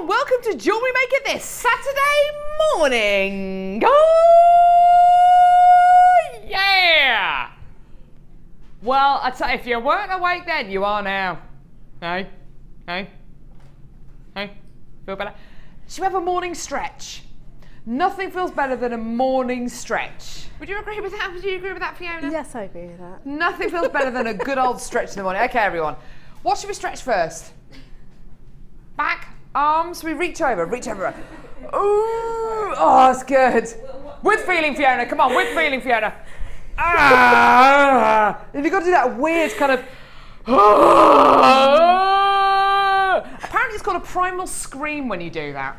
everyone, welcome to Jewellery Maker this Saturday morning. Oh, yeah! Well, I tell you, if you weren't awake then, you are now. Hey? Hey? Hey? Feel better? Should we have a morning stretch? Nothing feels better than a morning stretch. Would you agree with that? Would you agree with that, Fiona? Yes, I agree with that. Nothing feels better than a good old stretch in the morning. Okay, everyone. What should we stretch first? Back, arms, we reach over. Ooh, oh, that's good. With feeling, Fiona, come on, with feeling, Fiona. You've got to do that weird kind of, apparently it's called a primal scream when you do that.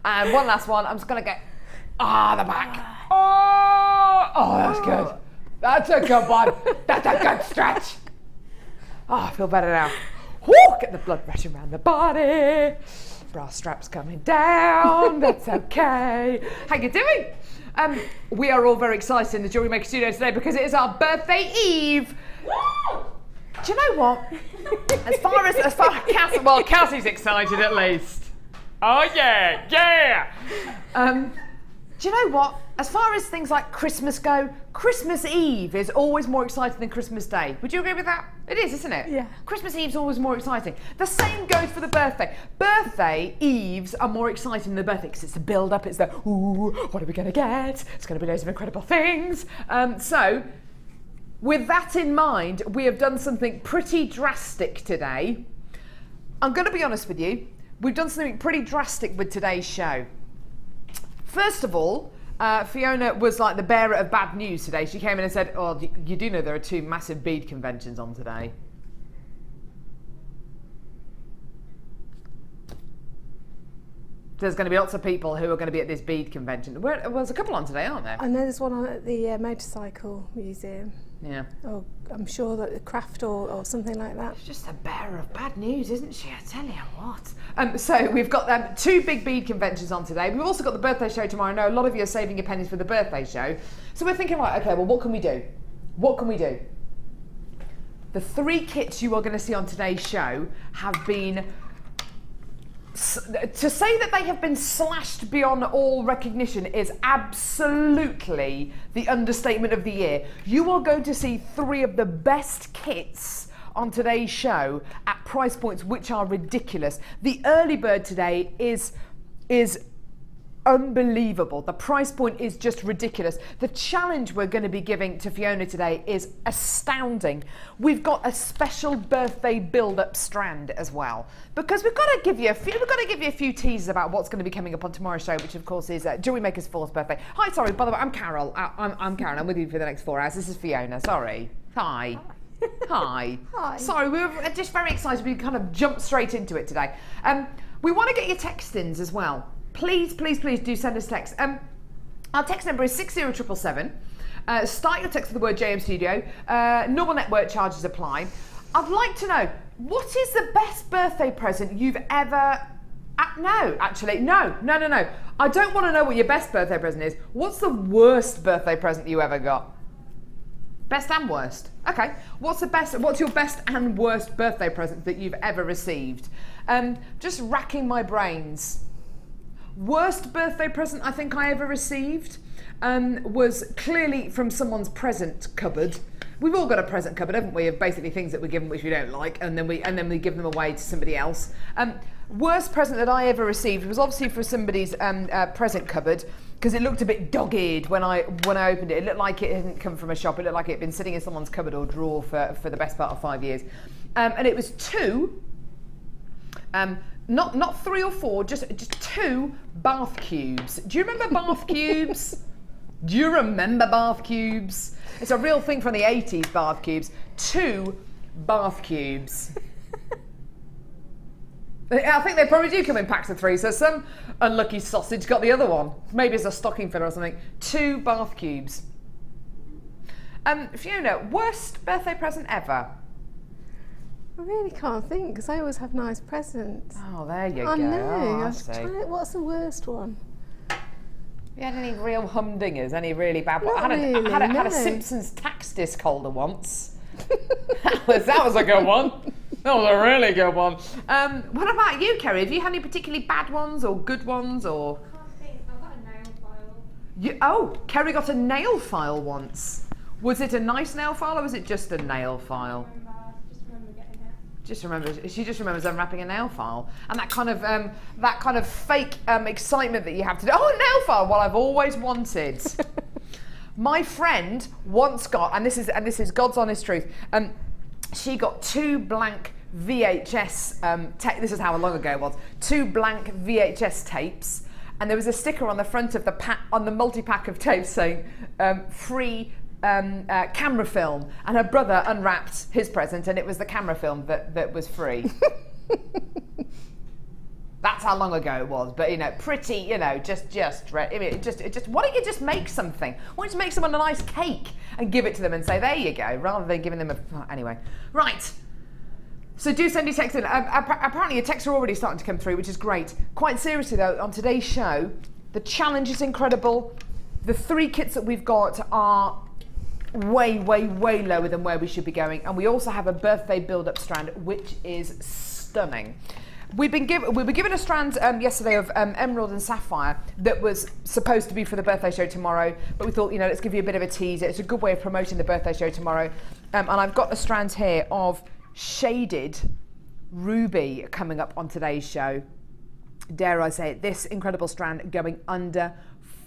And one last one, I'm just going to get, the back. Oh, that's good. That's a good one. That's a good stretch. Oh, I feel better now. Woo, get the blood rushing around the body. Bra straps coming down. That's okay. How you doing? We are all very excited in the Jewellery Maker studio today because it is our birthday eve. Do you know what? As far as Cassie, well, Cassie's excited at least. Oh yeah, yeah. Do you know what? As far as things like Christmas go, Christmas Eve is always more exciting than Christmas Day. Would you agree with that? It is, isn't it? Yeah. Christmas Eve's always more exciting. The same goes for the birthday. Birthday Eves are more exciting than the birthday because it's the build up, it's the, ooh, what are we going to get? It's going to be loads of incredible things. So, with that in mind, we have done something pretty drastic today. I'm going to be honest with you. We've done something pretty drastic with today's show. First of all, Fiona was like the bearer of bad news today. She came in and said, oh, you do know there are 2 massive bead conventions on today. There's going to be lots of people who are going to be at this bead convention. Well, there's a couple on today, aren't there? I know there's one on at the motorcycle museum. Yeah. Or I'm sure that the craft or something like that. She's just a bearer of bad news, isn't she? I tell you what. So we've got 2 big bead conventions on today. We've also got the birthday show tomorrow. I know a lot of you are saving your pennies for the birthday show. So we're thinking, right, okay, well, what can we do? What can we do? The 3 kits you are going to see on today's show have been... To say that they have been slashed beyond all recognition is absolutely the understatement of the year. You are going to see 3 of the best kits on today's show at price points which are ridiculous. The early bird today is unbelievable. The price point is just ridiculous. The challenge we're going to be giving to Fiona today is astounding. We've got a special birthday build-up strand as well, because we've got to give you a few teasers about what's going to be coming up on tomorrow's show, which of course is Jewellery Maker's 4th birthday. Hi, sorry, by the way, I'm Carol. I'm Karen. I'm with you for the next 4 hours. This is Fiona. Sorry. Hi. Hi. Hi. Sorry, we were just very excited. We kind of jumped straight into it today. We want to get your text-ins as well. Please, please, please do send us text. Our text number is 60777. Start your text with the word JM Studio. Normal network charges apply. I'd like to know, what is the best birthday present you've ever... no. I don't want to know what your best birthday present is. What's the worst birthday present you ever got? Best and worst. Okay. What's your best and worst birthday present that you've ever received? Just racking my brains. Worst birthday present I think I ever received was clearly from someone's present cupboard. We've all got a present cupboard, haven't we, of basically things that we give them which we don't like, and then we give them away to somebody else. Worst present that I ever received was obviously for somebody's present cupboard, because it looked a bit dog-eared when I opened it. It looked like it hadn't come from a shop. It looked like it had been sitting in someone's cupboard or drawer for the best part of 5 years. And it was 2. Not 3 or 4, just 2 bath cubes. Do you remember bath cubes? Do you remember bath cubes? It's a real thing from the 80s, bath cubes. 2 bath cubes. I think they probably do come in packs of 3, so some unlucky sausage got the other one. Maybe it's a stocking filler or something. 2 bath cubes. Fiona, worst birthday present ever? I really can't think because I always have nice presents. Oh, there you go. I know. Oh, I've tried, what's the worst one? You had any real humdingers? Any really bad ones? Not I had really, a no. Simpsons tax disc holder once. That was a good one. That was a really good one. What about you, Kerry? Have you had any particularly bad ones or good ones, or? I can't think. I've got a nail file. Oh, Kerry got a nail file once. Was it a nice nail file or was it just a nail file? Just remember getting it. She just remembers unwrapping a nail file, and that kind of fake excitement that you have to do. Oh, a nail file! Well, I've always wanted. My friend once got, and this is God's honest truth. She got 2 blank VHS. This is how long ago it was. 2 blank VHS tapes, and there was a sticker on the front of the multi-pack of tapes saying free camera film, and her brother unwrapped his present, and it was the camera film that was free. That's how long ago it was, but pretty, just why don't you just make something? Why don't you make someone a nice cake and give it to them and say, there you go, rather than giving them anyway. Right. So do send your texts in. Apparently your texts are already starting to come through, which is great. Quite seriously though, on today's show, the challenge is incredible. The 3 kits that we've got are way, way, way lower than where we should be going, and we also have a birthday build-up strand, which is stunning. We were given a strand yesterday of emerald and sapphire that was supposed to be for the birthday show tomorrow, but we thought, let's give you a bit of a teaser. It's a good way of promoting the birthday show tomorrow. And I've got a strand here of shaded ruby coming up on today's show. Dare I say it, this incredible strand going under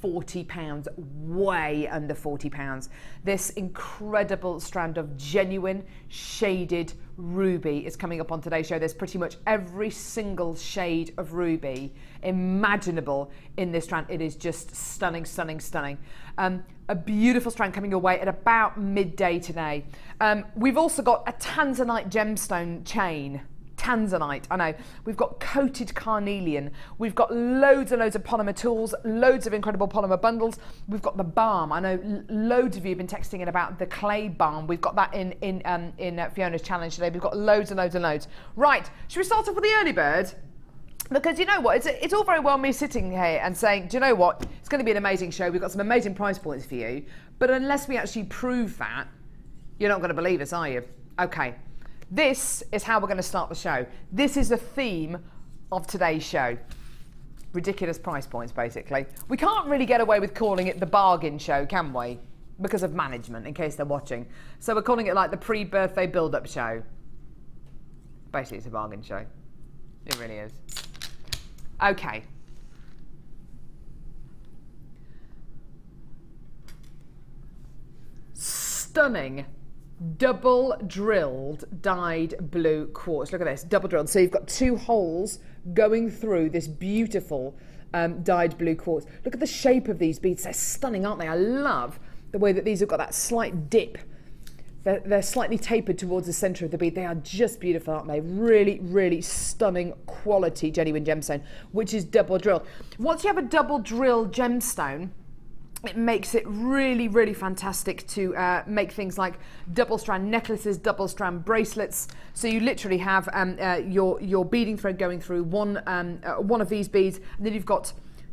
£40, way under £40. This incredible strand of genuine shaded ruby is coming up on today's show. There's pretty much every single shade of ruby imaginable in this strand. It is just stunning, stunning, stunning. A beautiful strand coming your way at about midday today. We've also got a tanzanite gemstone chain. Tanzanite, I know. We've got coated carnelian. We've got loads and loads of polymer tools, loads of incredible polymer bundles. We've got the balm. I know loads of you have been texting in about the clay balm. We've got that in Fiona's challenge today. We've got loads and loads and loads. Right, should we start off with the early bird? Because you know what, it's all very well me sitting here and saying, do you know what, it's going to be an amazing show. We've got some amazing price points for you. But unless we actually prove that, you're not going to believe us, are you? Okay. This is how we're going to start the show. This is the theme of today's show. Ridiculous price points, basically. We can't really get away with calling it the bargain show, can we? Because of management, in case they're watching. So we're calling it like the pre-birthday build-up show. Basically, it's a bargain show. It really is. Okay. Stunning. Double drilled dyed blue quartz. Look at this, double drilled. So you've got 2 holes going through this beautiful dyed blue quartz. Look at the shape of these beads. They're stunning, aren't they? I love the way that these have got that slight dip. They're slightly tapered towards the centre of the bead. They are just beautiful, aren't they? Really, really stunning quality genuine gemstone, which is double drilled. Once you have a double drilled gemstone, it makes it really, really fantastic to make things like double strand necklaces, double strand bracelets. So you literally have your beading thread going through one of these beads, and then you've got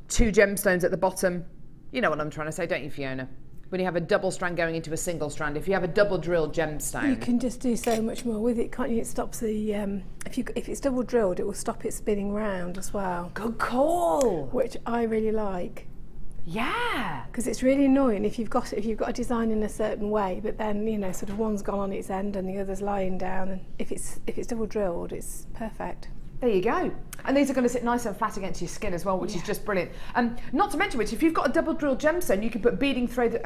2 gemstones at the bottom. You know what I'm trying to say, don't you, Fiona? When you have a double strand going into a single strand, if you have a double drilled gemstone, you can just do so much more with it, can't you? It stops the if it's double drilled, it will stop it spinning round as well. Good call. Which I really like. Yeah, because it's really annoying if you've got a design in a certain way, but then sort of one's gone on its end and the other's lying down. And if it's double drilled, it's perfect. There you go. And these are going to sit nice and flat against your skin as well, which is just brilliant. Not to mention which, if you've got a double drilled gemstone, you can put beading thread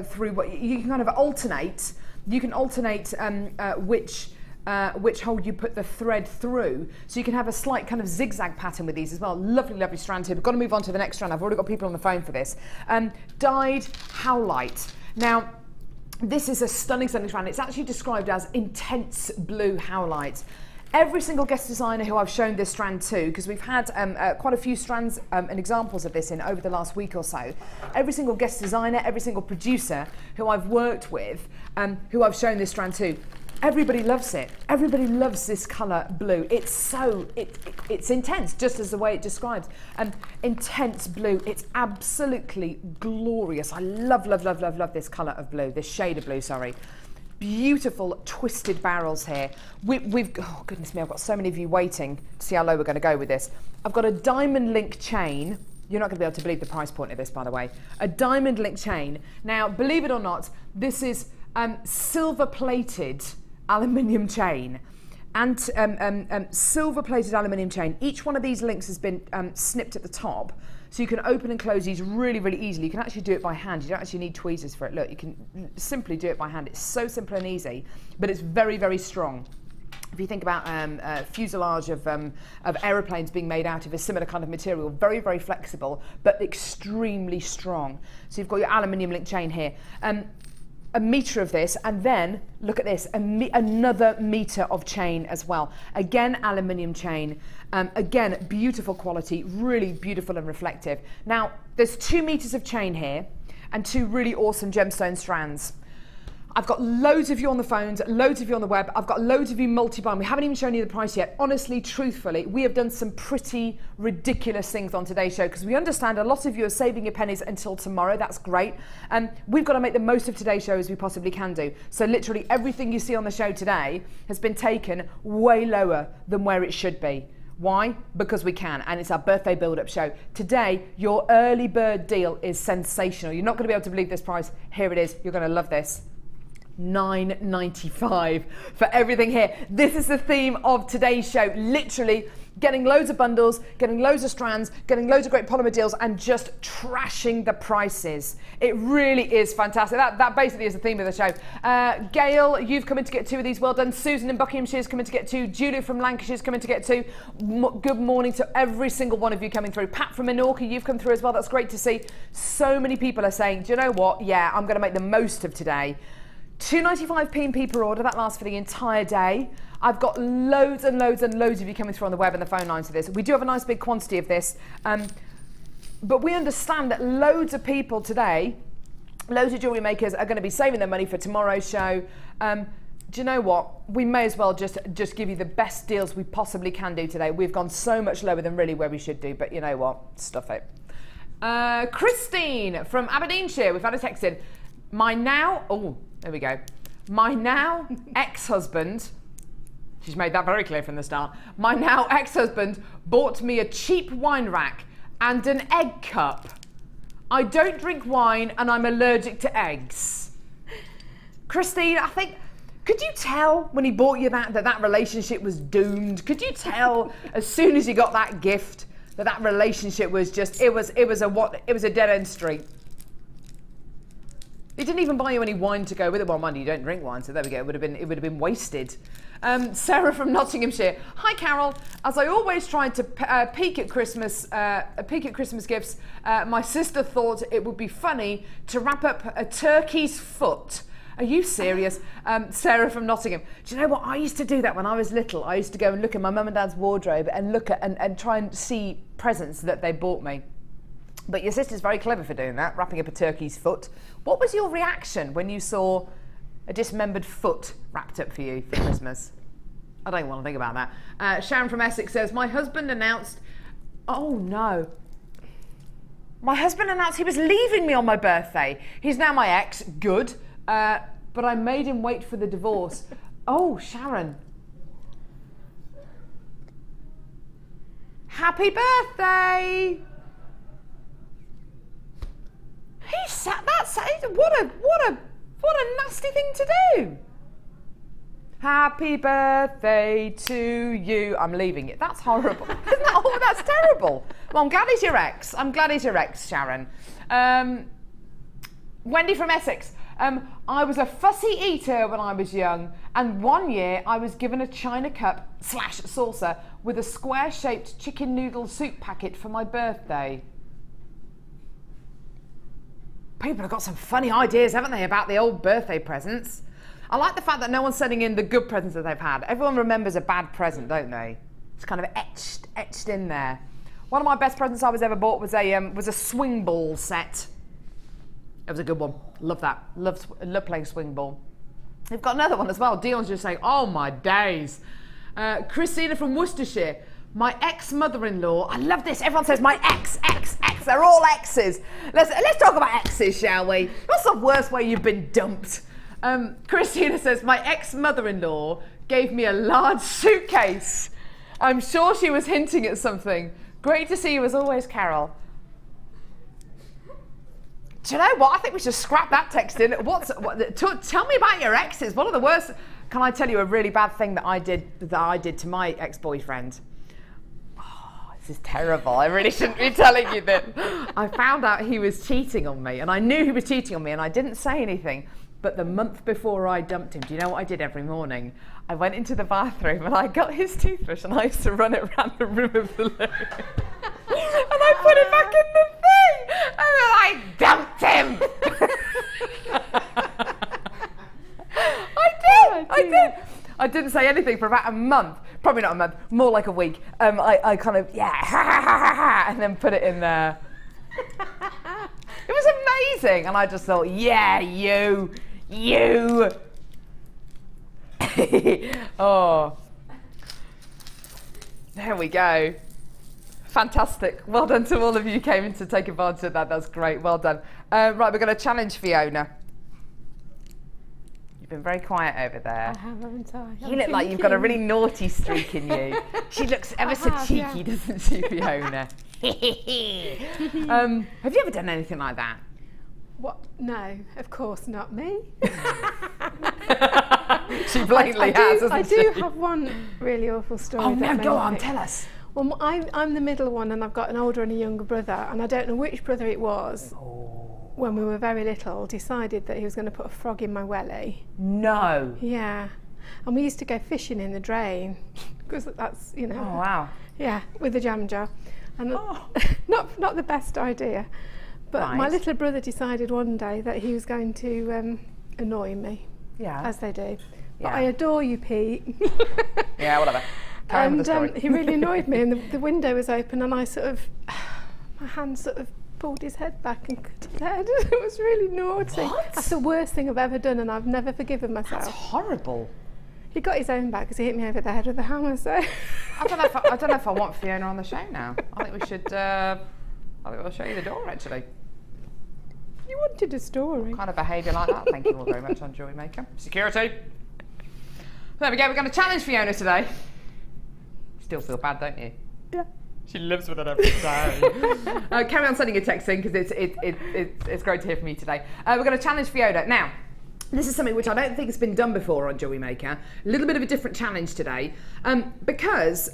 through. You can kind of alternate. You can alternate which hole you put the thread through, so you can have a slight kind of zigzag pattern with these as well. Lovely, lovely strand here. We've got to move on to the next strand. I've already got people on the phone for this. Dyed howlite. Now, this is a stunning, stunning strand. It's actually described as intense blue howlite. Every single guest designer who I've shown this strand to, because we've had quite a few strands and examples of this in over the last week or so, every single guest designer, every single producer who I've worked with, who I've shown this strand to, everybody loves it. Everybody loves this colour blue. It's it's intense, just as the way it describes. Intense blue. It's absolutely glorious. I love, love, love, love, love this colour of blue, this shade of blue, sorry. beautiful twisted barrels here. Oh goodness me, I've got so many of you waiting to see how low we're going to go with this. I've got a diamond link chain. You're not going to be able to believe the price point of this, by the way. A diamond link chain. Now, believe it or not, this is silver plated aluminium chain. And silver plated aluminium chain. Each one of these links has been snipped at the top. So you can open and close these really, really easily. You can actually do it by hand. You don't actually need tweezers for it. Look, you can simply do it by hand. It's so simple and easy, but it's very, very strong. If you think about fuselage of aeroplanes being made out of a similar kind of material, very, very flexible, but extremely strong. So you've got your aluminium link chain here. A metre of this, and then look at this, another metre of chain as well. Again, aluminium chain. Again, beautiful quality, really beautiful and reflective. Now, there's 2 metres of chain here and 2 really awesome gemstone strands. I've got loads of you on the phones, loads of you on the web. I've got loads of you multi-buying. We haven't even shown you the price yet. Honestly, truthfully, we have done some pretty ridiculous things on today's show because we understand a lot of you are saving your pennies until tomorrow. That's great. We've got to make the most of today's show as we possibly can do. So literally everything you see on the show today has been taken way lower than where it should be. Why? Because we can, and it's our birthday build-up show. Today, your early bird deal is sensational. You're not going to be able to believe this price. Here it is. You're going to love this. $9.95 for everything here. This is the theme of today's show. Literally getting loads of bundles, getting loads of strands, getting loads of great polymer deals, and just trashing the prices. It really is fantastic. That basically is the theme of the show. Gail, you've come in to get 2 of these. Well done. Susan in Buckinghamshire's come in to get 2. Julie from Lancashire's come in to get 2. Good morning to every single one of you coming through. Pat from Menorca, you've come through as well. That's great to see. So many people are saying, do you know what? Yeah, I'm going to make the most of today. £2.95 P&P per order, that lasts for the entire day. I've got loads and loads and loads of you coming through on the web and the phone lines for this. We do have a nice big quantity of this, but we understand that loads of people today, loads of jewellery makers are going to be saving their money for tomorrow's show. Do you know what? We may as well just give you the best deals we possibly can do today. We've gone so much lower than really where we should do, but you know what? Stuff it. Christine from Aberdeenshire, we've had a text in. There we go. My now ex-husband, she's made that very clear from the start. My now ex-husband bought me a cheap wine rack and an egg cup. I don't drink wine and I'm allergic to eggs. Christine, I think, could you tell when he bought you that relationship was doomed? Could you tell as soon as you got that gift that relationship was just, it was a dead end street? He didn't even buy you any wine to go with it. Well, mind you, you don't drink wine, so there we go. It would have been wasted. Sarah from Nottinghamshire. Hi, Carol. As I always tried to peek at Christmas gifts, my sister thought it would be funny to wrap up a turkey's foot. Are you serious? Sarah from Nottingham. Do you know what? I used to do that when I was little. I used to go and look at my mum and dad's wardrobe and look at and try and see presents that they bought me. But your sister's very clever for doing that, wrapping up a turkey's foot. What was your reaction when you saw a dismembered foot wrapped up for you for Christmas? I don't want to think about that. Sharon from Essex says, my husband announced, oh no. My husband announced he was leaving me on my birthday. He's now my ex, good. But I made him wait for the divorce. Oh, Sharon. Happy birthday. He sat that side. What a nasty thing to do. Happy birthday to you. I'm leaving it. That's horrible. Isn't that, oh, that's terrible. Well, I'm glad he's your ex. I'm glad he's your ex, Sharon. Wendy from Essex. I was a fussy eater when I was young, and one year I was given a china cup / saucer with a square-shaped chicken noodle soup packet for my birthday. People have got some funny ideas, haven't they, about the old birthday presents? I like the fact that no one's sending in the good presents that they've had. Everyone remembers a bad present, don't they? It's kind of etched in there. One of my best presents I was ever bought was a swing ball set. It was a good one. Love that. Love playing swing ball. They've got another one as well. Dion's just saying, oh my days. Christina from Worcestershire. My ex-mother-in-law. I love this. Everyone says my ex. They're all exes. Let's talk about exes, shall we? What's the worst way you've been dumped? Christina says, my ex-mother-in-law gave me a large suitcase. I'm sure she was hinting at something. Great to see you as always, Carol. Do you know what? I think we should scrap that text in. Tell me about your exes. What are the worst? Can I tell you a really bad thing that I did to my ex-boyfriend? Oh, this is terrible. I really shouldn't be telling you this. I found out he was cheating on me, and I knew he was cheating on me, and I didn't say anything. But the month before I dumped him, do you know what I did every morning? I went into the bathroom and I got his toothbrush and I used to run it around the rim of the loo. And I put it back in the thing. And then I dumped him. I did. I didn't say anything for about a month. Probably not a month, more like a week. I kind of, yeah, and then put it in there. It was amazing. And I just thought, yeah, you. Oh, there we go. Fantastic. Well done to all of you who came in to take advantage of that. That's great. Well done. Right, we're going to challenge Fiona. You've been very quiet over there. I have, haven't I? You look like you've got a really naughty streak in you. She looks ever so cheeky, yeah. Doesn't she, Fiona? Have you ever done anything like that? What? No, of course not me. She blatantly has, hasn't I she? do have one really awful story. Oh no, go on, tell us. Well, I'm the middle one and I've got an older and a younger brother, and I don't know which brother it was. When we were very little, decided that he was going to put a frog in my welly. No. Yeah. And we used to go fishing in the drain, because that's, you know. Oh, wow. Yeah, with a jam jar. And not the best idea. But right. My little brother decided one day that he was going to annoy me. Yeah. As they do. Yeah. But I adore you, Pete. Yeah, whatever. Carry on with the story. He really annoyed me, and the window was open, and I sort of, my hand sort of pulled his head back and cut his head. It was really naughty. What? That's the worst thing I've ever done, and I've never forgiven myself. That's horrible. He got his own back because he hit me over the head with a hammer. So I don't know if I want Fiona on the show now. I think we should. I think we'll show you the door actually. You wanted a story. What kind of behaviour like that? Thank you all very much on Jewellery Maker. Security. There we go. We're going to challenge Fiona today. Still feel bad, don't you? Yeah. She lives with it every day. Carry on sending your text in because it's great to hear from you today. We're going to challenge Fiona now. This is something which I don't think has been done before on Jewellery Maker. A little bit of a different challenge today because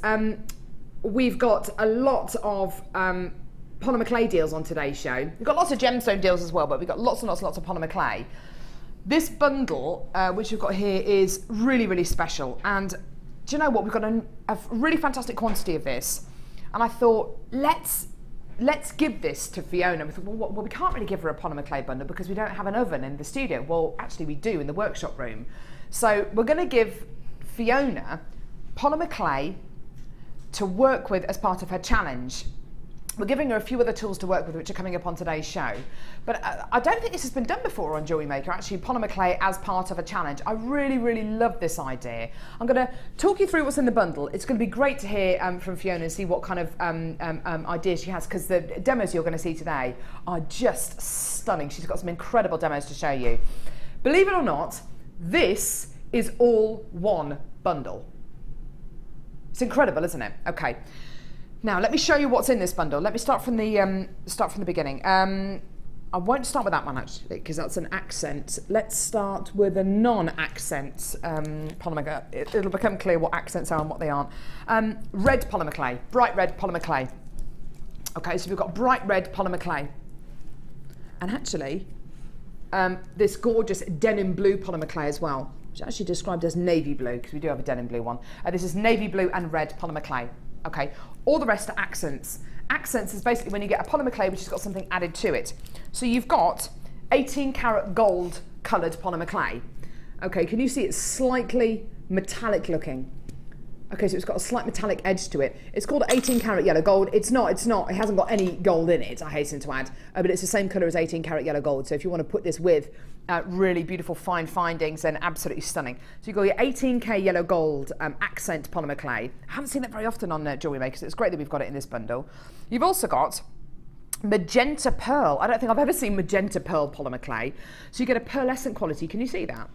we've got a lot of Polymer Clay deals on today's show. We've got lots of gemstone deals as well, but we've got lots and lots and lots of Polymer Clay. This bundle, which we've got here, is really, really special. And do you know what? We've got a really fantastic quantity of this. And I thought, let's give this to Fiona. We thought, well, we can't really give her a Polymer Clay bundle because we don't have an oven in the studio. Well, actually we do in the workshop room. So we're going to give Fiona Polymer Clay to work with as part of her challenge. We're giving her a few other tools to work with which are coming up on today's show. But I don't think this has been done before on Jewellery Maker, actually Polymer Clay as part of a challenge. I really, really love this idea. I'm going to talk you through what's in the bundle. It's going to be great to hear from Fiona and see what kind of ideas she has, because the demos you're going to see today are just stunning. She's got some incredible demos to show you. Believe it or not, this is all one bundle. It's incredible, isn't it? Okay. Now let me show you what's in this bundle. Let me start from the beginning. I won't start with that one actually because that's an accent. Let's start with a non-accent polymer. It'll become clear what accents are and what they aren't. Red polymer clay, bright red polymer clay. Okay, so we've got bright red polymer clay, and actually this gorgeous denim blue polymer clay as well, which is actually described as navy blue because we do have a denim blue one. This is navy blue and red polymer clay. Okay, all the rest are accents. Accents is basically when you get a polymer clay which has got something added to it. So you've got 18 karat gold coloured polymer clay. Okay, can you see it's slightly metallic looking? Okay, so it's got a slight metallic edge to it. It's called 18 karat yellow gold. It hasn't got any gold in it, I hasten to add, but it's the same colour as 18 karat yellow gold. So if you want to put this with really beautiful fine findings, then absolutely stunning. So you've got your 18K yellow gold accent polymer clay. I haven't seen that very often on Jewellery Maker, so it's great that we've got it in this bundle. You've also got magenta pearl. I don't think I've ever seen magenta pearl polymer clay. So you get a pearlescent quality. Can you see that?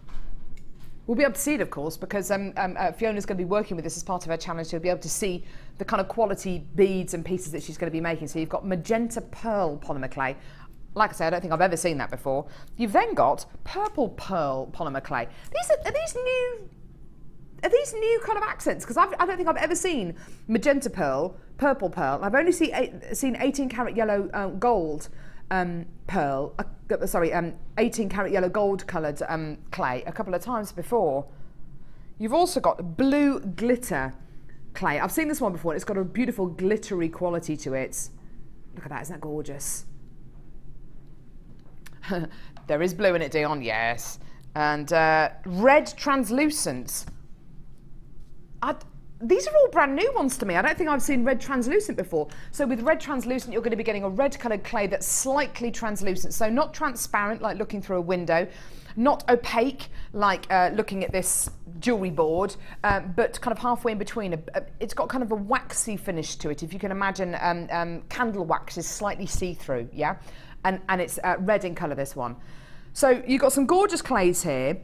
We'll be able to see it, of course, because Fiona's going to be working with this as part of her challenge. She'll be able to see the kind of quality beads and pieces that she's going to be making. So you've got magenta pearl polymer clay. Like I say, I don't think I've ever seen that before. You've then got purple pearl polymer clay. Are these new kind of accents? Because I don't think I've ever seen magenta pearl, purple pearl. I've only seen 18 karat yellow gold pearl. 18 karat yellow gold coloured clay a couple of times before. You've also got blue glitter clay. I've seen this one before. It's got a beautiful glittery quality to it. Look at that, isn't that gorgeous? There is blue in it, Dion, yes. And red translucent. These are all brand new ones to me. I don't think I've seen red translucent before. So with red translucent, you're going to be getting a red coloured clay that's slightly translucent. So not transparent, like looking through a window, not opaque, like looking at this jewellery board, but kind of halfway in between. It's got kind of a waxy finish to it. If you can imagine, candle wax is slightly see-through, yeah? And it's red in colour, this one. So you've got some gorgeous clays here.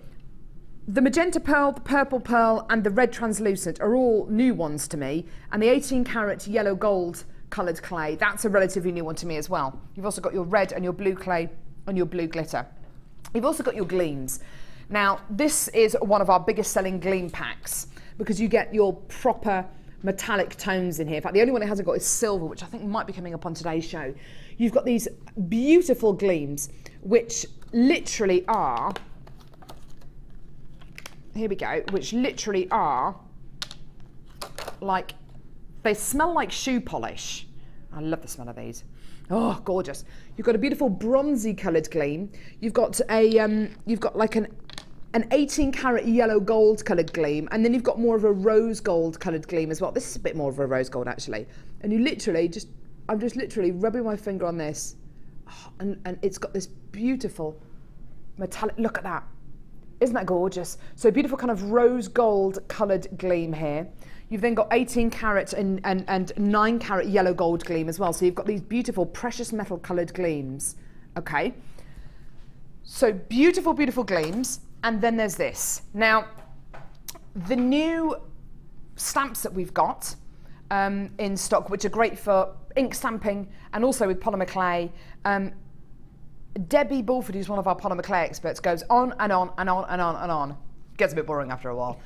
The magenta pearl, the purple pearl, and the red translucent are all new ones to me. And the 18 karat yellow gold coloured clay, that's a relatively new one to me as well. You've also got your red and your blue clay and your blue glitter. You've also got your gleams. Now, this is one of our biggest selling gleam packs because you get your proper metallic tones in here. In fact, the only one it hasn't got is silver, which I think might be coming up on today's show. You've got these beautiful gleams, which literally are, here we go, which literally are like, they smell like shoe polish. I love the smell of these. Oh, gorgeous. You've got a beautiful bronzy coloured gleam. You've got like an 18 karat yellow gold coloured gleam, and then you've got more of a rose gold coloured gleam as well. This is a bit more of a rose gold actually. And you literally I'm just literally rubbing my finger on this, and it's got this beautiful metallic, look at that. Isn't that gorgeous? So beautiful kind of rose gold coloured gleam here. You've then got 18 karat and 9 karat yellow gold gleam as well. So you've got these beautiful precious metal coloured gleams. Okay. So beautiful, beautiful gleams. And then there's this. Now, the new stamps that we've got in stock, which are great for ink stamping and also with polymer clay. Debbie Bulford, who's one of our polymer clay experts, goes on and on and on and on and on. Gets a bit boring after a while.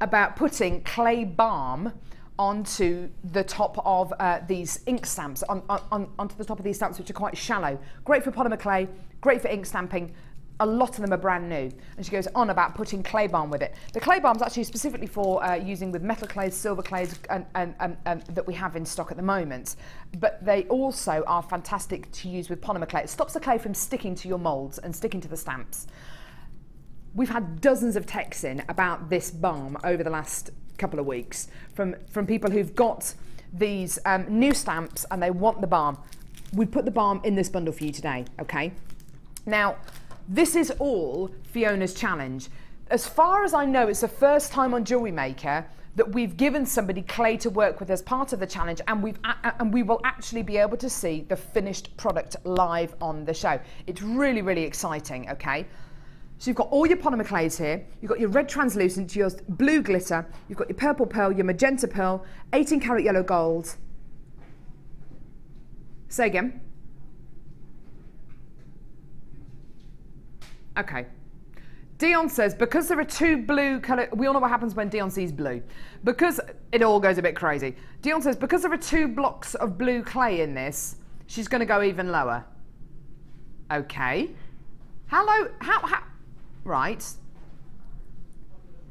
About putting clay balm onto the top of these ink stamps, onto the top of these stamps, which are quite shallow. Great for polymer clay, great for ink stamping. A lot of them are brand new. And she goes on about putting clay balm with it. The clay balm is actually specifically for using with metal clays, silver clays, and that we have in stock at the moment. But they also are fantastic to use with polymer clay. It stops the clay from sticking to your moulds and sticking to the stamps. We've had dozens of texts in about this balm over the last couple of weeks from people who've got these new stamps and they want the balm. We put the balm in this bundle for you today, okay? Now, this is all Fiona's challenge. As far as I know, it's the first time on Jewellery Maker that we've given somebody clay to work with as part of the challenge, and we will actually be able to see the finished product live on the show. It's really, really exciting, okay? So you've got all your polymer clays here. You've got your red translucent, your blue glitter, you've got your purple pearl, your magenta pearl, 18 karat yellow gold. Say again. Okay. Dion says, because there are two blue colour, we all know what happens when Dion sees blue. Because it all goes a bit crazy. Dion says, because there are 2 blocks of blue clay in this, she's going to go even lower. Okay. How low? How? Right.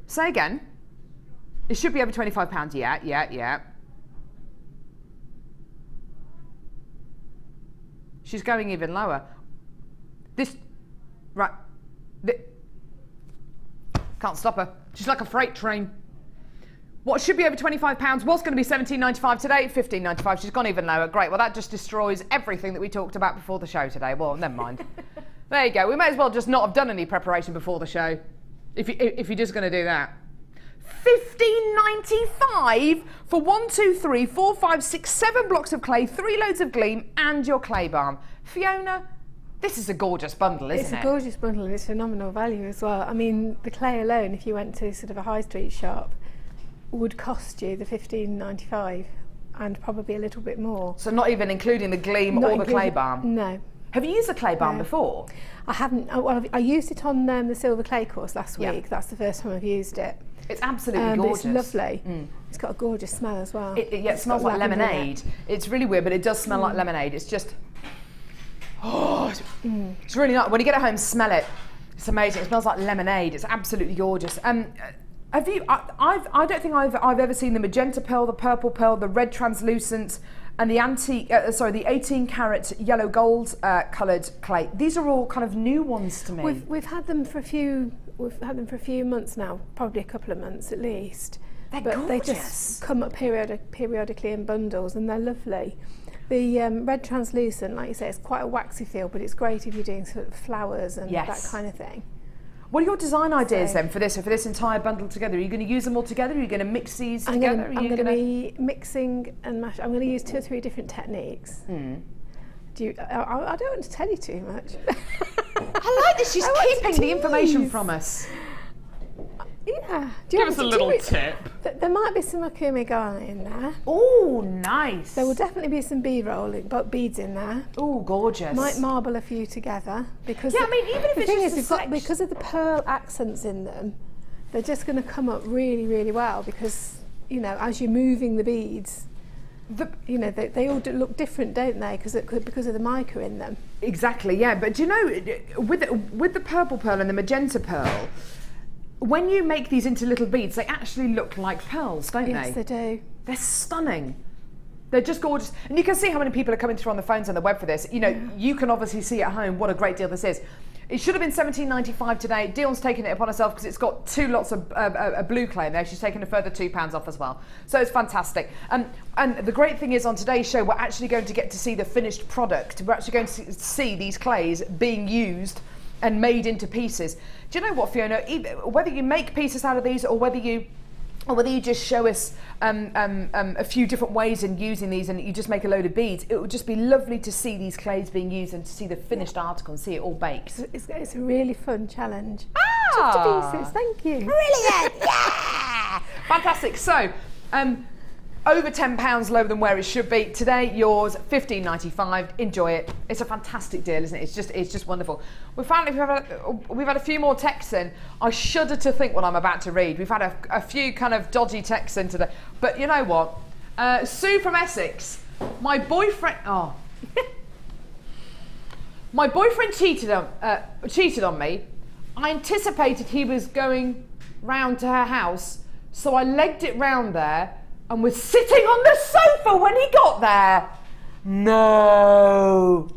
Say again. It should be over £25. Yeah. She's going even lower. This, right. Can't stop her. She's like a freight train. What should be over £25 was going to be £17.95 today, £15.95. She's gone even lower. Great. Well, that just destroys everything that we talked about before the show today. Well, never mind. There you go. We may as well just not have done any preparation before the show, if you're just going to do that. $15.95 for 1, 2, 3, 4, 5, 6, 7 blocks of clay, 3 loads of gleam, and your clay balm. Fiona, this is a gorgeous bundle, isn't it? It's a gorgeous bundle and it's phenomenal value as well. I mean, the clay alone, if you went to sort of a high street shop, would cost you the $15.95 and probably a little bit more. So not even including the gleam or the clay balm? No. Have you used the clay balm before? I haven't. Well, I used it on the silver clay course last week. That's the first time I've used it. It's absolutely gorgeous. It's lovely. It's got a gorgeous smell as well. It smells like lemonade. It's really weird, but it does smell like lemonade. It's just, it's really nice. When you get it home, smell it. It's amazing. It smells like lemonade. It's absolutely gorgeous. Have you? I don't think I've ever seen the magenta pearl, the purple pearl, the red translucent, and the 18-carat yellow gold coloured clay. These are all kind of new ones to me. We've had them for a few. We've had them for a few months now, probably a couple of months at least. They're but gorgeous. They just come up periodically in bundles, and they're lovely. The red translucent, like you say, it's quite a waxy feel, but it's great if you're doing sort of flowers and that kind of thing. What are your design ideas then for this entire bundle together? Are you going to use them all together? Are you going to mix these together? I'm going to be mixing and mash. I'm going to use 2 or 3 different techniques. I don't want to tell you too much. I like this. She's keeping the information from us. Yeah. Give us a little tip. There might be some akumi garnet in there. Oh, nice. There will definitely be some beads in there. Oh, gorgeous. Might marble a few together because I mean, even if the it's thing just is, because of the pearl accents in them, they're just going to come up really, really well because as you're moving the beads, they all look different, don't they? Because of the mica in them. Exactly. Yeah, but do you know, with the purple pearl and the magenta pearl, when you make these into little beads, they actually look like pearls, don't they? Yes, they do. They're stunning. They're just gorgeous. And you can see how many people are coming through on the phones and the web for this. You can obviously see at home what a great deal this is. It should have been $17.95 today. Dion's taken it upon herself because it's got 2 lots of blue clay in there. She's taken a further £2 off as well. So it's fantastic. And the great thing is on today's show, we're actually going to get to see the finished product. We're actually going to see these clays being used and made into pieces. Do you know what, Fiona? Whether you make pieces out of these or whether you just show us a few different ways in using these and you just make a load of beads, it would just be lovely to see these clays being used and to see the finished article and see it all baked. It's a really fun challenge. Ah! Tough to pieces, thank you. Brilliant! Yeah! Fantastic. So, over £10 lower than where it should be. Today, yours, $15.95. Enjoy it. It's a fantastic deal, isn't it? It's just wonderful. We've had a few more texts in. I shudder to think what I'm about to read. We've had a few kind of dodgy texts in today. But you know what? Sue from Essex, my boyfriend. Oh, my boyfriend cheated on me. I anticipated he was going round to her house, so I legged it round there and was sitting on the sofa when he got there. No.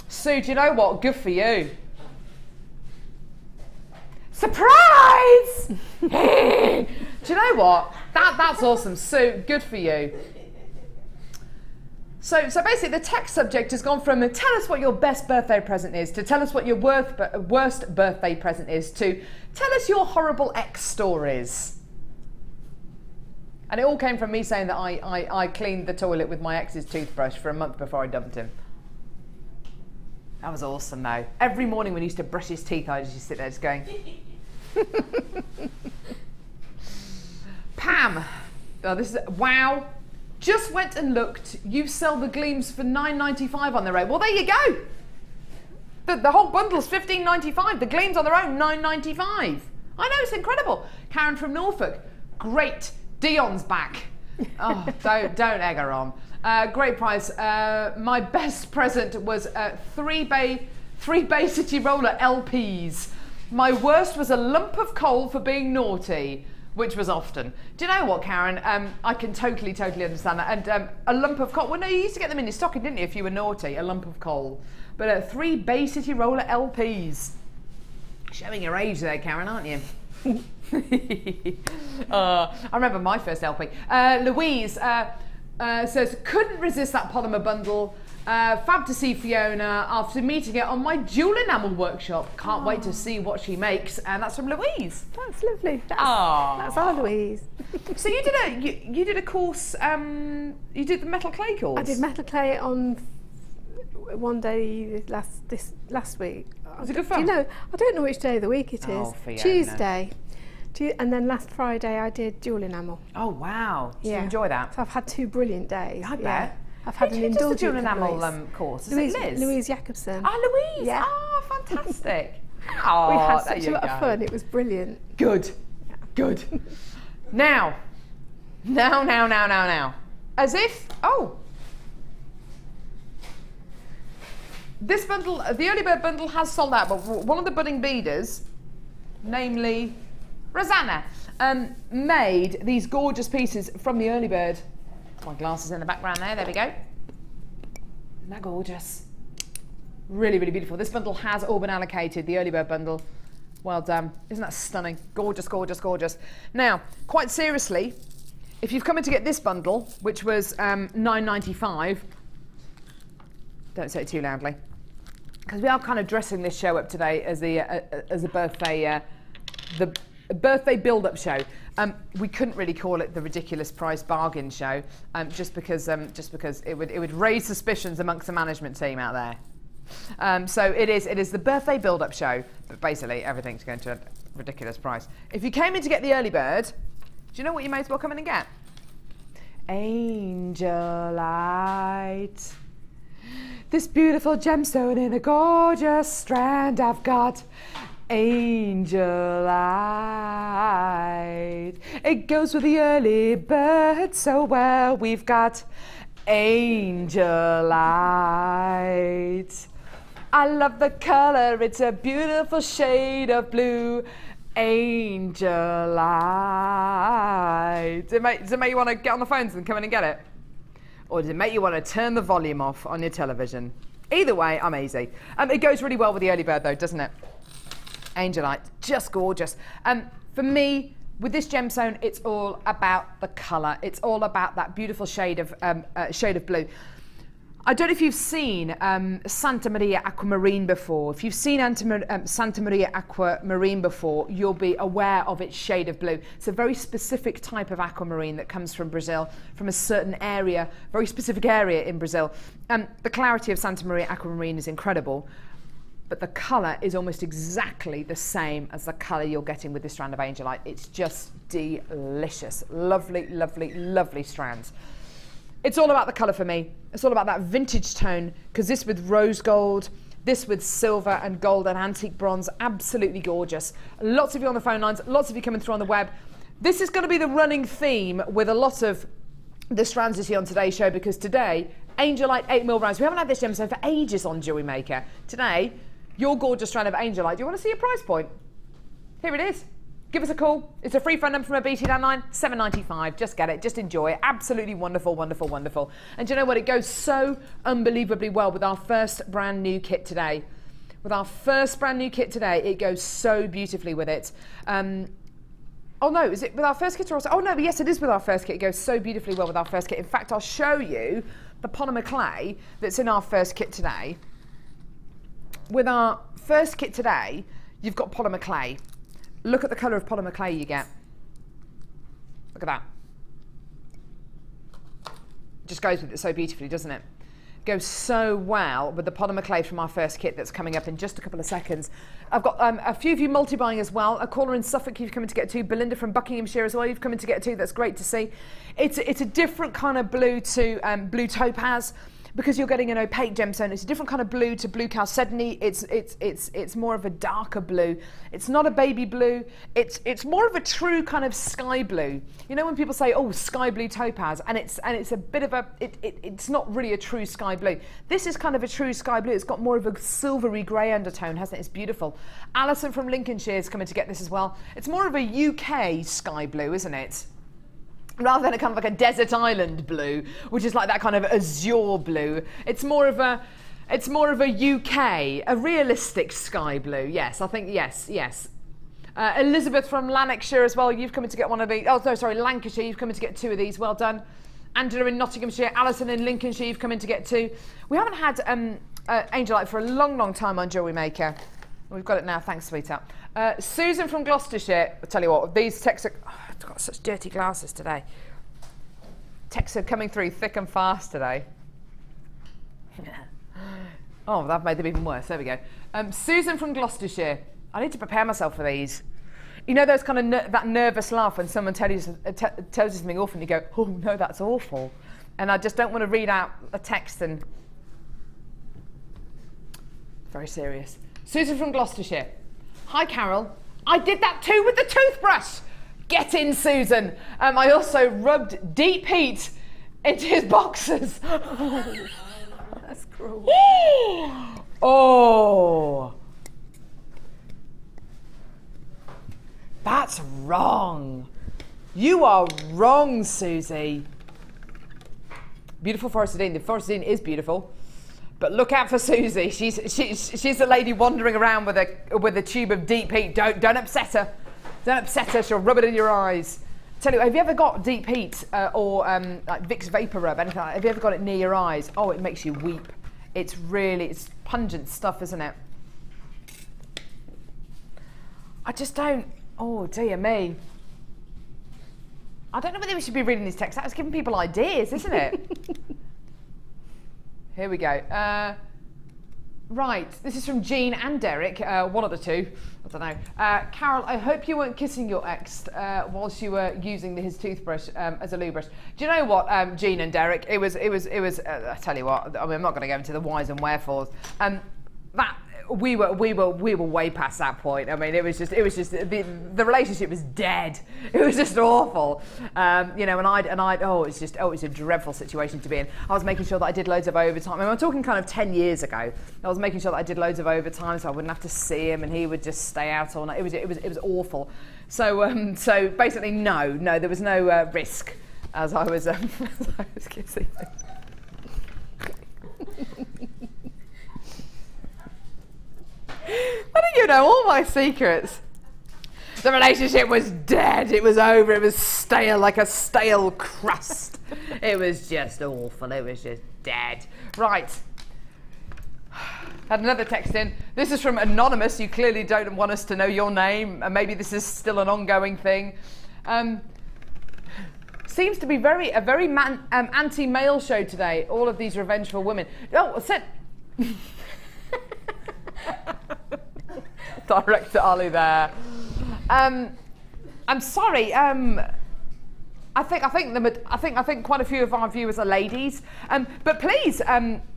Sue, do you know what? Good for you. Surprise! Do you know what? That's awesome. Sue, good for you. So basically the text subject has gone from tell us what your best birthday present is to tell us what your worst birthday present is to tell us your horrible ex stories. And it all came from me saying that I cleaned the toilet with my ex's toothbrush for a month before I dumped him. That was awesome though. Every morning when he used to brush his teeth, I just sit there just going. Pam, oh, this is wow. Just went and looked. You sell the gleams for $9.95 on their own. Well, there you go. The whole bundle's $15.95. The gleams on their own, $9.95. I know, it's incredible. Karen from Norfolk, great. Dion's back. Oh, don't egg her on. Great price. My best present was 3 Bay City Roller LPs. My worst was a lump of coal for being naughty, which was often. Do you know what, Karen? I can totally understand that. And a lump of coal. Well, no, you used to get them in your stocking, didn't you, if you were naughty? A lump of coal. But 3 Bay City Roller LPs. Showing your age there, Karen, aren't you? I remember my first LP. Louise says, couldn't resist that polymer bundle. Fab to see Fiona after meeting her on my Jewel Enamel workshop. Can't wait to see what she makes. And that's from Louise. That's lovely. That's our Louise. So you did a course. You did the metal clay course. I did metal clay on one day last week. Was it good fun? Do you know? I don't know which day of the week it is. Oh, Fiona. Tuesday. And then last Friday I did Jewel Enamel. Oh wow! Did you Yeah. enjoy that? So I've had 2 brilliant days. I bet. I've had an Who does the indulgent Jewel Enamel couple of weeks. course? Is Louise, it Liz? Louise Jacobson. Ah, Louise. Yeah. Oh, fantastic. Oh, We had there such you a lot go. of fun. It was brilliant. Good. Good. Now. As if, this bundle, the early bird bundle has sold out, but one of the budding beaders, namely Rosanna, made these gorgeous pieces from the early bird. My glasses in the background there we go. Isn't that gorgeous? Really, really beautiful. This bundle has all been allocated, the early bird bundle. Well done. Isn't that stunning? Gorgeous, gorgeous, gorgeous. Now, quite seriously, if you've come in to get this bundle, which was $9.95, don't say it too loudly, because we are kind of dressing this show up today as a birthday, the birthday build-up show. We couldn't really call it the ridiculous price bargain show, just because it would raise suspicions amongst the management team out there. So it is the birthday build-up show, but basically everything's going to a ridiculous price. If you came in to get the early bird, do you know what you may as well come in and get? Angelite. This beautiful gemstone in a gorgeous strand I've got. Angelite. It goes with the early bird so well. We've got Angelite. I love the colour, it's a beautiful shade of blue. Angelite. Does it make you want to get on the phones and come in and get it? Or does it make you want to turn the volume off on your television? Either way, I'm easy. It goes really well with the early bird though, doesn't it? Angelite, just gorgeous. For me, with this gemstone, it's all about the colour. It's all about that beautiful shade of blue. I don't know if you've seen Santa Maria Aquamarine before. If you've seen Santa Maria Aquamarine before, you'll be aware of its shade of blue. It's a very specific type of aquamarine that comes from Brazil, from a certain area, very specific area in Brazil. The clarity of Santa Maria Aquamarine is incredible, but the colour is almost exactly the same as the colour you're getting with this strand of Angelite. It's just delicious. Lovely, lovely, lovely strands. It's all about the colour for me. It's all about that vintage tone, because this with rose gold, this with silver and gold and antique bronze, absolutely gorgeous. Lots of you on the phone lines, lots of you coming through on the web. This is going to be the running theme with a lot of the strands you see on today's show, because today, Angelite 8mm rounds. We haven't had this gemstone for ages on Jewellery Maker. Today, your gorgeous strand of Angelite. Do you want to see a price point? Here it is. Give us a call. It's a free phone number from a BT landline, $7.95. Just get it. Just enjoy it. Absolutely wonderful, wonderful, wonderful. And do you know what? It goes so unbelievably well with our first brand new kit today. With our first brand new kit today, it goes so beautifully with it. Oh no, is it with our first kit or also? Oh no, yes, it is with our first kit. It goes so beautifully well with our first kit. In fact, I'll show you the polymer clay that's in our first kit today. With our first kit today, you've got polymer clay. Look at the colour of polymer clay you get. Look at that. Just goes with it so beautifully, doesn't it? Goes so well with the polymer clay from our first kit that's coming up in just a couple of seconds. I've got a few of you multi-buying as well. A caller in Suffolk you've come in to get to. Belinda from Buckinghamshire as well you've come in to get to. That's great to see. It's a different kind of blue to blue topaz, because you're getting an opaque gemstone. It's a different kind of blue to blue chalcedony. It's more of a darker blue. It's not a baby blue. It's more of a true kind of sky blue. You know when people say, oh, sky blue topaz, and it's a bit of a, it's not really a true sky blue. This is kind of a true sky blue. It's got more of a silvery grey undertone, hasn't it? It's beautiful. Alison from Lincolnshire is coming to get this as well. It's more of a UK sky blue, isn't it? Rather than a kind of like a desert island blue, which is like that kind of azure blue. It's more of a UK, a realistic sky blue. Yes, I think, yes. Elizabeth from Lanarkshire as well. You've come in to get one of these. Oh, no, sorry, Lancashire. You've come in to get two of these. Well done. Angela in Nottinghamshire, Alison in Lincolnshire, you've come in to get 2. We haven't had Angelite for a long, long time on Jewellery Maker. We've got it now, thanks, sweetheart. Susan from Gloucestershire, I'll tell you what, these texts are, I've got such dirty glasses today. Texts are coming through thick and fast today. Oh, that made them even worse, there we go. Susan from Gloucestershire, I need to prepare myself for these. You know those kind of that nervous laugh when someone tells you something awful and you go, oh no, that's awful. And I just don't want to read out a text and... Very serious. Susan from Gloucestershire. Hi, Carol. I did that too with the toothbrush. Get in, Susan. I also rubbed deep heat into his boxers. Oh, that's cruel. Oh. That's wrong. You are wrong, Susie. Beautiful Forestadine. The Forestadine is beautiful. But look out for Susie. She's a lady wandering around with a tube of deep heat. Don't upset her. Don't upset her. She'll rub it in your eyes. Tell you, have you ever got deep heat or like Vicks Vapor Rub, anything like that? Have you ever got it near your eyes? Oh, it makes you weep. It's pungent stuff, isn't it? I just don't. Oh dear me. I don't know whether we should be reading these texts. That's giving people ideas, isn't it? Here we go. Right, this is from Jean and Derek, one of the two. I don't know. Carol, I hope you weren't kissing your ex whilst you were using his toothbrush as a lube brush. Do you know what, Jean and Derek? It was. I tell you what. I mean, I'm not going to go into the whys and wherefores. That we were way past that point. I mean, it was just the relationship was dead. It was just awful. You know, and I it was a dreadful situation to be in. I was making sure that I did loads of overtime. I mean, I'm talking kind of 10 years ago. I was making sure that I did loads of overtime so I wouldn't have to see him and he would just stay out all night. It was awful. So so basically no, there was no risk as I was kissing him. How do you know all my secrets? The relationship was dead. It was over. It was stale, like a stale crust. It was just awful. It was just dead. Right. Had another text in. This is from Anonymous. You clearly don't want us to know your name. And maybe this is still an ongoing thing. Seems to be a very anti-male show today. All of these revengeful women. Oh, Director Ali there. I'm sorry. I think quite a few of our viewers are ladies. But please,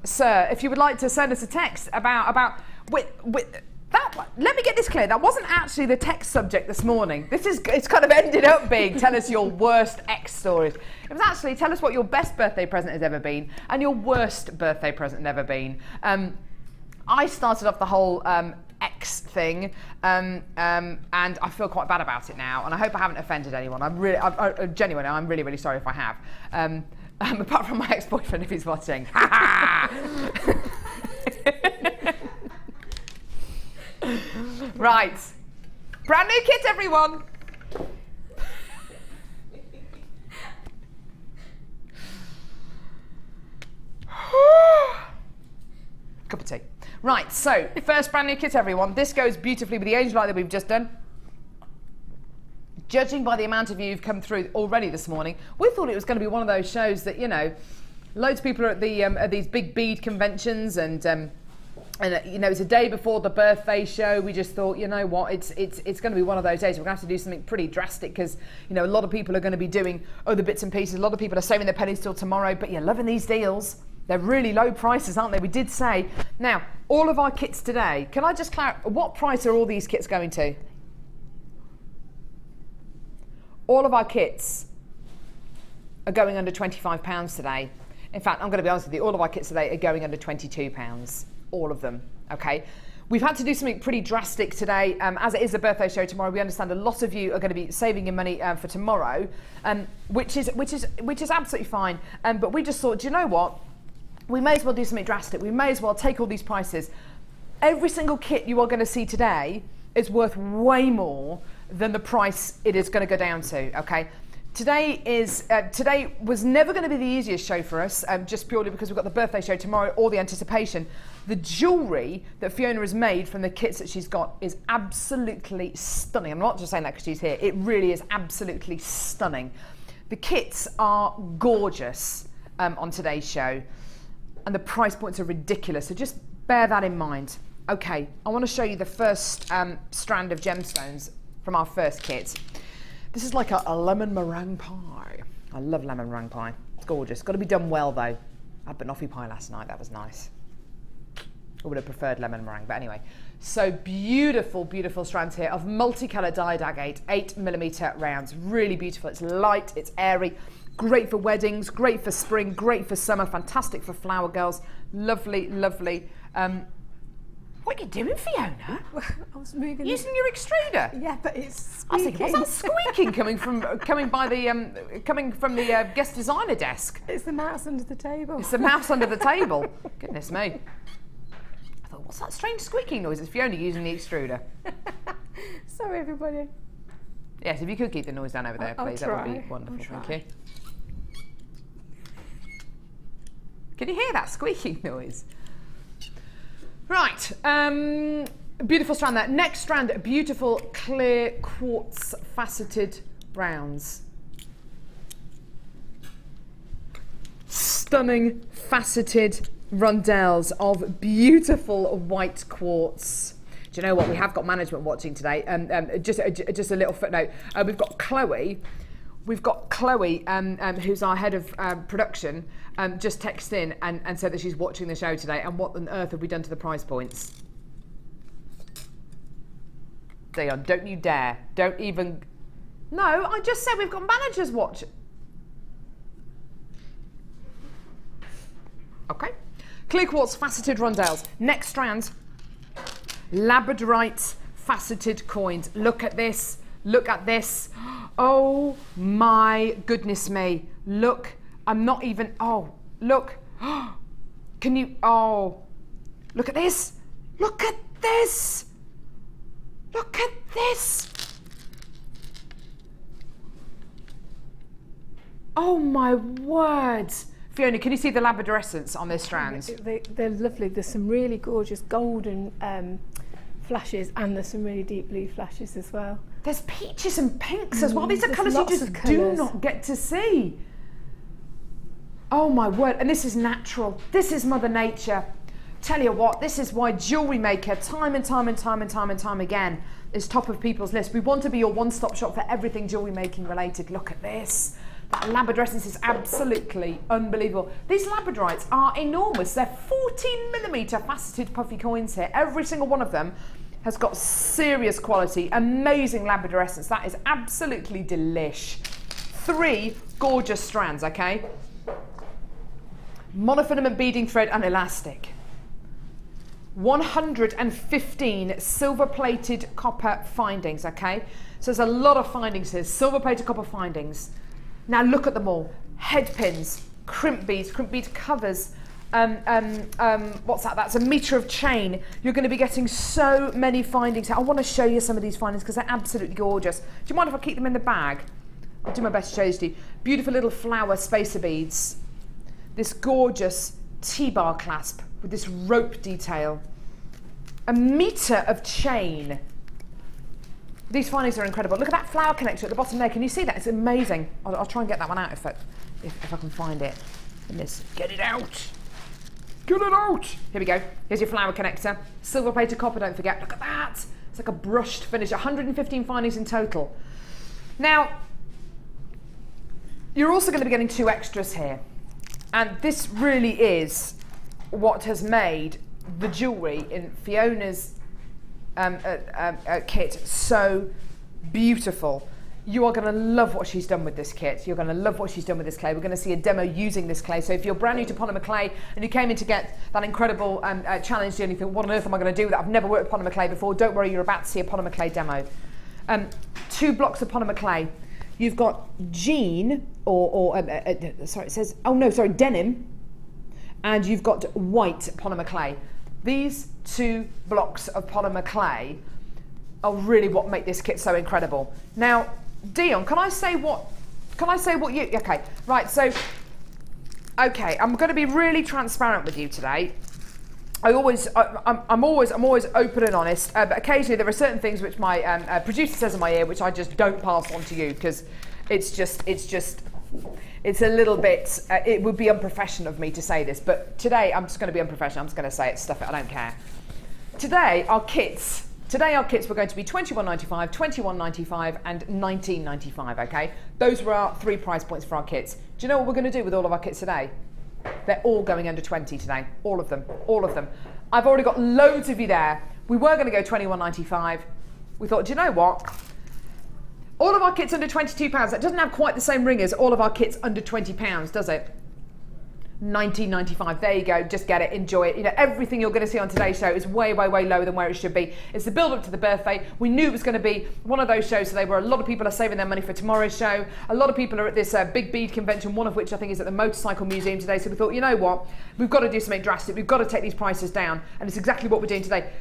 sir, if you would like to send us a text about with that. Let me get this clear. That wasn't actually the text subject this morning. It's kind of ended up being tell us your worst ex stories. It was actually tell us what your best birthday present has ever been and your worst birthday present has ever been. I started off the whole X thing, and I feel quite bad about it now, and I hope I haven't offended anyone. Genuinely, I'm really, really sorry if I have. Apart from my ex-boyfriend, if he's watching. Right, brand new kit, everyone. Cup of tea. Right, so first brand new kit, everyone. This goes beautifully with the Angelite that we've just done. Judging by the amount of you who've come through already this morning, we thought it was going to be one of those shows that, you know, loads of people are at these big bead conventions, and you know, it's a day before the birthday show. We just thought, you know what, it's going to be one of those days. We're going to have to do something pretty drastic because, you know, a lot of people are going to be doing other bits and pieces. A lot of people are saving their pennies till tomorrow, but you're loving these deals. They're really low prices, aren't they? We did say. Now, all of our kits today, can I just clarify, what price are all these kits going to? All of our kits are going under £25 today. In fact, I'm going to be honest with you, all of our kits today are going under £22. All of them, okay? We've had to do something pretty drastic today. As it is a birthday show tomorrow, we understand a lot of you are going to be saving your money for tomorrow, which is absolutely fine. But we just thought, do you know what? We may as well do something drastic. We may as well take all these prices. Every single kit you are going to see today is worth way more than the price it is going to go down to, okay? Today was never going to be the easiest show for us, just purely because we've got the birthday show tomorrow, all the anticipation. The jewellery that Fiona has made from the kits that she's got is absolutely stunning. I'm not just saying that because she's here. It really is absolutely stunning. The kits are gorgeous on today's show, and the price points are ridiculous, so just bear that in mind. Okay, I want to show you the first strand of gemstones from our first kit. This is like a lemon meringue pie. I love lemon meringue pie. It's gorgeous. Got to be done well though. I had banoffee pie last night. That was nice. I would have preferred lemon meringue, but anyway. So beautiful, beautiful strands here of multicoloured dyed agate, 8mm rounds. Really beautiful. It's light, it's airy. Great for weddings, great for spring, great for summer, fantastic for flower girls. Lovely, lovely. What are you doing, Fiona? I was moving. Using your extruder? Yeah, but it's squeaking. I was thinking, what's that squeaking coming from the guest designer desk? It's the mouse under the table. It's the mouse under the table. Goodness me. I thought, what's that strange squeaking noise? It's Fiona using the extruder. Sorry, everybody. Yes, if you could keep the noise down over there, please, that would be wonderful. Thank you. Can you hear that squeaking noise? Right, beautiful strand there. Next strand, beautiful clear quartz faceted rounds. Stunning faceted rondelles of beautiful white quartz. Do you know what? We have got management watching today. Just a little footnote. We've got Chloe. Who's our head of production, just texted in and said that she's watching the show today. And what on earth have we done to the price points? Dion, don't you dare. Don't even... No, I just said we've got managers watching. Okay. Clear quartz faceted rondelles. Next strand, Labradorite faceted coins. Look at this. Look at this. Oh my goodness me. Look, I'm not even, oh, look. Can you, oh, look at this. Look at this. Look at this. Oh my words. Fiona, can you see the labradorescence on this strand? They're lovely. There's some really gorgeous golden flashes, and there's some really deep blue flashes as well. There's peaches and pinks as well. These are colours you just do not get to see. Oh my word, and this is natural. This is Mother Nature. Tell you what, this is why Jewellery Maker, time and time again, is top of people's list. We want to be your one-stop shop for everything jewellery making related. Look at this. That labradorescence is absolutely unbelievable. These labradorites are enormous. They're 14mm faceted puffy coins here. Every single one of them has got serious quality, amazing labradorescence. That is absolutely delish. 3 gorgeous strands, okay? Monofilament beading thread and elastic. 115 silver-plated copper findings, okay? So there's a lot of findings here, silver-plated copper findings. Now look at them all. Head pins, crimp bead covers, what's that? That's a metre of chain. You're going to be getting so many findings. I want to show you some of these findings because they're absolutely gorgeous. Do you mind if I keep them in the bag? I'll do my best to show these to you. Beautiful little flower spacer beads. This gorgeous T-bar clasp with this rope detail. A metre of chain. These findings are incredible. Look at that flower connector at the bottom there. Can you see that? It's amazing. I'll try and get that one out if I can find it. Get it out. Get it out. Here we go. Here's your flower connector. Silver plated copper, don't forget. Look at that. It's like a brushed finish. 115 findings in total. Now, you're also going to be getting 2 extras here. And this really is what has made the jewellery in Fiona's kit so beautiful. You are going to love what she's done with this kit. You're going to love what she's done with this clay. We're going to see a demo using this clay. So if you're brand new to Polymer Clay and you came in to get that incredible challenge and you think, what on earth am I going to do with that? I've never worked with Polymer Clay before. Don't worry, you're about to see a Polymer Clay demo. 2 blocks of Polymer Clay. You've got jean sorry, it says, oh no, sorry, denim. And you've got white Polymer Clay. These 2 blocks of Polymer Clay are really what make this kit so incredible. Now, Dion, can I say what Can I say what you, okay, right, so, okay, I'm going to be really transparent with you today. I'm always open and honest, but occasionally there are certain things which my producer says in my ear which I just don't pass on to you because it's a little bit, it would be unprofessional of me to say this, but today I'm just going to be unprofessional. I'm just going to say it, stuff it, I don't care. Today our kits were going to be $21.95, $21.95 and $19.95, okay? Those were our 3 price points for our kits. Do you know what we're going to do with all of our kits today? They're all going under 20 today, all of them, all of them. I've already got loads of you there. We were going to go $21.95. We thought, do you know what? All of our kits under £22, that doesn't have quite the same ring as all of our kits under £20, does it? $19.95, there you go, just get it, enjoy it. You know, everything you're going to see on today's show is way, way, way lower than where it should be. It's the build up to the birthday. We knew it was going to be one of those shows today where a lot of people are saving their money for tomorrow's show. A lot of people are at this big bead convention, one of which I think is at the Motorcycle Museum today. So we thought, you know what, we've got to do something drastic. We've got to take these prices down, and it's exactly what we're doing today.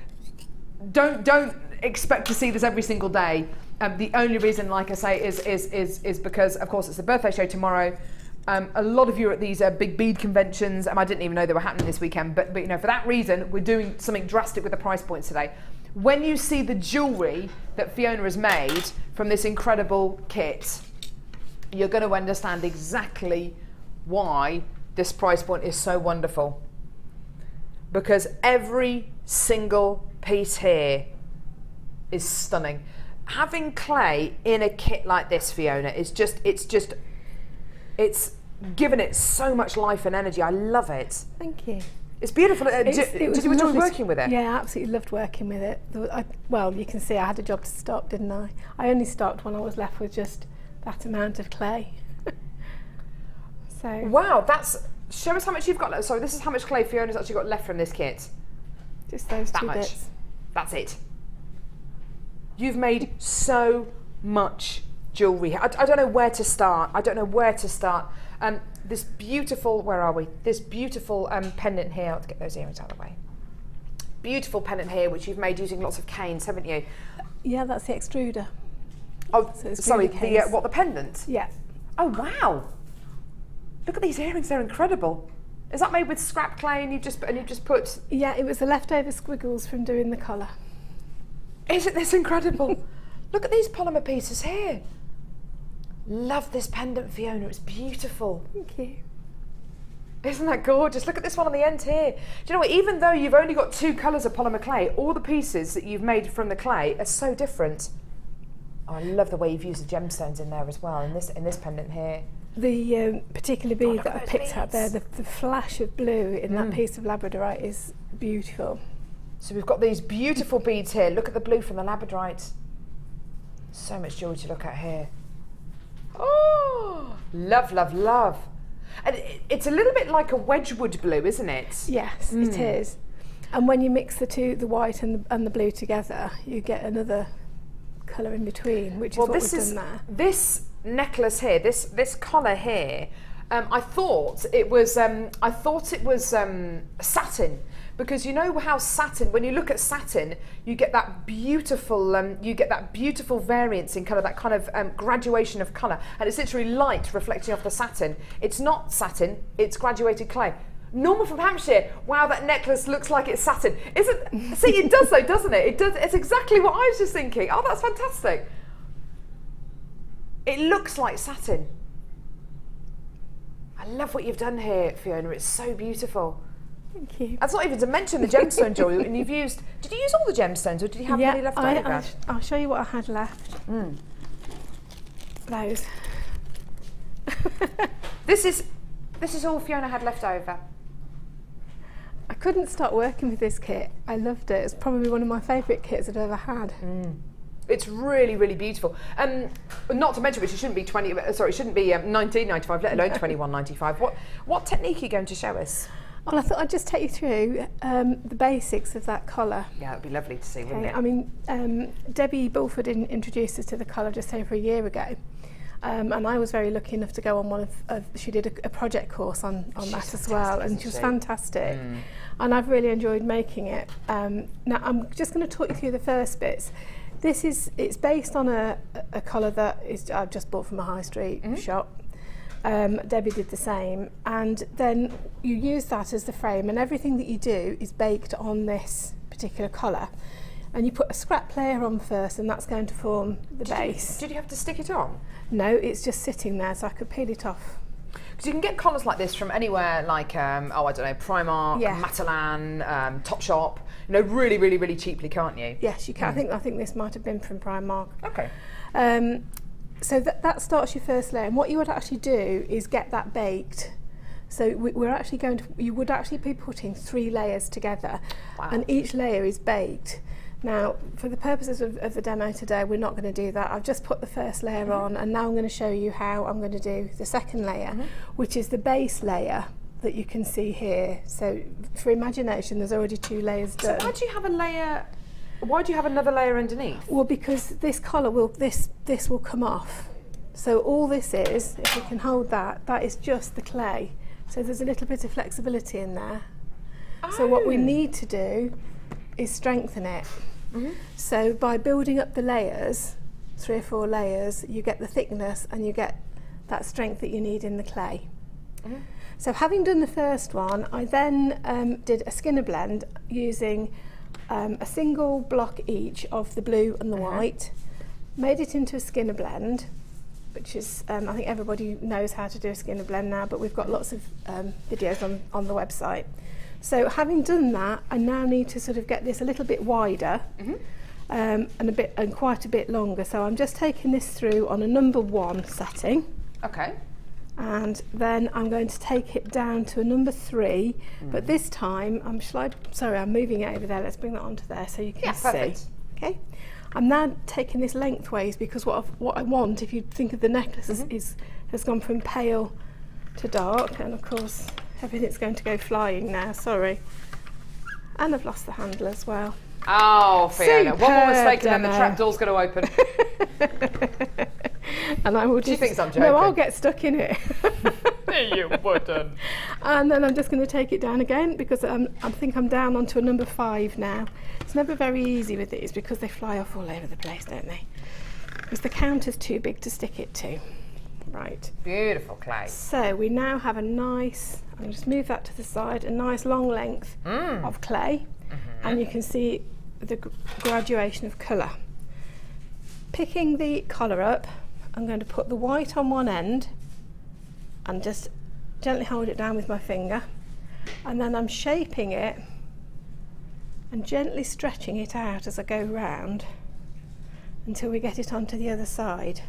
Don't expect to see this every single day. The only reason, like I say, is because, of course, it's the birthday show tomorrow. A lot of you are at these big bead conventions, and I didn't even know they were happening this weekend, but you know, for that reason, we're doing something drastic with the price points today. When you see the jewellery that Fiona has made from this incredible kit, you're going to understand exactly why this price point is so wonderful. Because every single piece here is stunning. Having clay in a kit like this, Fiona, is it's given it so much life and energy. I love it. Thank you. It's beautiful. Did you enjoy working with it? Yeah, I absolutely loved working with it. Well, you can see I had a job to stop, didn't I? I only stopped when I was left with just that amount of clay. So. Wow, show us how much you've got. So this is how much clay Fiona's actually got left from this kit. Just those two bits. That's it. You've made so much jewellery. I don't know where to start. This beautiful, where are we? This beautiful pendant here. Let's get those earrings out of the way. Beautiful pendant here, which you've made using lots of canes, haven't you? Yeah, that's the extruder. Oh, so sorry, the pendant? Yeah. Oh, wow. Look at these earrings, they're incredible. Is that made with scrap clay and you just put... Yeah, it was the leftover squiggles from doing the collar. Isn't this incredible? Look at these polymer pieces here. Love this pendant, Fiona, it's beautiful. Thank you. Isn't that gorgeous? Look at this one on the end here. Do you know what, even though you've only got 2 colours of polymer clay, all the pieces that you've made from the clay are so different. Oh, I love the way you've used the gemstones in there as well, in this pendant here. The particular bead that I picked out there, the flash of blue in that piece of Labradorite is beautiful. So we've got these beautiful beads here. Look at the blue from the Labradorite. So much jewellery to look at here. Oh, love, love, love. And it's a little bit like a Wedgwood blue, isn't it? Yes, it is. And when you mix the two, the white and the blue together, you get another colour in between, which is what we've done there. This necklace here, this collar here, I thought it was satin, because you know how satin, when you look at satin, you get that beautiful variance in colour, that kind of graduation of colour, and it's literally light reflecting off the satin. It's not satin, it's graduated clay. Norma from Hampshire, wow, that necklace looks like it's satin. See, it does though, doesn't it? It does. It's exactly what I was just thinking. Oh, that's fantastic. It looks like satin. I love what you've done here, Fiona. It's so beautiful. Thank you. That's not even to mention the gemstone jewellery. And you've used, did you use all the gemstones or did you have any left over? I'll show you what I had left. Those. This is all Fiona had left over. I couldn't stop working with this kit. I loved it. It's probably one of my favourite kits I've ever had. It's really, really beautiful. Not to mention which it shouldn't be $19.95, let alone $21.95. What technique are you going to show us? Well, I thought I'd just take you through the basics of that collar. Yeah, that'd be lovely to see, wouldn't it? I mean, Debbie Bulford introduced us to the collar just over a year ago. And I was very lucky enough to go on she did a project course on that as well, and she was fantastic. And I've really enjoyed making it. Now I'm just going to talk you through the first bits. It's based on a colour that I've just bought from a high street shop. Debbie did the same, and then you use that as the frame, and everything that you do is baked on this particular colour. And you put a scrap layer on first, and that's going to form the base. Did you have to stick it on? No, it's just sitting there, so I could peel it off. Because you can get collars like this from anywhere, like I don't know, Primark, Matalan, Topshop. You know, really, really, really cheaply, can't you? Yes, you can. I think this might have been from Primark. Okay. So that starts your first layer, and what you would actually do is get that baked. So you would actually be putting 3 layers together, and each layer is baked. Now, for the purposes of the demo today, we're not going to do that. I've just put the first layer on, and now I'm going to show you how I'm going to do the second layer, which is the base layer that you can see here. So for imagination, there's already 2 layers done. So why do you have a layer? Why do you have another layer underneath? Well, because this collar this will come off. So all this is, if you can hold that is just the clay. So there's a little bit of flexibility in there. So what we need to do is strengthen it. So by building up the layers, 3 or 4 layers, you get the thickness and you get that strength that you need in the clay. So having done the first one, I then did a skinner blend using a single block each of the blue and the white, made it into a skinner blend, which is, I think everybody knows how to do a skinner blend now, but we've got lots of videos on the website. So having done that, I now need to sort of get this a little bit wider and quite a bit longer. So I'm just taking this through on a number 1 setting. Okay. And then I'm going to take it down to a number 3, but this time I'm moving it over there. Let's bring that onto there so you can see. Perfect. Okay. I'm now taking this lengthways because what I want, if you think of the necklace, has gone from pale to dark, and of course everything's going to go flying now. Sorry. And I've lost the handle as well. Oh, Fiona! Superb one more mistake and then the demo. trapdoor's going to open. And I will just. She thinks I'm joking. No, I'll get stuck in it. You wouldn't. And then I'm just going to take it down again because I think I'm down onto a number 5 now. It's never very easy with these because they fly off all over the place, don't they? Because the counter's too big to stick it to. Right. Beautiful clay. So we now have a nice, I'll just move that to the side, a nice long length of clay, and you can see the graduation of colour. Picking the collar up, I'm going to put the white on one end and just gently hold it down with my finger, and then I'm shaping it and gently stretching it out as I go round until we get it onto the other side.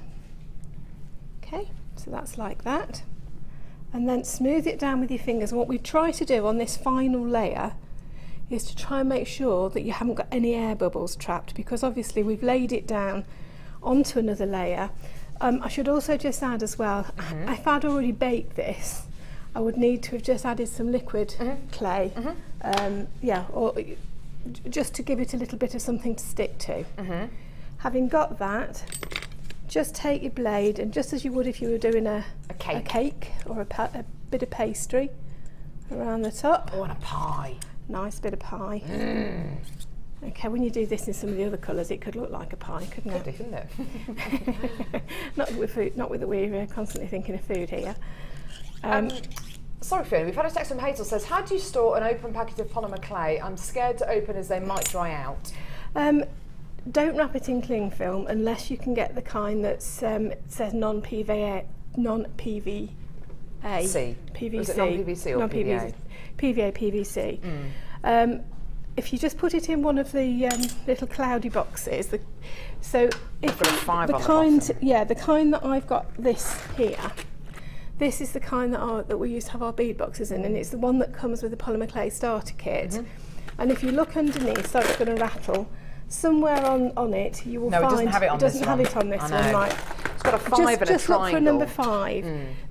Okay, so that's like that, and then smooth it down with your fingers. And what we try to do on this final layer is to try and make sure that you haven't got any air bubbles trapped, because obviously we've laid it down onto another layer. I should also just add as well, if I'd already baked this, I would need to have just added some liquid clay, or just to give it a little bit of something to stick to. Having got that, just take your blade, and just as you would if you were doing a cake or a bit of pastry around the top. Oh, and a pie. Nice bit of pie. Okay, when you do this in some of the other colours, it could look like a pie, couldn't it? Couldn't it? Not with food, not with that we're constantly thinking of food here. Sorry, Fiona, we've had a text from Hazel says, how do you store an open packet of polymer clay? I'm scared to open as they might dry out. Don't wrap it in cling film unless you can get the kind that says non-PVA, non-PVA. PVC. Was it non-PVC or PVA? PVA, PVC. If you just put it in one of the little cloudy boxes, the kind that I've got this here, this is the kind that we used to have our bead boxes in, and it's the one that comes with the polymer clay starter kit. And if you look underneath, so it's going to rattle, somewhere on it you will find it doesn't have it on this one. It doesn't have it on this one, right? It's got a 5 and a triangle. Just look for a number 5.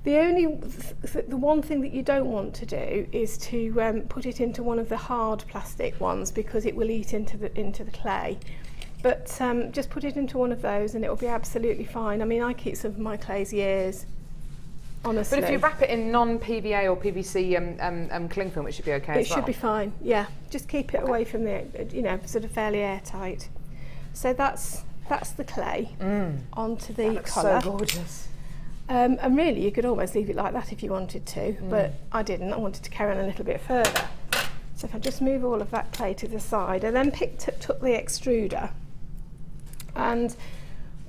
The one thing that you don't want to do is to put it into one of the hard plastic ones, because it will eat into the clay. But just put it into one of those and it will be absolutely fine. I mean, I keep some of my clays years, honestly. But if you wrap it in non-PVA or PVC cling film, it should be okay as well? It should be fine, yeah. Just keep it away from the, sort of fairly airtight. So that's that's the clay onto the That colour. looks so gorgeous. And really you could almost leave it like that if you wanted to, but I didn't. I wanted to carry on a little bit further. So if I just move all of that clay to the side, I then took the extruder, and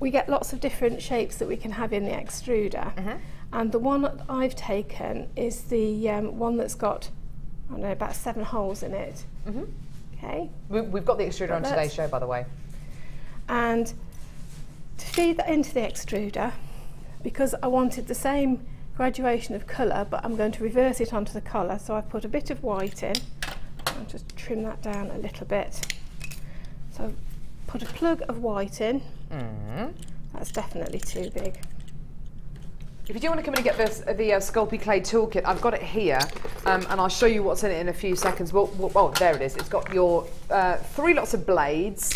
we get lots of different shapes that we can have in the extruder. And the one that I've taken is the one that's got, I don't know, about 7 holes in it. Okay. We've got the extruder on today's show, by the way. And to feed that into the extruder, because I wanted the same graduation of colour, but I'm going to reverse it onto the colour, so I've put a bit of white in. I'll just trim that down a little bit. So I've put a plug of white in. That's definitely too big. If you do want to come in and get the Sculpey Clay toolkit, I've got it here, and I'll show you what's in it in a few seconds. Well, there it is. It's got your 3 lots of blades,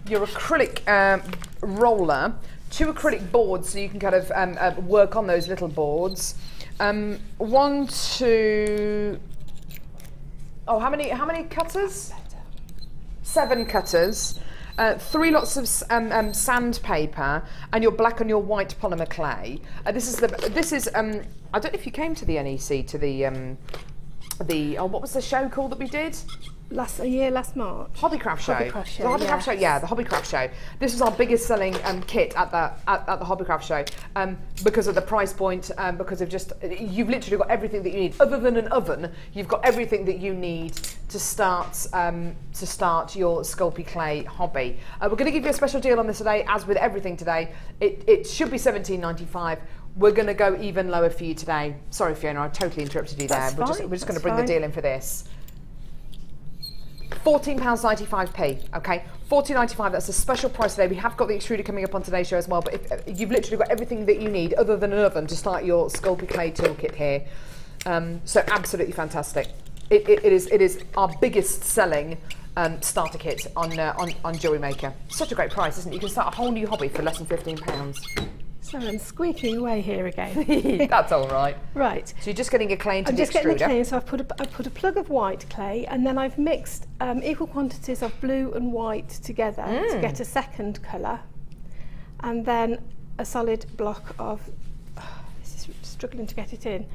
your acrylic roller, 2 acrylic boards, so you can kind of work on those little boards. 1, 2. Oh, how many cutters? 7 cutters. 3 lots of sandpaper, and your black and your white polymer clay. This is I don't know if you came to the NEC to the what was the show called that we did? Last March. Hobbycraft show. Hobbycraft show. The Hobbycraft show, yeah, the Hobbycraft show. This was our biggest selling kit at the Hobbycraft show because of the price point, because of just you've literally got everything that you need. Other than an oven, you've got everything that you need to start your Sculpey Clay hobby. We're going to give you a special deal on this today, as with everything today. It should be $17.95. We're going to go even lower for you today. Sorry, Fiona, I totally interrupted you there. We're just going to bring the deal in for this. £14.95p, okay? £14.95, that's a special price today. We have got the extruder coming up on today's show as well, but if you've literally got everything that you need other than an oven to start your Sculpey Clay toolkit here. So absolutely fantastic. It is our biggest selling starter kit on Jewellery Maker. Such a great price, isn't it? You can start a whole new hobby for less than £15. So I'm squeaking away here again. That's all right. Right. So you're just getting your clay into the extruder. I'm just getting the clay in, so I've put a plug of white clay, and then I've mixed equal quantities of blue and white together to get a second colour, and then a solid block of, this is struggling to get it in.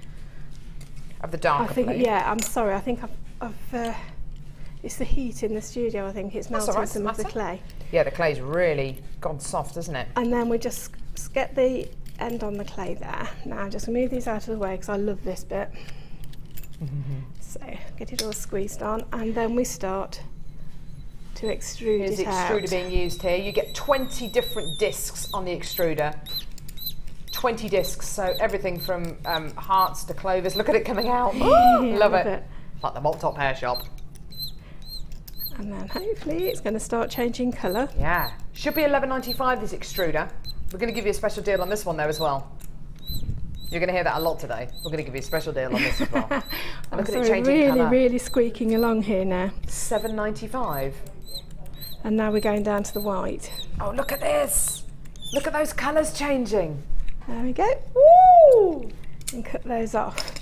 Of the darker blue? Yeah, I'm sorry, I think I've it's the heat in the studio, I think it's melting some of the clay. Yeah, the clay's really gone soft, isn't it? And then we just get the end on the clay there. Now just move these out of the way because I love this bit. So get it all squeezed on, and then we start to extrude Here's it the out. extruder being used here. You get 20 different discs on the extruder. 20 discs, so everything from hearts to clovers. Look at it coming out. Ooh, love it. Like the Mop Top Hair Shop. And then hopefully it's going to start changing colour. Yeah. Should be $11.95 this extruder. We're going to give you a special deal on this one though as well. You're going to hear that a lot today. We're going to give you a special deal on this as well. And look at it changing colour. Really squeaking along here now. $7.95. And now we're going down to the white. Oh, look at this. Look at those colours changing. There we go. Woo! And cut those off.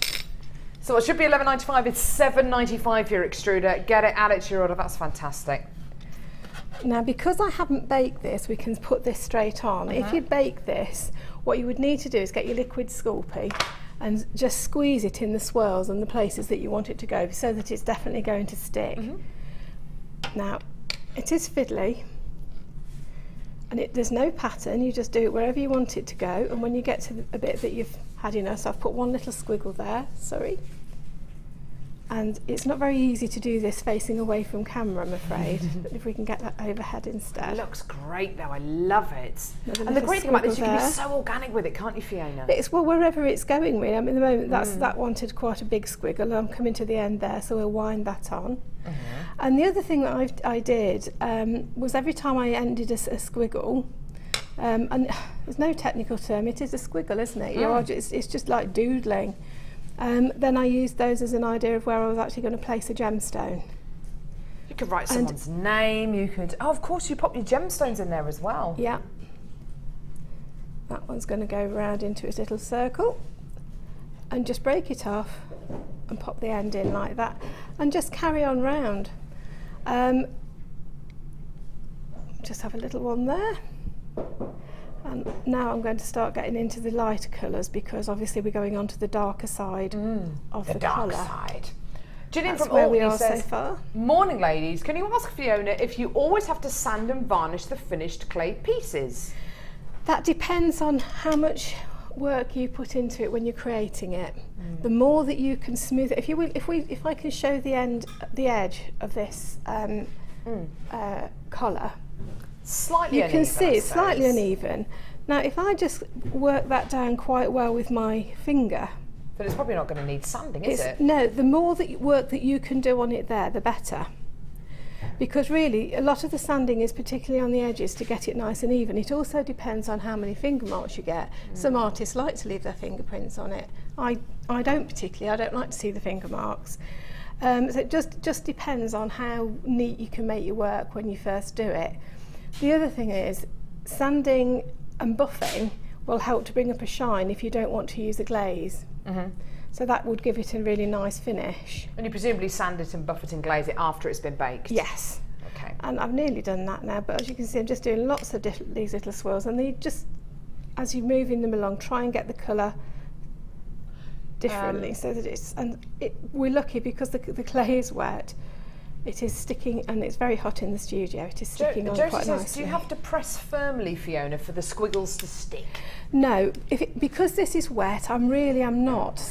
So it should be $11.95. It's $7.95 for your extruder. Get it, add it to your order. That's fantastic. Now, because I haven't baked this, we can put this straight on. If you bake this, what you would need to do is get your liquid Sculpey and just squeeze it in the swirls and the places that you want it to go so that it's definitely going to stick. Now, it is fiddly, and there's no pattern. You just do it wherever you want it to go, and when you get to a bit that you've had enough, so I've put one little squiggle there, sorry. And it's not very easy to do this facing away from camera, I'm afraid. But if we can get that overhead instead. It looks great though, I love it. And the great thing about this, you can be so organic with it, can't you, Fiona? It's, well, wherever it's going really. I mean, at the moment, that wanted quite a big squiggle. I'm coming to the end there, so we'll wind that on. And the other thing that I did was every time I ended a squiggle, and there's no technical term, it is a squiggle, isn't it? You know, it's just like doodling. Then I used those as an idea of where I was actually going to place a gemstone. You could write someone's name, you could, oh of course you pop your gemstones in there as well. Yeah. That one's going to go round into its little circle and just break it off and pop the end in like that and just carry on round. just have a little one there. And now I'm going to start getting into the lighter colours, because obviously we're going on to the darker side of the dark colour. side. Gillian That's from where we Albany are says, so far. morning ladies, can you ask Fiona if you always have to sand and varnish the finished clay pieces? That depends on how much work you put into it when you're creating it. The more that you can smooth it, if I can show the edge of this collar, Slightly you uneven, can see I it's slightly suppose. uneven. Now if I just work that down quite well with my finger, But it's probably not going to need sanding, is it? no, the more work that you can do on it there, the better. Because really, a lot of the sanding is particularly on the edges to get it nice and even. It also depends on how many finger marks you get. Some artists like to leave their fingerprints on it. I don't particularly. I don't like to see the finger marks. So it just depends on how neat you can make your work when you first do it. The other thing is, sanding and buffing will help to bring up a shine if you don't want to use a glaze. So that would give it a really nice finish. And you presumably sand it and buff it and glaze it after it's been baked? Yes. Okay. And I've nearly done that now, but as you can see, I'm just doing lots of these little swirls, and they just, as you're moving them along, try and get the colour differently, so that it's, we're lucky because the clay is wet. It is sticking, and it's very hot in the studio. It is sticking on quite nicely. Do you have to press firmly, Fiona, for the squiggles to stick? No, because this is wet, I'm not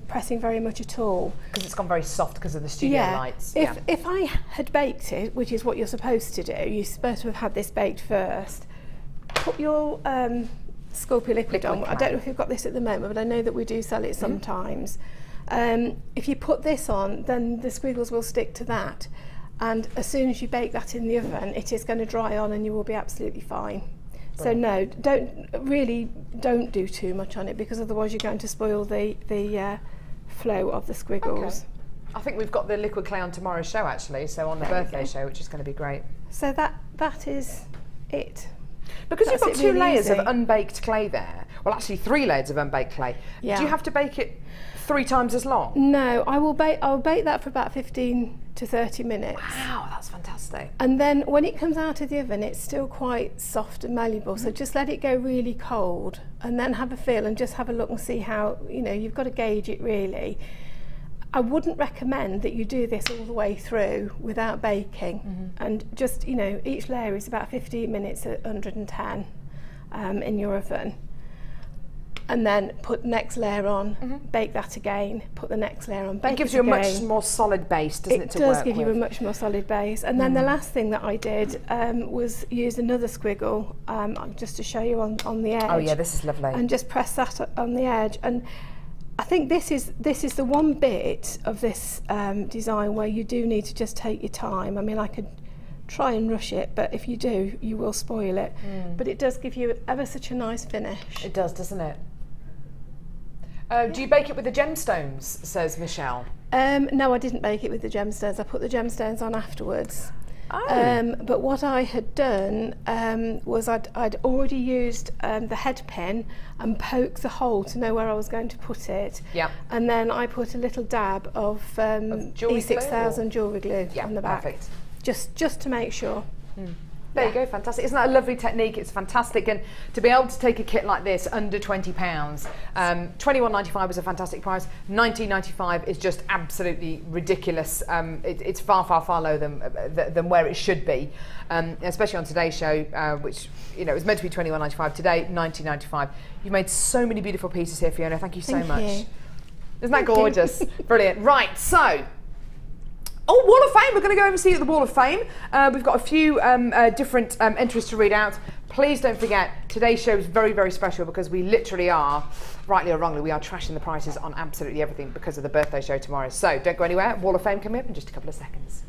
pressing very much at all. Because it's gone very soft because of the studio lights. If I had baked it, which is what you're supposed to do, you're supposed to have had this baked first. Put your Sculpey liquid on. I don't know if you've got this at the moment, but I know that we do sell it sometimes. If you put this on, then the squiggles will stick to that, and as soon as you bake that in the oven, it is going to dry on and you will be absolutely fine. So no, don't do too much on it, because otherwise you're going to spoil the flow of the squiggles. Okay. I think we've got the liquid clay on tomorrow's show, actually, so on the birthday show, which is going to be great. So that is it. Because you've got two layers easy. of unbaked clay there, well actually 3 layers of unbaked clay, do you have to bake it 3 times as long? No, I'll bake that for about 15 to 30 minutes. Wow, that's fantastic. And then when it comes out of the oven, it's still quite soft and malleable, so just let it go really cold and then have a feel and just have a look and see how, you've got to gauge it really. I wouldn't recommend that you do this all the way through without baking, and just, each layer is about 15 minutes at 110 in your oven. And then put the next layer on, bake that again, put the next layer on, bake it gives you a much more solid base, doesn't it, to work with? It does give you a much more solid base. And then the last thing that I did was use another squiggle, just to show you on the edge. Oh yeah, this is lovely. And just press that on the edge. And I think this is the one bit of this design where you do need to just take your time. I mean, I could try and rush it, but if you do, you will spoil it. But it does give you ever such a nice finish. It does, doesn't it? Do you bake it with the gemstones, says Michelle? No, I didn't bake it with the gemstones. I put the gemstones on afterwards. Oh. But what I had done was I'd already used the head pin and poked the hole to know where I was going to put it. Yeah. And then I put a little dab of E6000 jewellery glue on the back. Perfect. Just to make sure. There you go, fantastic. Isn't that a lovely technique? It's fantastic, and to be able to take a kit like this under £20, £21.95 was a fantastic price. £19.95 is just absolutely ridiculous. It's far lower than where it should be, especially on today's show, which was meant to be £21.95. Today, £19.95. You've made so many beautiful pieces here, Fiona. Thank you so much. Isn't that gorgeous? Brilliant. Right, so. Oh, Wall of Fame. We're going to go over and see you at the Wall of Fame. We've got a few different entries to read out. Please don't forget, today's show is very, very special because we literally are, rightly or wrongly, we are trashing the prices on absolutely everything because of the birthday show tomorrow. So don't go anywhere. Wall of Fame coming up in just a couple of seconds.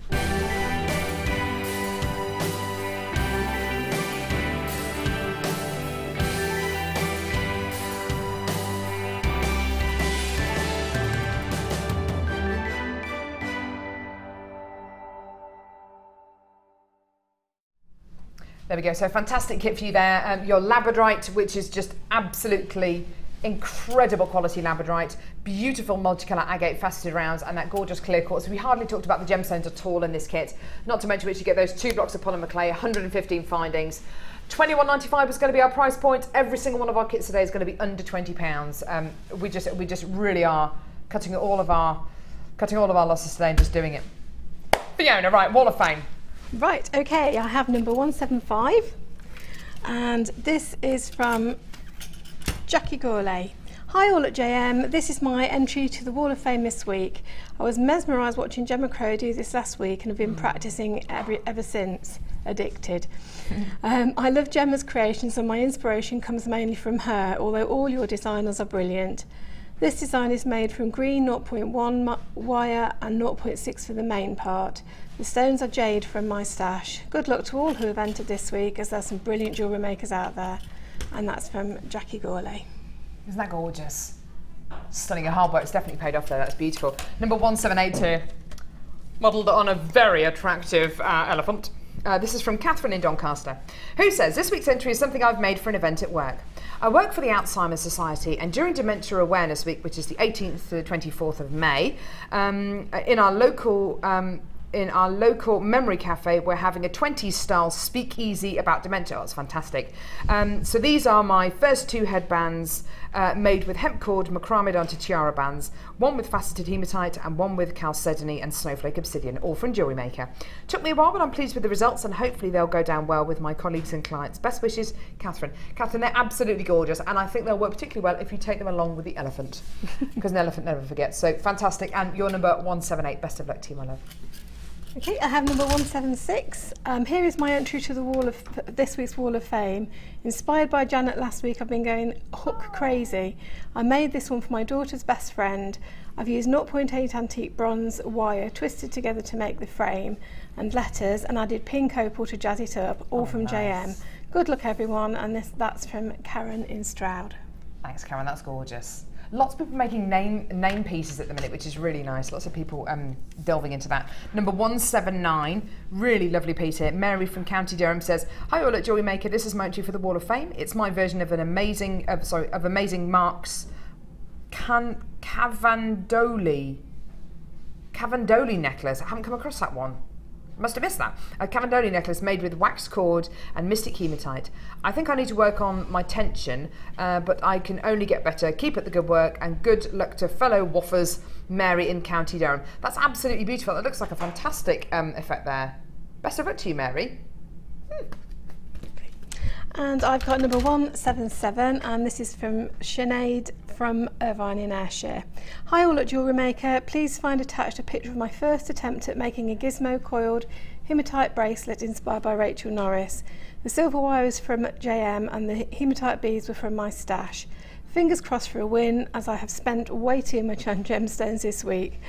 There we go, so fantastic kit for you there. Your Labradorite, which is just absolutely incredible quality Labradorite, beautiful multicolour agate faceted rounds, and that gorgeous clear quartz. We hardly talked about the gemstones at all in this kit, not to mention which you get those 2 blocks of Polymer Clay, 115 findings. $21.95 is going to be our price point. Every single one of our kits today is going to be under £20. We just really are cutting all of our losses today and just doing it. Fiona, right, Wall of Fame. Right, okay, I have number 175, and this is from Jackie Gourlay. Hi all at JM, this is my entry to the Wall of Fame this week. I was mesmerised watching Gemma Crow do this last week and have been practising ever since. Addicted. I love Gemma's creations and my inspiration comes mainly from her, although all your designers are brilliant. This design is made from green 0.1 wire and 0.6 for the main part. The stones are jade from my stash. Good luck to all who have entered this week, as there's some brilliant jewellery makers out there. And that's from Jackie Gourlay. Isn't that gorgeous? Stunning. Your hard work's definitely paid off there. That's beautiful. Number 178 modelled on a very attractive elephant. This is from Catherine in Doncaster, who says, this week's entry is something I've made for an event at work. I work for the Alzheimer's Society, and during Dementia Awareness Week, which is the 18th to the 24th of May, in our local memory cafe, we're having a 20s style speakeasy about dementia. Oh, it's fantastic. So these are my first 2 headbands made with hemp cord macrame onto tiara bands, one with faceted hematite and one with chalcedony and snowflake obsidian, all from Jewellery Maker. Took me a while, but I'm pleased with the results, and hopefully they'll go down well with my colleagues and clients. Best wishes, Catherine. Catherine, they're absolutely gorgeous, and I think they'll work particularly well if you take them along with the elephant, because an elephant never forgets. So fantastic. And your number 178. Best of luck to you, my love. Okay, I have number 176. Here is my entry to the this week's Wall of Fame. Inspired by Janet last week, I've been going hook crazy. I made this one for my daughter's best friend. I've used 0.8 antique bronze wire twisted together to make the frame and letters, and added pink opal to jazz it up, all from nice. JM. Good luck everyone, and that's from Karen in Stroud. Thanks, Karen, that's gorgeous. Lots of people making name pieces at the minute, which is really nice. Lots of people delving into that. Number 179, really lovely piece here. Mary from County Durham says, hi all at Jewellery Maker, this is my entry for the Wall of Fame. It's my version of Amazing Mark's Cavandoli necklace. I haven't come across that one. Must have missed that. A Cavandoli necklace made with wax cord and mystic hematite. I think I need to work on my tension, but I can only get better. Keep up the good work, and good luck to fellow waffers, Mary in County Durham. That's absolutely beautiful. It looks like a fantastic effect there. Best of luck to you, Mary. And I've got number 177, and this is from Sinead from Irvine in Ayrshire. Hi all at Jewellery Maker, please find attached a picture of my first attempt at making a gizmo coiled hematite bracelet inspired by Rachel Norris. The silver wire is from JM and the hematite beads were from my stash. Fingers crossed for a win, as I have spent way too much on gemstones this week.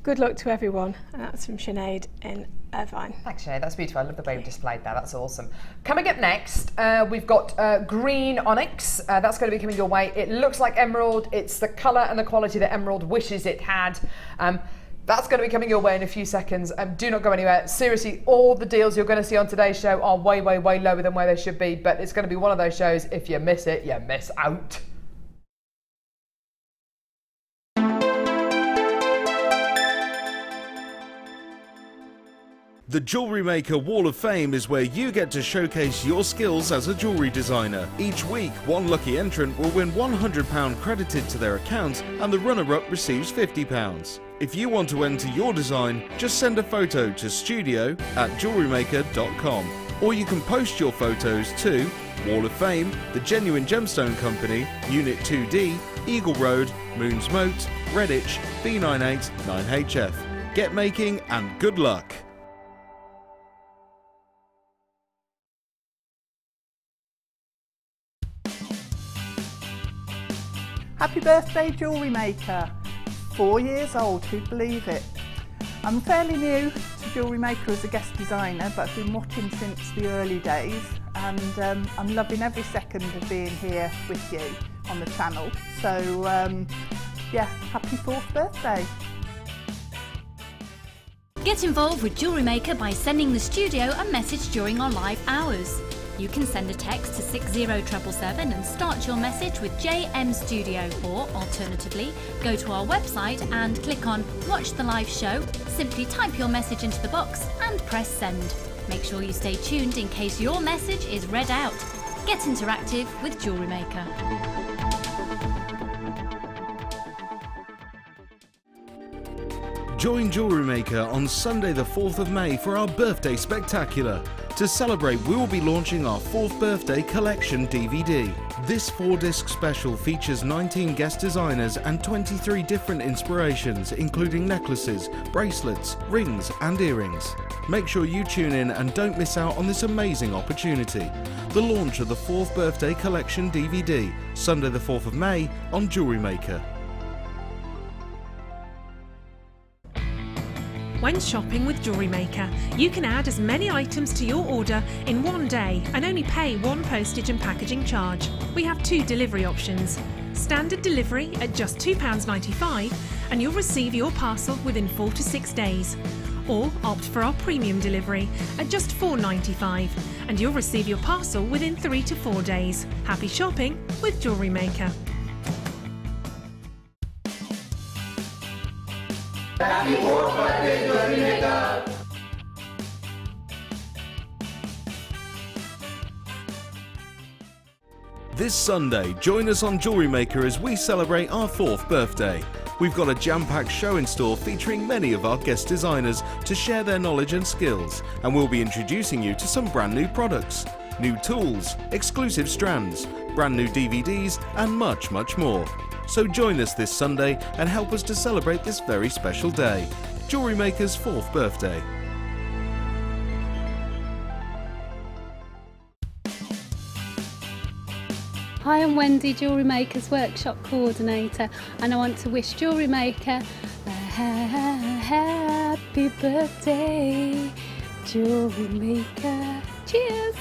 Good luck to everyone. And that's from Sinead in Irvine. Thanks, Sinead. That's beautiful. I love the way we displayed that. That's awesome. Coming up next, we've got Green Onyx. That's going to be coming your way. It looks like emerald. It's the colour and the quality that emerald wishes it had. That's going to be coming your way in a few seconds. Do not go anywhere. Seriously, all the deals you're going to see on today's show are way, way, way lower than where they should be. But it's going to be one of those shows, if you miss it, you miss out. The Jewellery Maker Wall of Fame is where you get to showcase your skills as a jewellery designer. Each week, one lucky entrant will win £100 credited to their account, and the runner-up receives £50. If you want to enter your design, just send a photo to studio@jewellerymaker.com, or you can post your photos to Wall of Fame, The Genuine Gemstone Company, Unit 2D, Eagle Road, Moons Moat, Redditch, B98 9HF. Get making and good luck! Happy birthday, Jewellery Maker. 4 years old, who'd believe it? I'm fairly new to Jewellery Maker as a guest designer, but I've been watching since the early days, and I'm loving every second of being here with you on the channel. So yeah, happy 4th birthday. Get involved with Jewellery Maker by sending the studio a message during our live hours. You can send a text to 60777 and start your message with JM Studio, or alternatively, go to our website and click on Watch the Live Show, simply type your message into the box and press send. Make sure you stay tuned in case your message is read out. Get interactive with Jewellery Maker. Join Jewellery Maker on Sunday the 4th of May for our birthday spectacular. To celebrate, we will be launching our 4th birthday collection DVD. This 4-disc special features 19 guest designers and 23 different inspirations, including necklaces, bracelets, rings and earrings. Make sure you tune in and don't miss out on this amazing opportunity. The launch of the 4th birthday collection DVD, Sunday the 4th of May on Jewellery Maker. When shopping with Jewellery Maker, you can add as many items to your order in one day and only pay one postage and packaging charge. We have 2 delivery options. Standard delivery at just £2.95 and you'll receive your parcel within 4 to 6 days. Or opt for our premium delivery at just £4.95 and you'll receive your parcel within 3 to 4 days. Happy shopping with Jewellery Maker. Happy 4th birthday, Jewellery Maker! This Sunday, join us on Jewellery Maker as we celebrate our 4th birthday. We've got a jam-packed show in store featuring many of our guest designers to share their knowledge and skills, and we'll be introducing you to some brand new products, new tools, exclusive strands, brand new DVDs and much, much more. So join us this Sunday and help us to celebrate this very special day, Jewellery Maker's 4th birthday. Hi, I'm Wendy, Jewellery Maker's Workshop Coordinator, and I want to wish Jewellery Maker a happy birthday, Jewellery Maker. Cheers!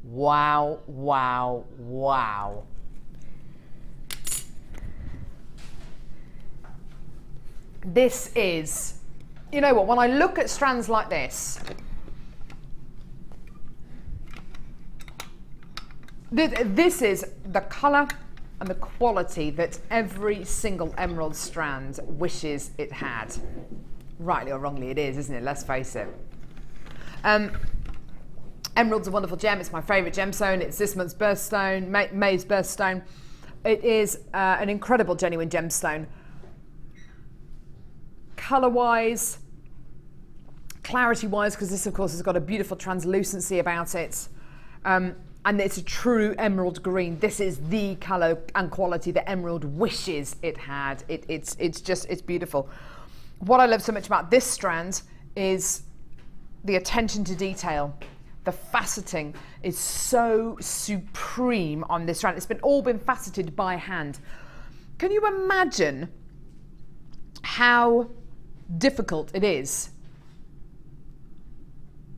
Wow, wow, wow. This is, you know what, when I look at strands like this, this is the colour and the quality that every single emerald strand wishes it had. Rightly or wrongly it is, isn't it? Let's face it. Emerald's a wonderful gem. It's my favourite gemstone. It's this month's birthstone, May's birthstone. It is an incredible genuine gemstone. Colour-wise, clarity-wise, because this, of course, has got a beautiful translucency about it. And it's a true emerald green. This is the colour and quality that emerald wishes it had. It's beautiful. What I love so much about this strand is the attention to detail. The faceting is so supreme on this strand. It's all been faceted by hand. Can you imagine how difficult it is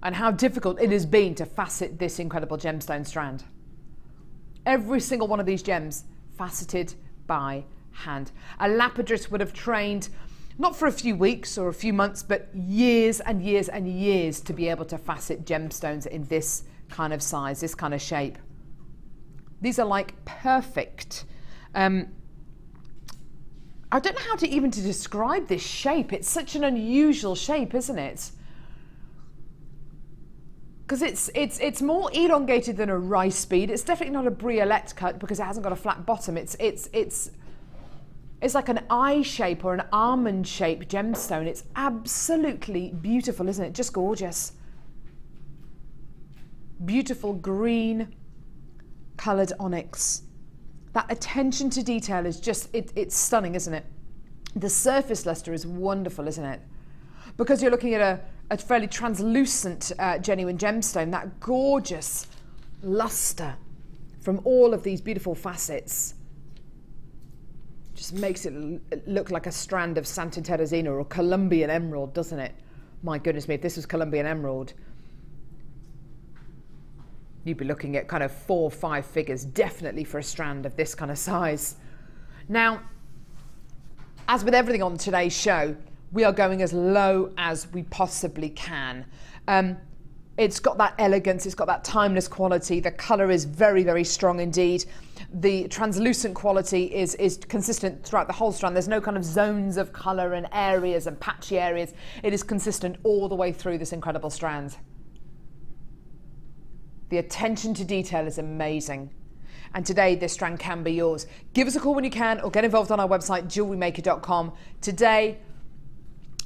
and how difficult it has been to facet this incredible gemstone strand? Every single one of these gems faceted by hand. A lapidrist would have trained not for a few weeks or a few months, but years and years and years to be able to facet gemstones in this kind of size, this kind of shape. These are like perfect. I don't know how to even describe this shape. It's such an unusual shape, isn't it? Because it's more elongated than a rice bead. It's definitely not a briolette cut because it hasn't got a flat bottom. It's like an eye shape or an almond shape gemstone. It's absolutely beautiful, isn't it? Just gorgeous. Beautiful green coloured onyx. That attention to detail is just, it's stunning, isn't it? The surface luster is wonderful, isn't it? Because you're looking at a fairly translucent genuine gemstone, that gorgeous luster from all of these beautiful facets just makes it look like a strand of Santa Teresina or Colombian emerald, doesn't it? My goodness me, if this was Colombian emerald, you'd be looking at kind of 4 or 5 figures, definitely for a strand of this kind of size. Now, As with everything on today's show, we are going as low as we possibly can. It's got that elegance, it's got that timeless quality. The colour is very, very strong indeed. The translucent quality is consistent throughout the whole strand. There's no kind of zones of colour and areas and patchy areas. It is consistent all the way through this incredible strand. The attention to detail is amazing. And today this strand can be yours. Give us a call when you can, or get involved on our website, jewellerymaker.com. Today,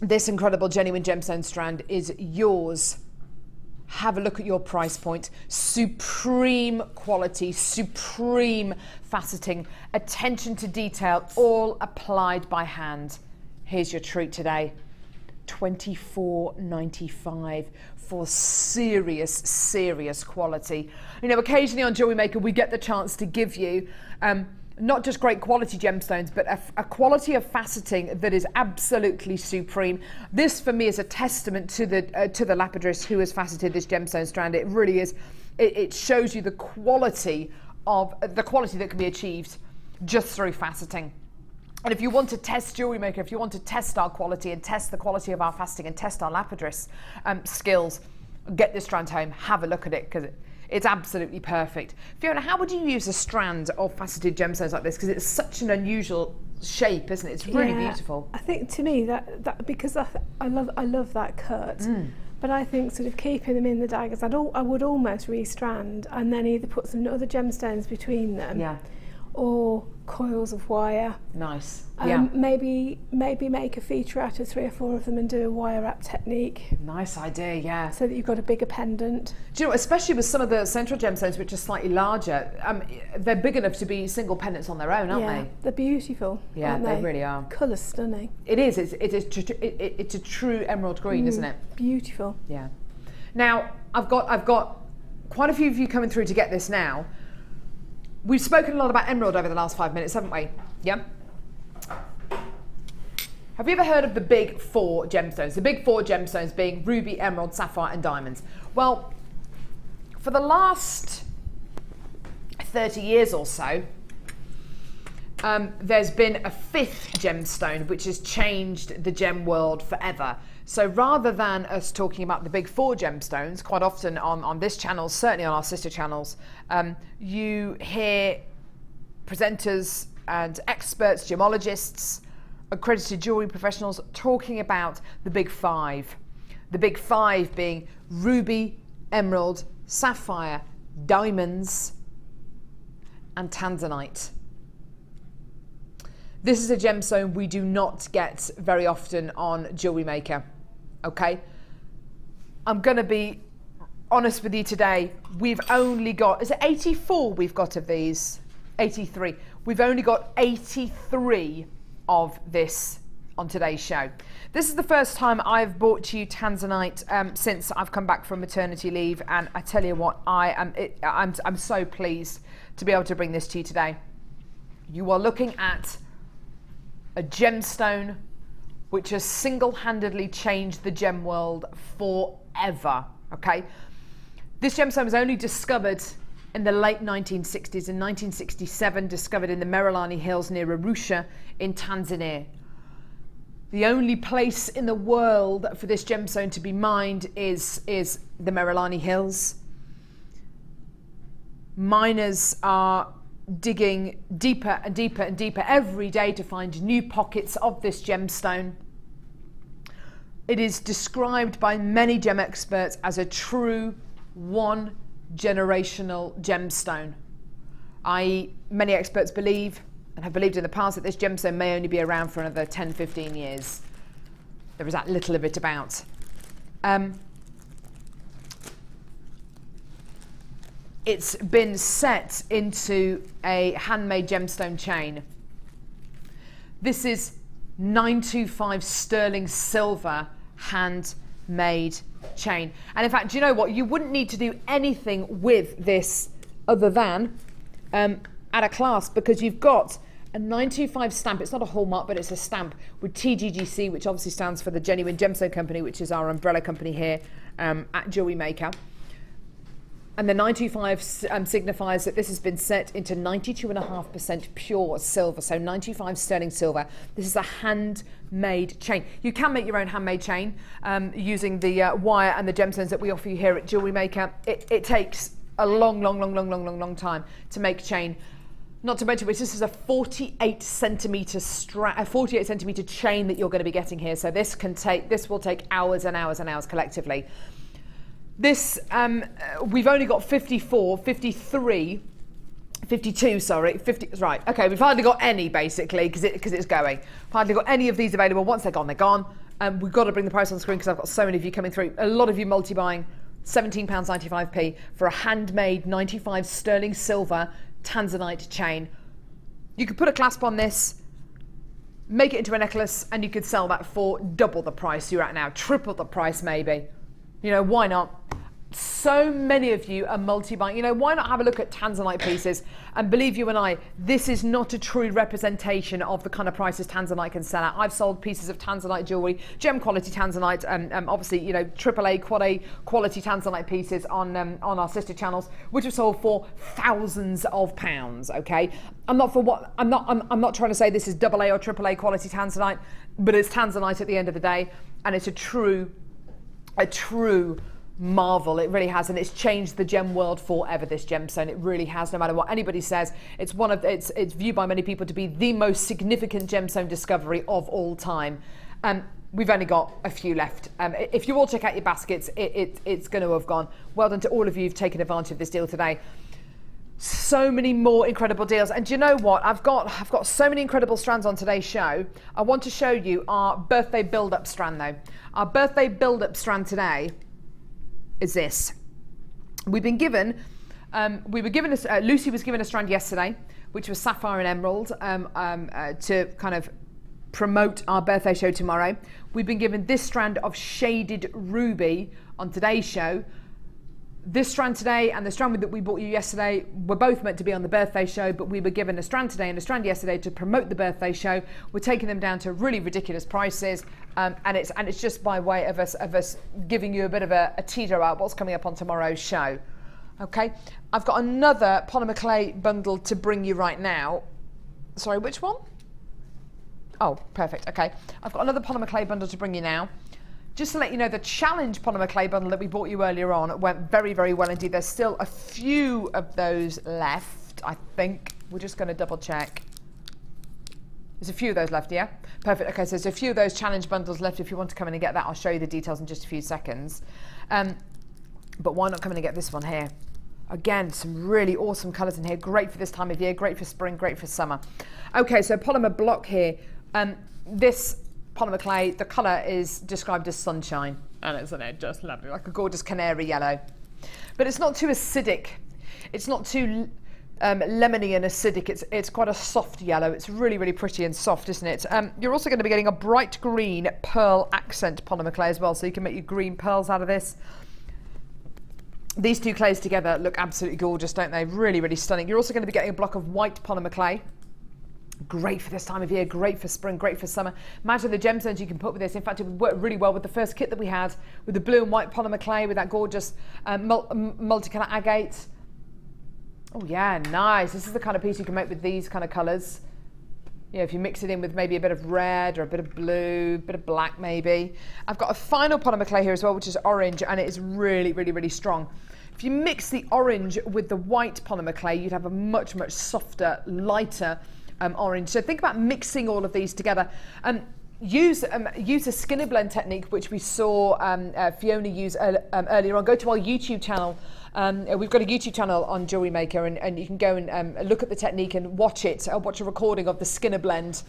this incredible genuine gemstone strand is yours. Have a look at your price point. Supreme quality, supreme faceting, attention to detail, all applied by hand. Here's your treat today. $24.95 for serious quality. You know, occasionally on Jewellery Maker we get the chance to give you not just great quality gemstones, but a quality of faceting that is absolutely supreme. This for me is a testament to the Labradorite who has faceted this gemstone strand. It really is. It shows you the quality that can be achieved just through faceting. And if you want to test Jewellery Maker, if you want to test our quality and test the quality of our faceting and test our Labradorite skills, get this strand home, have a look at it, because it's absolutely perfect. Fiona, how would you use a strand of faceted gemstones like this? Because it's such an unusual shape, isn't it? It's really beautiful. I think to me that because I love that cut. But I think sort of keeping them in the daggers, I would almost restrand and then either put some other gemstones between them, or coils of wire. Nice. Maybe make a feature out of 3 or 4 of them and do a wire wrap technique. Nice idea, yeah. So that you've got a bigger pendant. Do you know, especially with some of the central gemstones which are slightly larger, they're big enough to be single pendants on their own, aren't they? They're beautiful. Yeah, aren't they really are. Colour's stunning. It is. It's a true emerald green, isn't it? Beautiful. Yeah. Now I've got quite a few of you coming through to get this now. We've spoken a lot about emerald over the last 5 minutes, haven't we? Yeah. Have you ever heard of the big 4 gemstones? The big 4 gemstones being ruby, emerald, sapphire and diamonds. Well, for the last 30 years or so, there's been a 5th gemstone which has changed the gem world forever. So rather than us talking about the big 4 gemstones, quite often on this channel, certainly on our sister channels, you hear presenters and experts, gemologists, accredited jewellery professionals talking about the big 5. The big 5 being ruby, emerald, sapphire, diamonds and tanzanite. This is a gemstone we do not get very often on Jewellery Maker, okay? I'm going to be honest with you today. We've only got, is it 84 we've got of these? 83. We've only got 83 of this on today's show. This is the first time I've brought to you tanzanite since I've come back from maternity leave, and I tell you what, I'm so pleased to be able to bring this to you today. You are looking at a gemstone which has single-handedly changed the gem world forever, okay? This gemstone was only discovered in the late 1960s. In 1967, discovered in the Merelani Hills near Arusha in Tanzania. The only place in the world for this gemstone to be mined is the Merelani Hills. Miners are digging deeper and deeper and deeper every day to find new pockets of this gemstone. It is described by many gem experts as a true one-generational gemstone, i.e. many experts believe and have believed in the past that this gemstone may only be around for another 10-15 years. There is that little of it about. It's been set into a handmade gemstone chain. This is 925 sterling silver handmade chain. And in fact, do you know what? You wouldn't need to do anything with this other than add a clasp, because you've got a 925 stamp. It's not a hallmark, but it's a stamp with TGGC, which obviously stands for the Genuine Gemstone Company, which is our umbrella company here at Jewellery Maker. And the 925 signifies that this has been set into 92.5% pure silver, so 95 sterling silver. This is a handmade chain. You can make your own handmade chain using the wire and the gemstones that we offer you here at Jewellery Maker. It takes a long time to make chain. Not to mention, which this is a 48 centimeter chain that you're going to be getting here. So this will take hours and hours and hours collectively. This, we've only got 52, sorry, 50, right, okay, we've hardly got any basically, because it's going. Hardly got any of these available. Once they're gone, they're gone. We've got to bring the price on the screen because I've got so many of you coming through. A lot of you multi-buying, £17.95p for a handmade 95 sterling silver tanzanite chain. You could put a clasp on this, make it into a necklace, and you could sell that for double the price you're at now, triple the price maybe. You know, why not? So many of you are multi-buying. You know, why not have a look at tanzanite pieces? And believe you and I, this is not a true representation of the kind of prices tanzanite can sell at. I've sold pieces of tanzanite jewellery, gem quality tanzanite, obviously, you know, AAA, Quad A quality tanzanite pieces on our sister channels, which have sold for thousands of pounds. Okay, I'm not trying to say this is AA or AAA quality tanzanite, but it's tanzanite at the end of the day, and it's a true marvel. It really has, and it's changed the gem world forever, this gemstone. It really has. No matter what anybody says, it's it's viewed by many people to be the most significant gemstone discovery of all time. We've only got a few left. If you all check out your baskets, it's going to have gone. Well done to all of you who've taken advantage of this deal today. So many more incredible deals, and do you know what? I've got so many incredible strands on today's show. I want to show you our birthday build-up strand though. Our birthday build-up strand today is this. We've been given, Lucy was given a strand yesterday, which was sapphire and emerald, to kind of promote our birthday show tomorrow. We've been given this strand of shaded ruby on today's show. This strand today and the strand that we bought you yesterday were both meant to be on the birthday show, but we were given a strand today and a strand yesterday to promote the birthday show. We're taking them down to really ridiculous prices, and it's just by way of us giving you a bit of a teaser about what's coming up on tomorrow's show. Okay, I've got another Polymer Clay bundle to bring you right now. Sorry, which one? Oh, perfect. Okay, I've got another Polymer Clay bundle to bring you now. Just to let you know, the challenge Polymer Clay bundle that we bought you earlier on went very, very well indeed. There's still a few of those left, I think. We're just going to double check. There's a few of those left, yeah? Perfect. Okay, so there's a few of those challenge bundles left. If you want to come in and get that, I'll show you the details in just a few seconds. But why not come in and get this one here? Again, some really awesome colours in here. Great for this time of year, great for spring, great for summer. Okay, so polymer block here. This Polymer Clay, the colour is described as sunshine, and isn't it just lovely, like a gorgeous canary yellow. But it's not too acidic, it's not too lemony and acidic, it's quite a soft yellow. It's really, really pretty and soft, isn't it? You're also going to be getting a bright green pearl accent Polymer Clay as well, so you can make your green pearls out of this. These two clays together look absolutely gorgeous, don't they? Really, really stunning. You're also going to be getting a block of white Polymer Clay. Great for this time of year, great for spring, great for summer. Imagine the gemstones you can put with this. In fact, it would work really well with the first kit that we had, with the blue and white Polymer Clay, with that gorgeous multicolour agate. Oh yeah, nice. This is the kind of piece you can make with these kind of colours. You know, if you mix it in with maybe a bit of red or a bit of blue, a bit of black maybe. I've got a final Polymer Clay here as well, which is orange, and it is really, really, really strong. If you mix the orange with the white Polymer Clay, you'd have a much, much softer, lighter orange. So think about mixing all of these together. Use a skinner blend technique, which we saw Fiona use earlier on. Go to our YouTube channel. We've got a YouTube channel on Jewellery Maker, and you can go and look at the technique and watch it. Watch a recording of the skinner blend,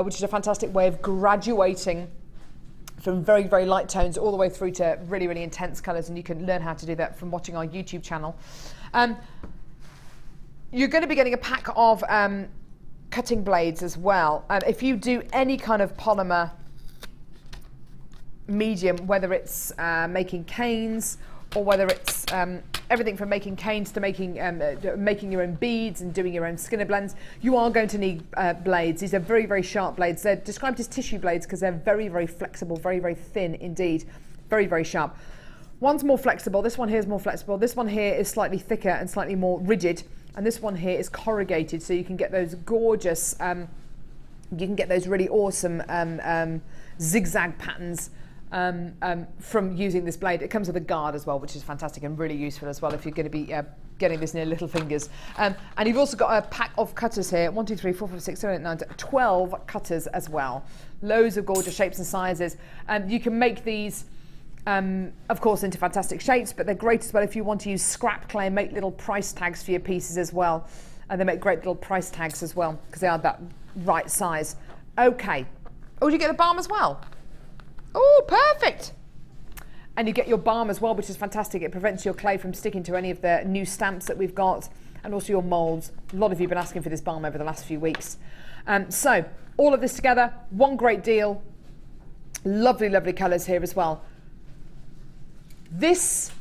which is a fantastic way of graduating from very, very light tones all the way through to really, really intense colours, and you can learn how to do that from watching our YouTube channel. You're going to be getting a pack of cutting blades as well. If you do any kind of polymer medium, whether it's making canes or whether it's everything from making canes to making your own beads and doing your own skinner blends, you are going to need blades. These are very, very sharp blades. They're described as tissue blades because they're very, very flexible, very, very thin indeed, very, very sharp. One's more flexible, this one here is more flexible, this one here is slightly thicker and slightly more rigid, and this one here is corrugated, so you can get those gorgeous, you can get those really awesome zigzag patterns from using this blade. It comes with a guard as well, which is fantastic and really useful as well if you're going to be getting this near little fingers. And you've also got a pack of cutters here, 1, 2, 3, 4, 5, 6, 7, 8, 9, 12 cutters as well. Loads of gorgeous shapes and sizes. You can make these of course into fantastic shapes, but they're great as well if you want to use scrap clay and make little price tags for your pieces as well. And they make great little price tags as well because they are that right size. Okay. Oh, you get the balm as well? Oh, perfect. And you get your balm as well, which is fantastic. It prevents your clay from sticking to any of the new stamps that we've got, and also your moulds. A lot of you have been asking for this balm over the last few weeks. So all of this together, one great deal. Lovely, lovely colours here as well. This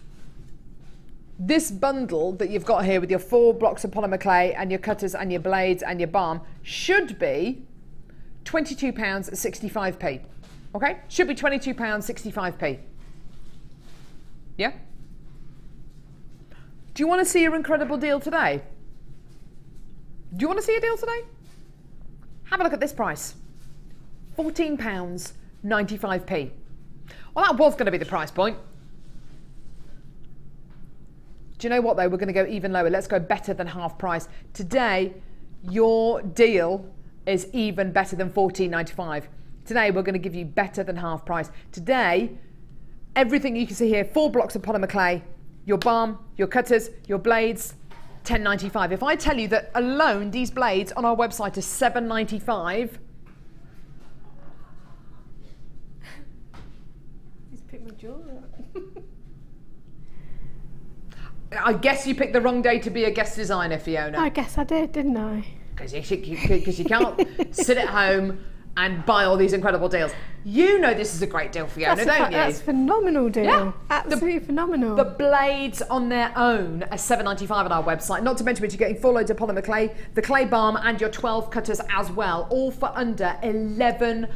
bundle that you've got here with your 4 blocks of polymer clay and your cutters and your blades and your balm should be £22.65p. Okay, should be £22.65p. Yeah? Do you want to see your incredible deal today? Do you want to see a deal today? Have a look at this price. £14.95p. Well, that was going to be the price point. Do you know what though? We're going to go even lower. Let's go better than half price. Today, your deal is even better than £14.95. Today, we're going to give you better than half price. Today, everything you can see here, 4 blocks of polymer clay, your balm, your cutters, your blades, £10.95. If I tell you that alone, these blades on our website are £7.95. Just pick my jaw up. I guess you picked the wrong day to be a guest designer, Fiona. I guess I did, didn't I? Because you can't sit at home and buy all these incredible deals. You know this is a great deal, Fiona, don't you? That's a phenomenal deal. Yeah. Absolutely phenomenal. The blades on their own are £7.95 on our website. Not to mention which you're getting 4 loads of polymer clay, the clay balm and your 12 cutters as well, all for under £11.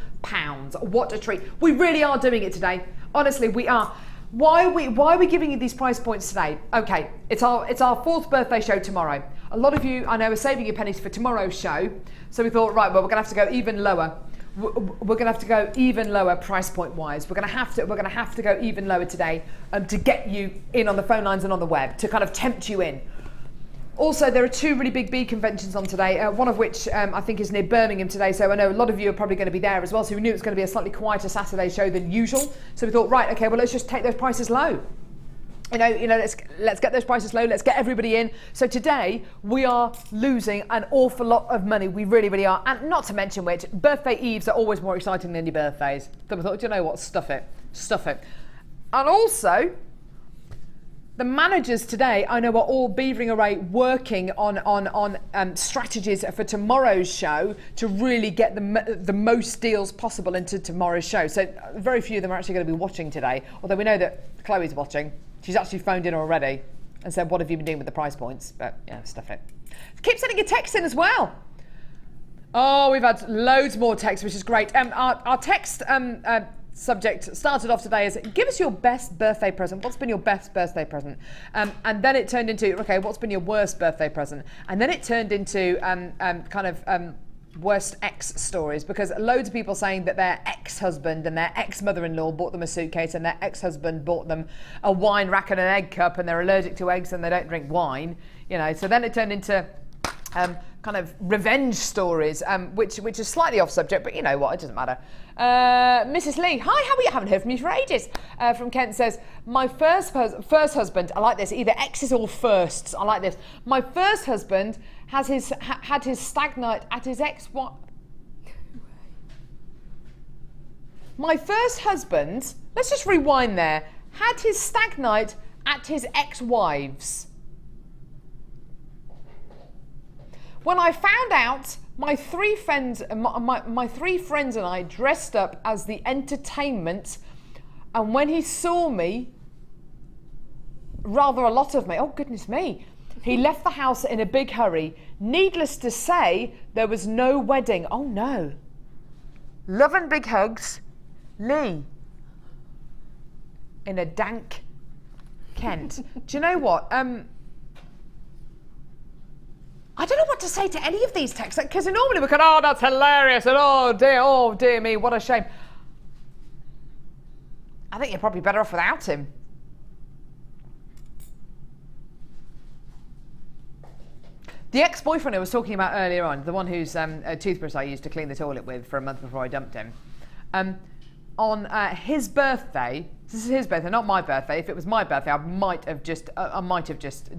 What a treat. We really are doing it today. Honestly, we are. Why are we giving you these price points today? Okay, it's our 4th birthday show tomorrow. A lot of you, I know, are saving your pennies for tomorrow's show. So we thought, right, well, we're going to have to go even lower. We're going to have to go even lower price point wise. We're going to have to go even lower today to get you in on the phone lines and on the web, to kind of tempt you in. Also, there are 2 really big bead conventions on today, one of which I think is near Birmingham today, so I know a lot of you are probably going to be there as well, so we knew it was going to be a slightly quieter Saturday show than usual. So we thought, right, okay, well, let's just take those prices low. You know, let's get those prices low, let's get everybody in. So today, we are losing an awful lot of money, we really, really are. And not to mention which, birthday eves are always more exciting than your birthdays. So we thought, do you know what, stuff it. And also, the managers today, I know, are all beavering away working on strategies for tomorrow's show to really get the most deals possible into tomorrow's show. So very few of them are actually going to be watching today, although we know that Chloe's watching. She's actually phoned in already and said, what have you been doing with the price points? But yeah, stuff it. Keep sending your texts in as well. Oh, we've had loads more texts, which is great. Our text subject started off today as, give us your best birthday present. What's been your best birthday present? And then it turned into, okay, what's been your worst birthday present? And then it turned into worst ex stories, because loads of people saying that their ex-husband and their ex-mother-in-law bought them a suitcase and their ex-husband bought them a wine rack and an egg cup, and they're allergic to eggs and they don't drink wine, you know. So then it turned into kind of revenge stories, which is slightly off subject, but you know what, it doesn't matter. Mrs. Lee, hi, how are you? I haven't heard from you for ages. From Kent says, my first husband, I like this, either exes or firsts, I like this. My first husband had his stag night at his ex-wife. My first husband, let's just rewind there, had his stag night at his ex-wife's. When I found out, my 3 friends and I dressed up as the entertainment, and when he saw me, rather a lot of me, oh goodness me, he left the house in a big hurry. Needless to say, there was no wedding. Oh no. Love and big hugs, Lee. In a dank Kent, do you know what? I don't know what to say to any of these texts, because normally we go, oh, that's hilarious, and oh dear me, what a shame. I think you're probably better off without him. The ex-boyfriend I was talking about earlier on, the one whose toothbrush I used to clean the toilet with for a month before I dumped him, on his birthday, this is his birthday, not my birthday. If it was my birthday, I might have just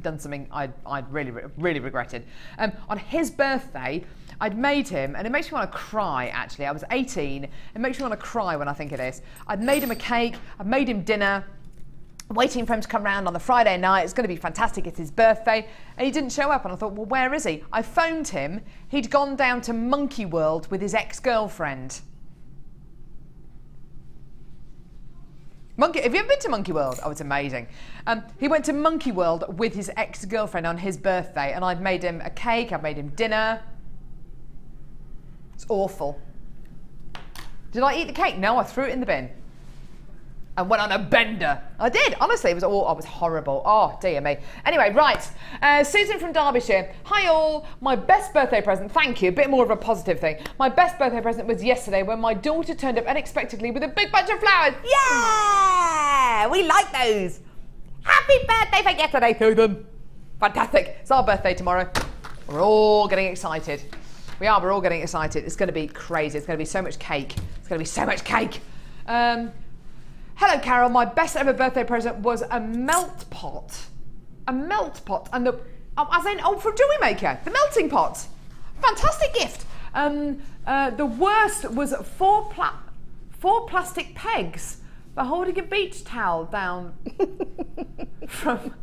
done something I'd really regretted. On his birthday, I'd made him, and it makes me want to cry actually. I was 18, it makes me want to cry when I think of this. I'd made him a cake, I'd made him dinner, waiting for him to come round on the Friday night. It's going to be fantastic, it's his birthday, and he didn't show up, and I thought, well, where is he? I phoned him, he'd gone down to Monkey World with his ex-girlfriend. Have you ever been to Monkey World? Oh, it's amazing. He went to Monkey World with his ex-girlfriend on his birthday, and I'd made him a cake, I'd made him dinner. It's awful. Did I eat the cake? No, I threw it in the bin. And went on a bender. I did, honestly, it was horrible. Oh, dear me. Anyway, right. Susan from Derbyshire. Hi all, my best birthday present, thank you, a bit more of a positive thing. My best birthday present was yesterday when my daughter turned up unexpectedly with a big bunch of flowers. Yeah! We like those. Happy birthday for yesterday to them. Fantastic. It's our birthday tomorrow. We're all getting excited. We're all getting excited. It's going to be crazy. It's going to be so much cake. It's going to be so much cake. Hello, Carol. My best ever birthday present was a melt pot. A melt pot. And from JewelleryMaker, the melting pot. Fantastic gift. The worst was four plastic pegs for holding a beach towel down from...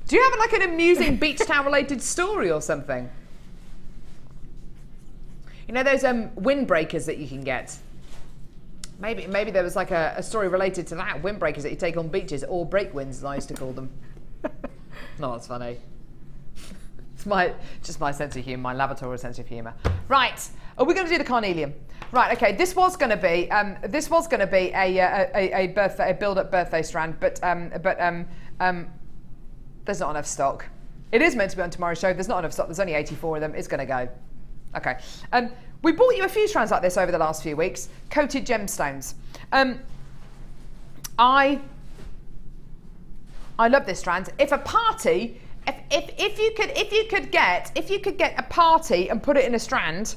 Do you have like an amusing beach towel related story or something? You know those windbreakers that you can get? Maybe there was like a story related to that. Windbreakers that you take on beaches, or break winds as I used to call them. No, that's funny. It's just my sense of humour, my laboratory sense of humour. Right, are we going to do the carnelian? Right, okay. This was going to be a build-up birthday strand, but there's not enough stock. It is meant to be on tomorrow's show. There's not enough stock. There's only 84 of them. It's going to go. Okay. We bought you a few strands like this over the last few weeks. Coated gemstones. I love this strand. If a party, if you could get a party and put it in a strand,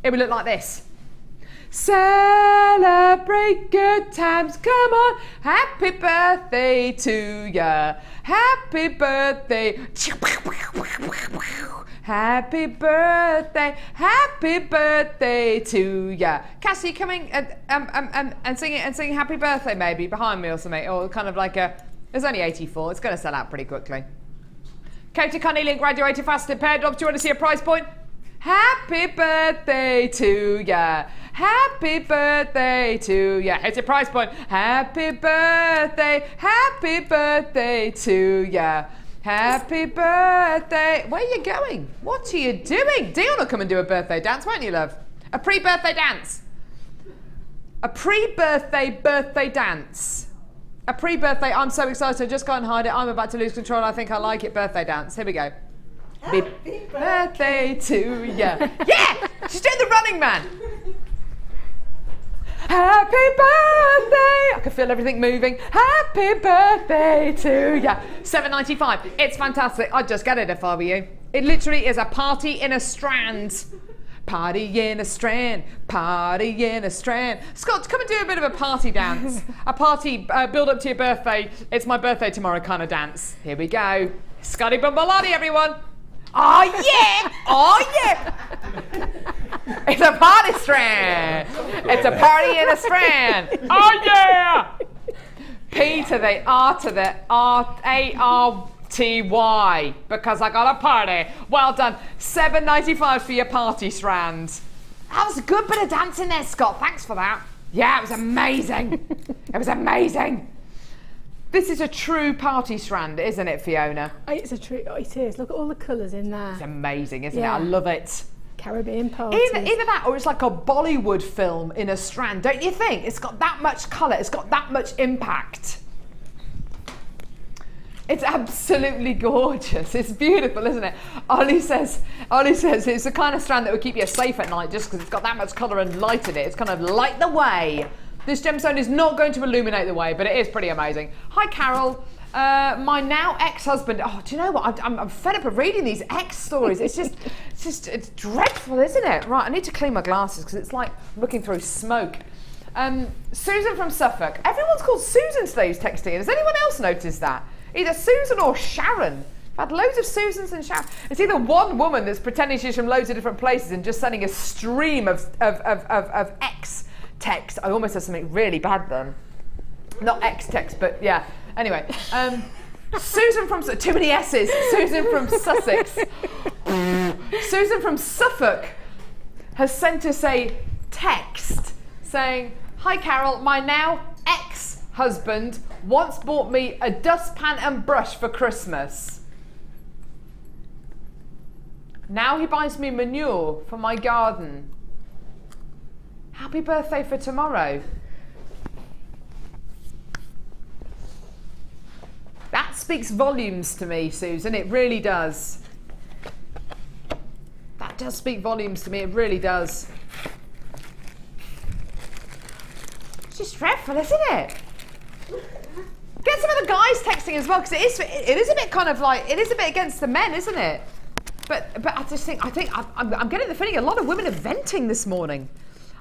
it would look like this. Celebrate good times, come on, happy birthday to ya, happy birthday, happy birthday to ya. Cassie, coming and sing happy birthday maybe behind me or something, or kind of like there's only 84, it's going to sell out pretty quickly. Katie Carnelian graduated faceted pair drops, do you want to see a price point? Happy birthday to ya. Happy birthday to ya. It's a price point. Happy birthday to ya. Happy birthday. Where are you going? What are you doing? Dion will come and do a birthday dance, won't you, love? A pre-birthday dance. A pre-birthday dance. A pre-birthday, I'm so excited, just go and hide it. I'm about to lose control. I think I like it. Birthday dance. Here we go. Happy birthday to ya. Yeah! She's doing the Running Man. Happy birthday! I can feel everything moving. Happy birthday to ya. $7.95. It's fantastic. I'd just get it if I were you. It literally is a party in a strand. Party in a strand. Party in a strand. Scott, come and do a bit of a party dance. A party build up to your birthday. It's my birthday tomorrow kind of dance. Here we go. Scotty Bumbalati, everyone. Oh yeah! Oh yeah! It's a party strand. It's a party in a strand. Oh yeah! P to the R to the R-A-R-T-Y, because I got a party. Well done. $7.95 for your party strand. That was a good bit of dancing there, Scott. Thanks for that. Yeah, it was amazing. It was amazing. This is a true party strand, isn't it, Fiona? It's a true, it is. Look at all the colours in there. It's amazing, isn't it? I love it. Caribbean parties. Either that or it's like a Bollywood film in a strand, don't you think? It's got that much colour, it's got that much impact. It's absolutely gorgeous. It's beautiful, isn't it? Ollie says it's the kind of strand that would keep you safe at night just because it's got that much colour and light in it. It's kind of light the way. This gemstone is not going to illuminate the way, but it is pretty amazing. Hi, Carol. My now ex-husband. Oh, do you know what? I'm fed up of reading these ex stories. It's dreadful, isn't it? Right, I need to clean my glasses because it's like looking through smoke. Susan from Suffolk. Everyone's called Susan today who's texting in. Has anyone else noticed that? Either Susan or Sharon. I've had loads of Susans and Sharon. It's either one woman that's pretending she's from loads of different places and just sending a stream of ex text. I almost said something really bad then. Not ex text, but yeah. Anyway, Susan from too many S's. Susan from Sussex. Susan from Suffolk has sent us a text saying, "Hi Carol, my now ex-husband once bought me a dustpan and brush for Christmas. Now he buys me manure for my garden. Happy birthday for tomorrow." That speaks volumes to me, Susan. It really does. That does speak volumes to me. It really does. It's just dreadful, isn't it? Get some of the guys texting as well, because it is a bit kind of like, it is a bit against the men, isn't it? But I just think I'm getting the feeling a lot of women are venting this morning.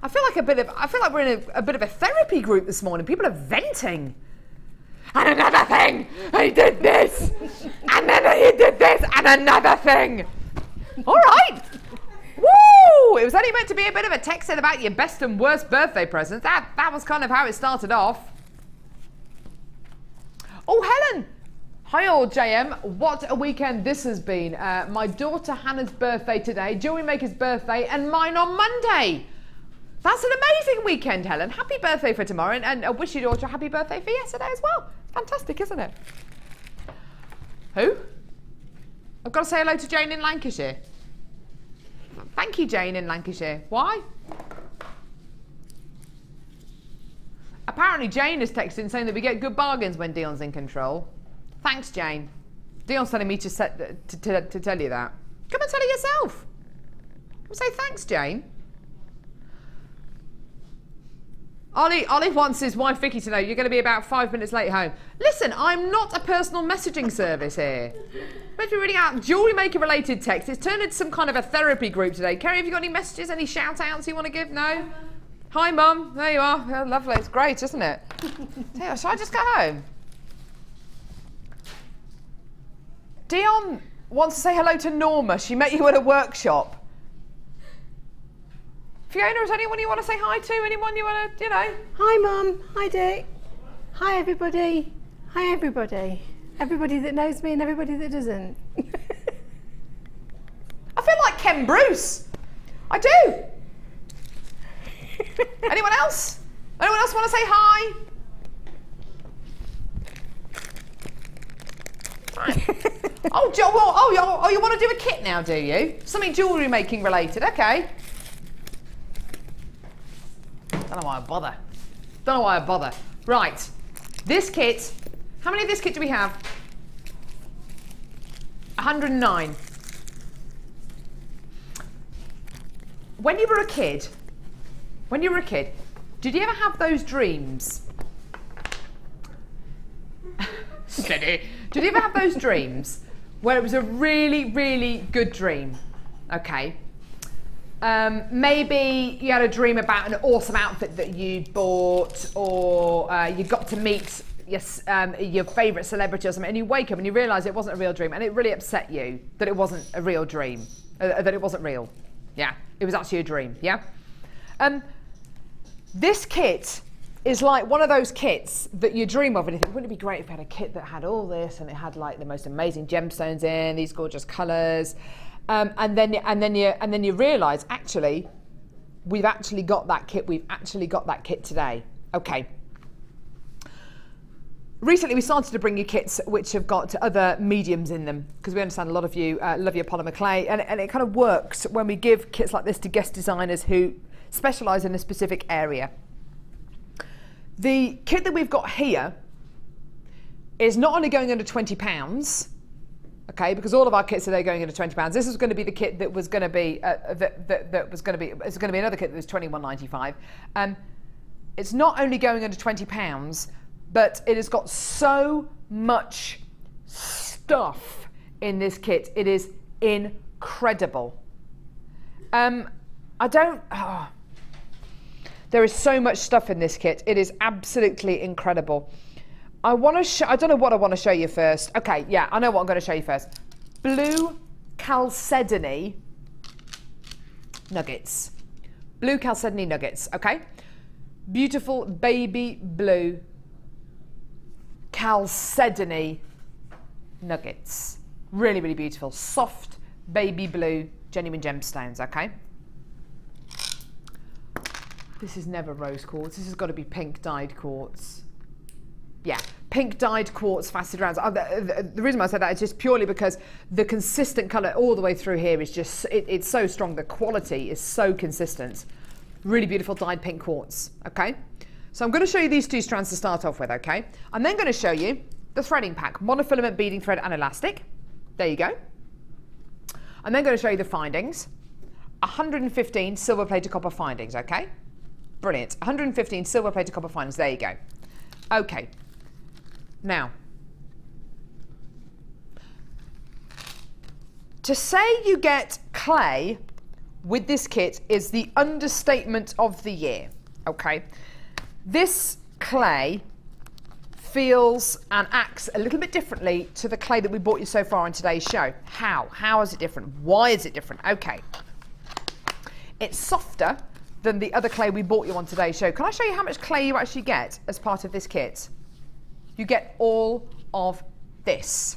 I feel like we're in a bit of a therapy group this morning. People are venting. And another thing, he did this, and then he did this, and another thing. All right. Woo! It was only meant to be a bit of a text in about your best and worst birthday presents. That was kind of how it started off. Oh, Helen. Hi, old JM. What a weekend this has been. My daughter Hannah's birthday today, Jewellery Maker's birthday, and mine on Monday. That's an amazing weekend, Helen. Happy birthday for tomorrow, and I wish your daughter a happy birthday for yesterday as well. Fantastic, isn't it? Who? I've got to say hello to Jane in Lancashire. Thank you, Jane in Lancashire. Why? Apparently, Jane is texting saying that we get good bargains when Dion's in control. Thanks, Jane. Dion's telling me to tell you that. Come and tell it yourself. Say thanks, Jane. Ollie wants his wife Vicky to know you're going to be about 5 minutes late home. Listen, I'm not a personal messaging service here. I'm meant to be reading out Jewellery Maker related text. It's turned into some kind of a therapy group today. Kerry, have you got any messages, any shout outs you want to give? No? Hi, Mum. There you are. Oh, lovely. It's great, isn't it? Shall I just go home? Dion wants to say hello to Norma. She met you at a workshop. Fiona, is anyone you want to say hi to? Anyone you want to, you know? Hi, Mum. Hi, Dick. Hi, everybody. Hi, everybody. Everybody that knows me and everybody that doesn't. I feel like Ken Bruce. I do. Anyone else? Anyone else want to say hi? Oh, you want to do a kit now, do you? Something jewellery making related. Okay. Don't know why I bother. Don't know why I bother. Right. This kit. How many of this kit do we have? 109. When you were a kid, did you ever have those dreams? Steady. Did you ever have those dreams where it was a really, really good dream? Okay. Maybe you had a dream about an awesome outfit that you bought, or you got to meet your favourite celebrity or something, and you wake up and you realise it wasn't a real dream, and it really upset you that it wasn't a real dream, that it wasn't real. Yeah, it was actually a dream. Yeah. This kit is like one of those kits that you dream of and you think, wouldn't it be great if we had a kit that had all this and it had like the most amazing gemstones in, these gorgeous colours, and then you realise actually we've actually got that kit. We've actually got that kit today. Okay. recently we started to bring you kits which have got other mediums in them, because we understand a lot of you love your polymer clay, and it kind of works when we give kits like this to guest designers who specialise in a specific area. The kit that we've got here is not only going under £20, okay, because all of our kits are going under £20. This is going to be the kit that was going to be it's going to be another kit that was £21.95. It's not only going under £20, but it has got so much stuff in this kit. It is incredible. There is so much stuff in this kit. It is absolutely incredible. I don't know what I want to show you first. Okay, yeah, I know what I'm going to show you first. Blue chalcedony nuggets. Blue chalcedony nuggets, okay? Beautiful baby blue chalcedony nuggets. Really, really beautiful. Soft baby blue genuine gemstones, okay? This is never rose quartz. This has got to be pink dyed quartz. Yeah, pink dyed quartz faceted rounds. The reason why I said that is just purely because the consistent colour all the way through here is just, it's so strong. The quality is so consistent. Really beautiful dyed pink quartz, okay? So I'm going to show you these two strands to start off with, okay? I'm then going to show you the threading pack, monofilament beading thread and elastic. There you go. I'm then going to show you the findings. 115 silver plated copper findings, okay? Brilliant. 115 silver plated copper findings. There you go. Okay. Now, to say you get clay with this kit is the understatement of the year, okay? This clay feels and acts a little bit differently to the clay that we bought you so far in today's show. How? How is it different? Why is it different? Okay. It's softer than the other clay we bought you on today's show. Can I show you how much clay you actually get as part of this kit? You get all of this.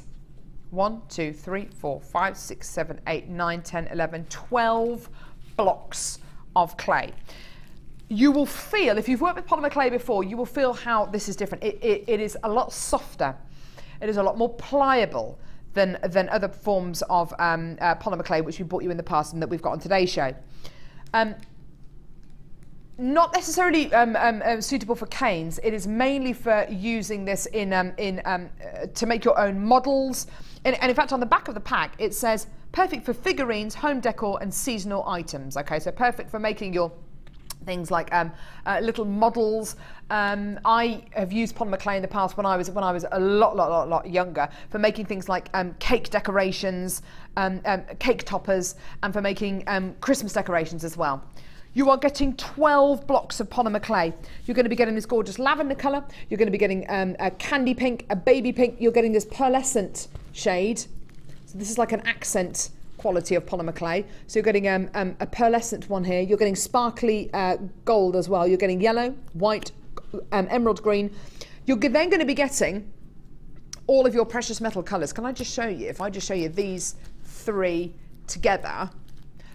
1, 2, 3, 4, 5, 6, 7, 8, 9, 10, 11, 12 blocks of clay. You will feel, if you've worked with polymer clay before, you will feel how this is different. It is a lot softer. It is a lot more pliable than other forms of polymer clay which we bought you in the past and that we've got on today's show. Not necessarily suitable for canes. It is mainly for using this to make your own models. And in fact, on the back of the pack, it says perfect for figurines, home decor, and seasonal items. Okay, so perfect for making your things like little models. I have used polymer clay in the past when I was a lot younger for making things like cake decorations, cake toppers, and for making Christmas decorations as well. You are getting 12 blocks of polymer clay. You're going to be getting this gorgeous lavender colour. You're going to be getting a candy pink, a baby pink. You're getting this pearlescent shade. So this is like an accent quality of polymer clay. So you're getting a pearlescent one here. You're getting sparkly gold as well. You're getting yellow, white, emerald green. You're then going to be getting all of your precious metal colours. Can I just show you? If I just show you these three together,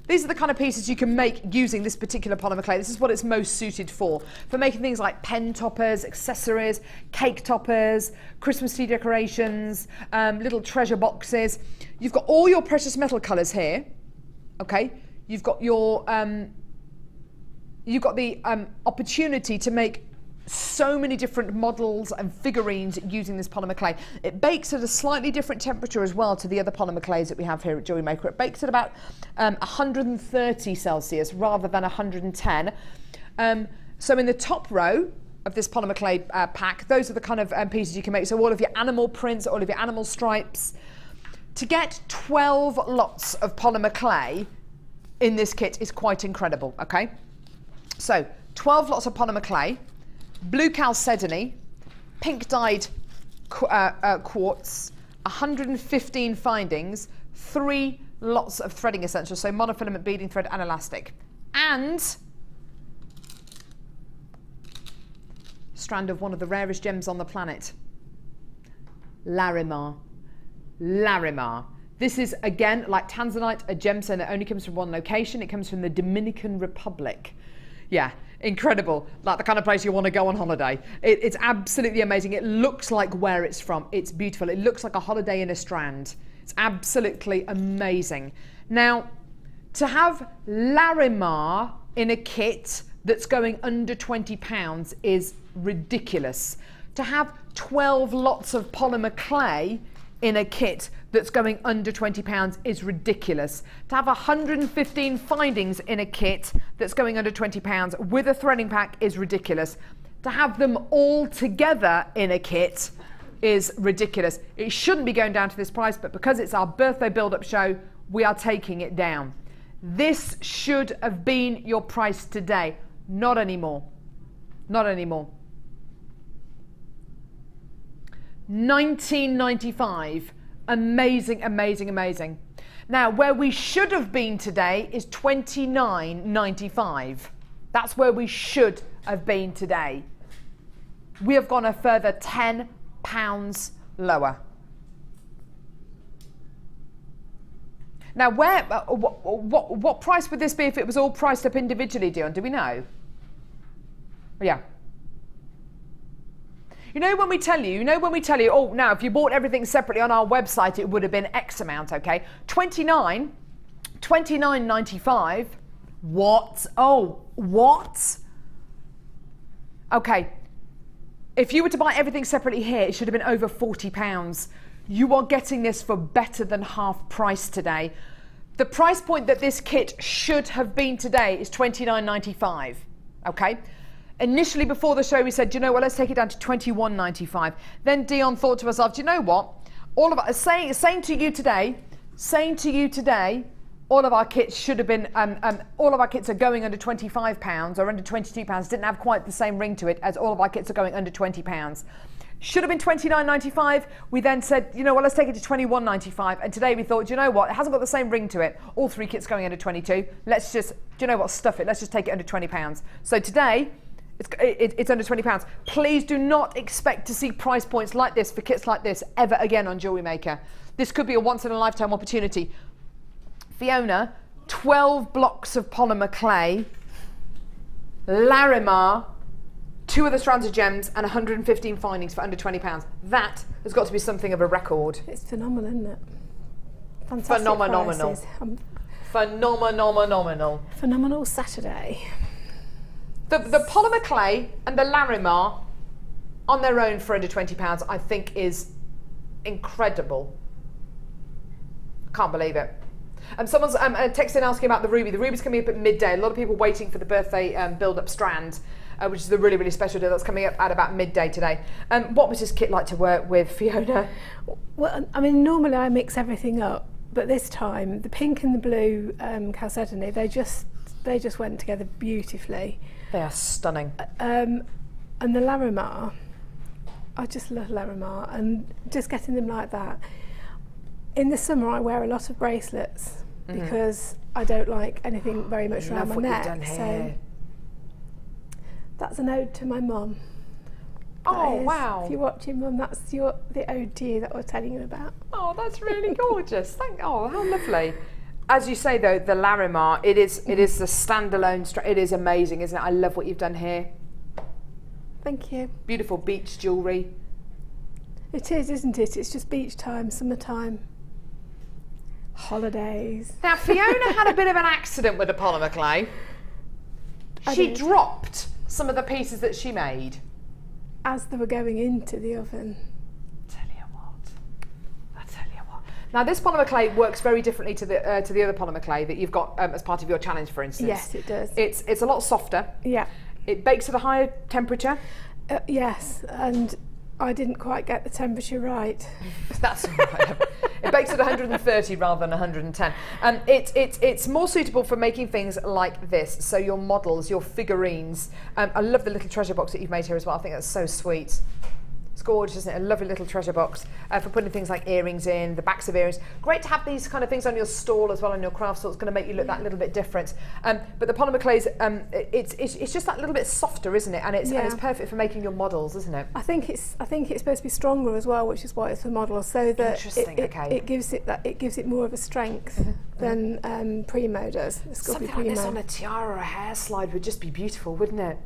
these are the kind of pieces you can make using this particular polymer clay. This is what it's most suited for making things like pen toppers, accessories, cake toppers, Christmas tree decorations, little treasure boxes. You've got all your precious metal colours here, okay? You've got your, you've got the opportunity to make so many different models and figurines using this polymer clay. It bakes at a slightly different temperature as well to the other polymer clays that we have here at Jewellery Maker. It bakes at about 130 Celsius rather than 110. So in the top row of this polymer clay pack, those are the kind of pieces you can make. So all of your animal prints, all of your animal stripes. To get 12 lots of polymer clay in this kit is quite incredible, okay? So 12 lots of polymer clay, blue chalcedony, pink dyed quartz, 115 findings, 3 lots of threading essentials, so monofilament beading thread and elastic, and strand of one of the rarest gems on the planet, Larimar. Larimar. This is, again, like tanzanite, a gemstone that only comes from one location. It comes from the Dominican Republic. Yeah, incredible. Like the kind of place you want to go on holiday. It's absolutely amazing. It looks like where it's from. It's beautiful. It looks like a holiday in a strand. It's absolutely amazing. Now, to have Larimar in a kit that's going under £20 is ridiculous. To have 12 lots of Polymer Clay in a kit that's going under £20 is ridiculous. To have 115 findings in a kit that's going under £20 with a threading pack is ridiculous. To have them all together in a kit is ridiculous. It shouldn't be going down to this price, but because it's our birthday build-up show, we are taking it down. This should have been your price today. Not anymore. Not anymore. $19.95. Amazing, amazing, amazing. Now, where we should have been today is $29.95. That's where we should have been today. We have gone a further £10 lower. Now, what price would this be if it was all priced up individually, Dion? Do we know? Yeah. You know when we tell you, oh, now if you bought everything separately on our website, it would have been X amount, okay? $29.95. What? Oh, what? Okay. If you were to buy everything separately here, it should have been over £40. You are getting this for better than half price today. The price point that this kit should have been today is $29.95, okay? Initially, before the show, we said, do you know what, let's take it down to $21.95. Then Dion thought to herself, do you know what? All of us saying to you today, all of our kits should have been, all of our kits are going under £25 or under £22. Didn't have quite the same ring to it as all of our kits are going under £20. Should have been $29.95. We then said, you know what, let's take it to $21.95. And today we thought, do you know what, it hasn't got the same ring to it. All three kits going under 22. Let's just, do you know what, stuff it. Let's just take it under £20. So today, it's under £20. Please do not expect to see price points like this for kits like this ever again on Jewellery Maker. This could be a once in a lifetime opportunity. Fiona, 12 blocks of Polymer Clay, Larimar, 2 of the strands of gems and 115 findings for under £20. That has got to be something of a record. It's phenomenal, isn't it? Fantastic Phenomenal. Phenomenal. Phenomenal Saturday. The Polymer Clay and the Larimar on their own for under £20 I think is incredible. Can't believe it. Someone's texting asking about the ruby. The ruby's coming up at midday. A lot of people waiting for the birthday build-up strand, which is a really, really special deal that's coming up at about midday today. What was this kit like to work with, Fiona? Well, I mean, normally I mix everything up, but this time the pink and the blue chalcedony, they just went together beautifully. They are stunning. And the Larimar, I just love Larimar, and just getting them like that. In the summer, I wear a lot of bracelets because I don't like anything very much around my neck. So that's an ode to my mum. Oh, wow. If you're watching, Mum, that's the ode to you that I was telling you about. Oh, that's really gorgeous. Oh, how lovely. As you say, though, the Larimar, it is the standalone, it is amazing, isn't it? I love what you've done here. Thank you. Beautiful beach jewellery. It is, isn't it? It's just beach time, summertime, holidays. Now, Fiona had a bit of an accident with the Polymer Clay. She dropped some of the pieces that she made. As they were going into the oven. Now, this Polymer Clay works very differently to the other Polymer Clay that you've got as part of your challenge, for instance. Yes, it does. It's a lot softer. Yeah. It bakes at a higher temperature. Yes, and I didn't quite get the temperature right. That's all right. It bakes at 130 rather than 110. It's more suitable for making things like this. So your models, your figurines. I love the little treasure box that you've made here as well. I think that's so sweet. It's gorgeous, isn't it? A lovely little treasure box for putting things like earrings in, the backs of earrings. Great to have these kind of things on your stall as well, on your craft stall. It's going to make you look that little bit different. But the Polymer Clay's, it's just that little bit softer, isn't it? And it's perfect for making your models, isn't it? I think it's supposed to be stronger as well, which is why it's for models, so that it gives it more of a strength than Primo does. Something like this on a tiara or a hair slide would just be beautiful, wouldn't it?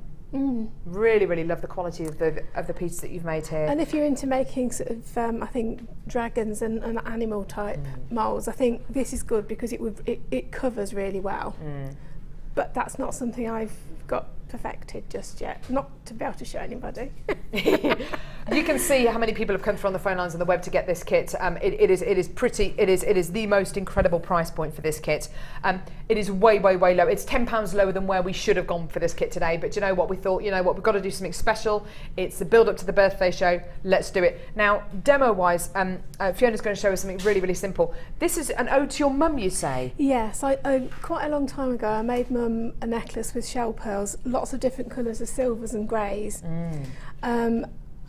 Really, really love the quality of the pieces that you've made here. And if you're into making sort of, I think dragons and animal type moulds, I think this is good because it covers really well. But that's not something I've got perfected just yet, not to be able to show anybody. You can see how many people have come through on the phone lines and the web to get this kit. It is the most incredible price point for this kit. It is way low. It's £10 lower than where we should have gone for this kit today. But you know what, we thought, you know what, we've got to do something special. It's the build up to the birthday show. Let's do it now. Demo wise, Fiona's going to show us something really, really simple. This is an ode to your mum, you say? Yes, I quite a long time ago I made mum a necklace with shell pearls, lots of different colours of silvers and greys.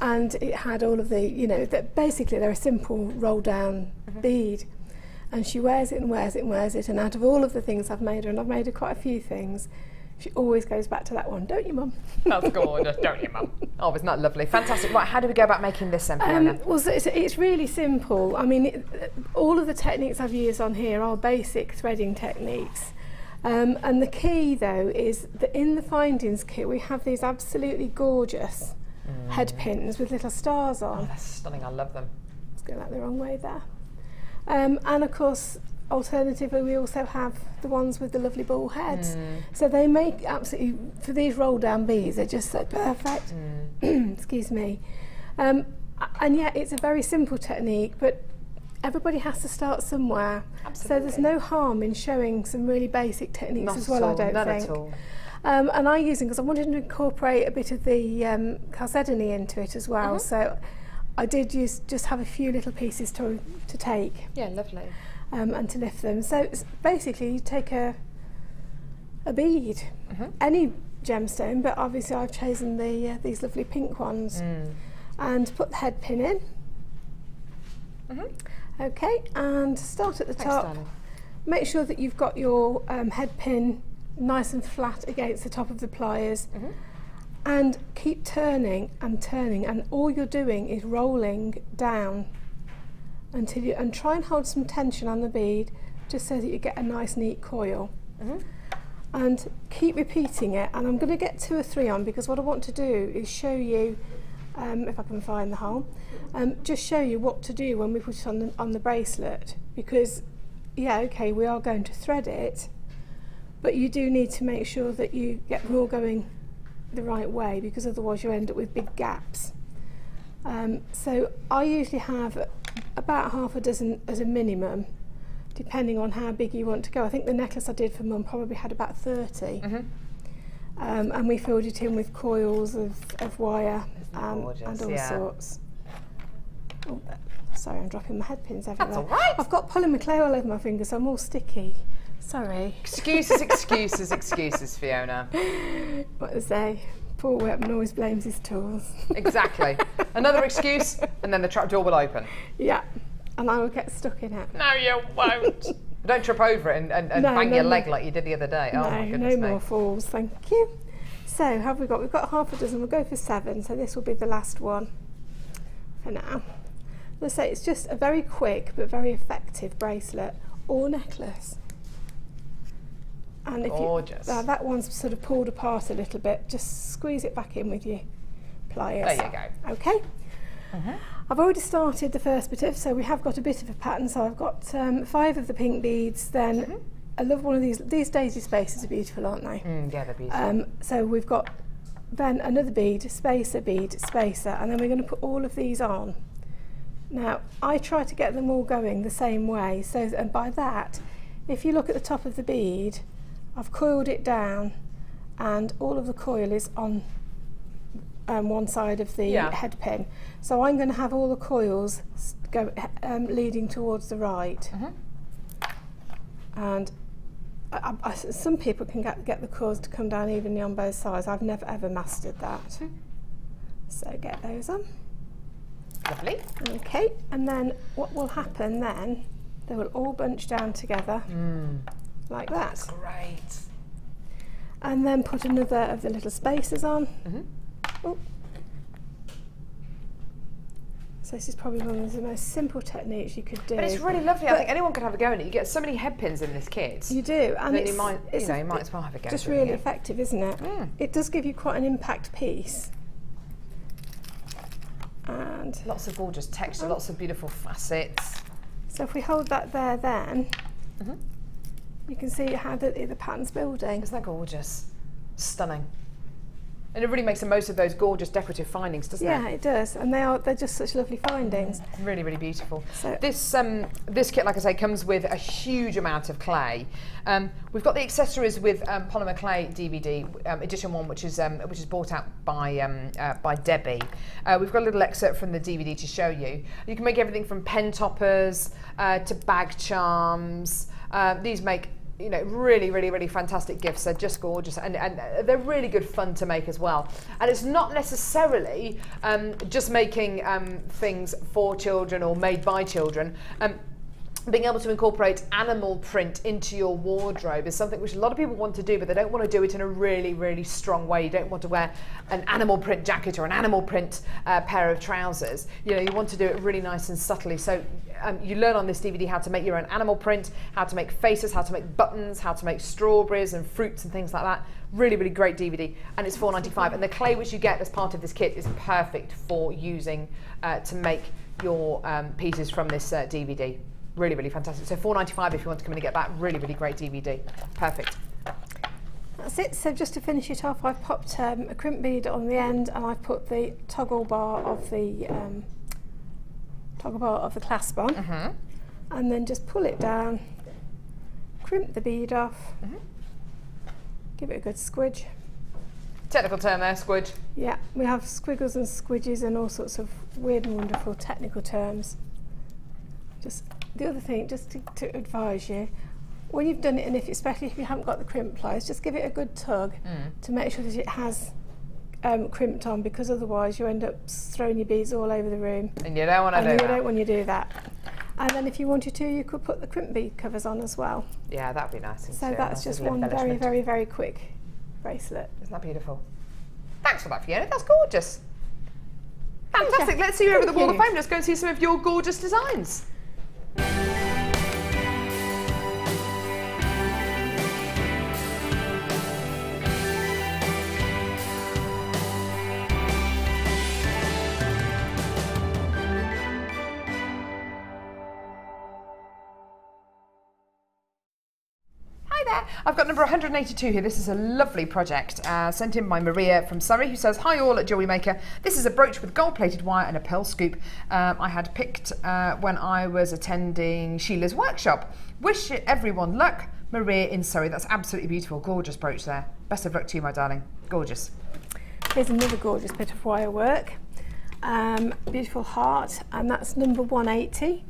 And it had all of the, you know, basically they're a simple roll down bead, and she wears it and wears it and wears it, and out of all of the things I've made her, and I've made her quite a few things, she always goes back to that one, don't you, Mum? That's gorgeous, don't you, Mum? Oh, isn't that lovely? Fantastic. Right, how do we go about making this then, Fiona? Well, it's really simple. I mean, all of the techniques I've used on here are basic threading techniques. And the key, though, is that in the findings kit we have these absolutely gorgeous head pins with little stars on. Oh, that's stunning. I love them. It's going out the wrong way there. And of course, alternatively, we also have the ones with the lovely ball heads. So they make absolutely, for these roll down beads, they're just so perfect. Excuse me. And yet it's a very simple technique, but everybody has to start somewhere. Absolutely. So there's no harm in showing some really basic techniques as well, I don't think. None at all. And I use them because I wanted to incorporate a bit of the chalcedony into it as well. So I did just have a few little pieces to take. Yeah, lovely. And to lift them. So basically you take a bead, any gemstone, but obviously I've chosen these lovely pink ones, and put the head pin in. Okay, and start at the top. Darling. Make sure that you've got your head pin nice and flat against the top of the pliers, and keep turning and turning, and all you're doing is rolling down until you, and try and hold some tension on the bead just so that you get a nice neat coil. And keep repeating it, and I'm going to get 2 or 3 on because what I want to do is show you, if I can find the hole, just show you what to do when we put it on the bracelet, because yeah, okay, we are going to thread it, but you do need to make sure that you get them all going the right way, because otherwise you end up with big gaps. So I usually have about half a dozen as a minimum, depending on how big you want to go. I think the necklace I did for Mum probably had about 30. And we filled it in with coils of wire and all sorts. Oh, sorry, I'm dropping my head pins everywhere. That's all right. I've got Polymer Clay all over my fingers, so I'm all sticky. Sorry. Excuses, excuses, excuses, Fiona. What to say? Poor workman always blames his tools. Exactly. Another excuse, and then the trap door will open. Yeah, and I will get stuck in it. No, you won't. Don't trip over it and bang your leg like you did the other day. Oh my goodness me. No more falls, thank you. So, have we got? We've got half a dozen. We'll go for 7. So this will be the last one for now. Let's say it's just a very quick but very effective bracelet or necklace. And if gorgeous. That one's sort of pulled apart a little bit. Just squeeze it back in with your pliers. There you go. Okay. I've already started the first bit of, so we have got a bit of a pattern. So I've got 5 of the pink beads. Then I love one of these daisy spacers are beautiful, aren't they? Yeah, they're beautiful. So we've got then another bead, spacer, and then we're going to put all of these on. Now I try to get them all going the same way. So, and by that, if you look at the top of the bead, I've coiled it down, and all of the coil is on one side of the head pin. So I'm going to have all the coils go leading towards the right. And some people can get the coils to come down evenly on both sides. I've never ever mastered that. So get those on. Lovely. Okay, and then what will happen then, they will all bunch down together like that. That's great. And then put another of the little spacers on. Oh. So this is probably one of the most simple techniques you could do. But it's really lovely. I think anyone could have a go in it. You get so many head pins in this kit. You do, and you might as well have a go. Just really effective, isn't it? It does give you quite an impact piece. And lots of gorgeous texture, lots of beautiful facets. So if we hold that there, then you can see how the pattern's building. Isn't that gorgeous? Stunning. And it really makes the most of those gorgeous decorative findings, doesn't it? Yeah, it does, and they're just such lovely findings. Really, really beautiful. So this kit, like I say, comes with a huge amount of clay. We've got the accessories with Polymer Clay DVD edition 1, which is brought out by Debbie. We've got a little excerpt from the DVD to show you. You can make everything from pen toppers to bag charms. These make really, really, really fantastic gifts. They're just gorgeous, and they're really good fun to make as well. And it's not necessarily just making things for children or made by children. Being able to incorporate animal print into your wardrobe is something which a lot of people want to do, but they don't want to do it in a really, really strong way. You don't want to wear an animal print jacket or an animal print pair of trousers. You want to do it really nice and subtly. So you learn on this DVD how to make your own animal print, how to make faces, how to make buttons, how to make strawberries and fruits and things like that. Really, really great DVD, and it's $4.95. And the clay which you get as part of this kit is perfect for using to make your pieces from this DVD. Really, really fantastic. So $4.95 if you want to come in and get that really, really great DVD. Perfect. That's it. So just to finish it off, I've popped a crimp bead on the end, and I've put the toggle bar of the clasp on, and then just pull it down, crimp the bead off, give it a good squidge. Technical term there, squidge. Yeah, we have squiggles and squidges and all sorts of weird and wonderful technical terms. Just the other thing, just to advise you, when you've done it, and especially if you haven't got the crimp pliers, just give it a good tug to make sure that it has crimped on, because otherwise you end up throwing your beads all over the room. And you don't want to do that. You don't want to do that. And then if you wanted to, you could put the crimp bead covers on as well. Yeah, that'd be nice. So that's just one very, very, very quick bracelet. Isn't that beautiful? Thanks for that, Fiona. That's gorgeous. Fantastic. Let's see you over the Wall of Fame. Let's go and see some of your gorgeous designs. I've got number 182 here. This is a lovely project sent in by Maria from Surrey, who says, "Hi all at Jewellery Maker. This is a brooch with gold-plated wire and a pearl scoop I had picked when I was attending Sheila's workshop. Wish everyone luck. Maria in Surrey." That's absolutely beautiful. Gorgeous brooch there. Best of luck to you, my darling. Gorgeous. Here's another gorgeous bit of wire work. Beautiful heart, and that's number 180.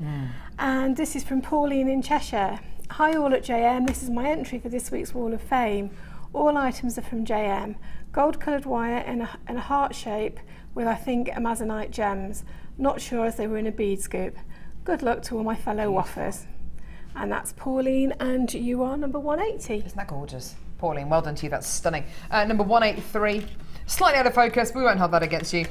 And this is from Pauline in Cheshire. "Hi all at JM, this is my entry for this week's Wall of Fame. All items are from JM. Gold coloured wire in a heart shape with, I think, amazonite gems. Not sure as they were in a bead scoop. Good luck to all my fellow waffers." And that's Pauline, and you are number 180. Isn't that gorgeous? Pauline, well done to you, that's stunning. Number 183. Slightly out of focus, but we won't hold that against you.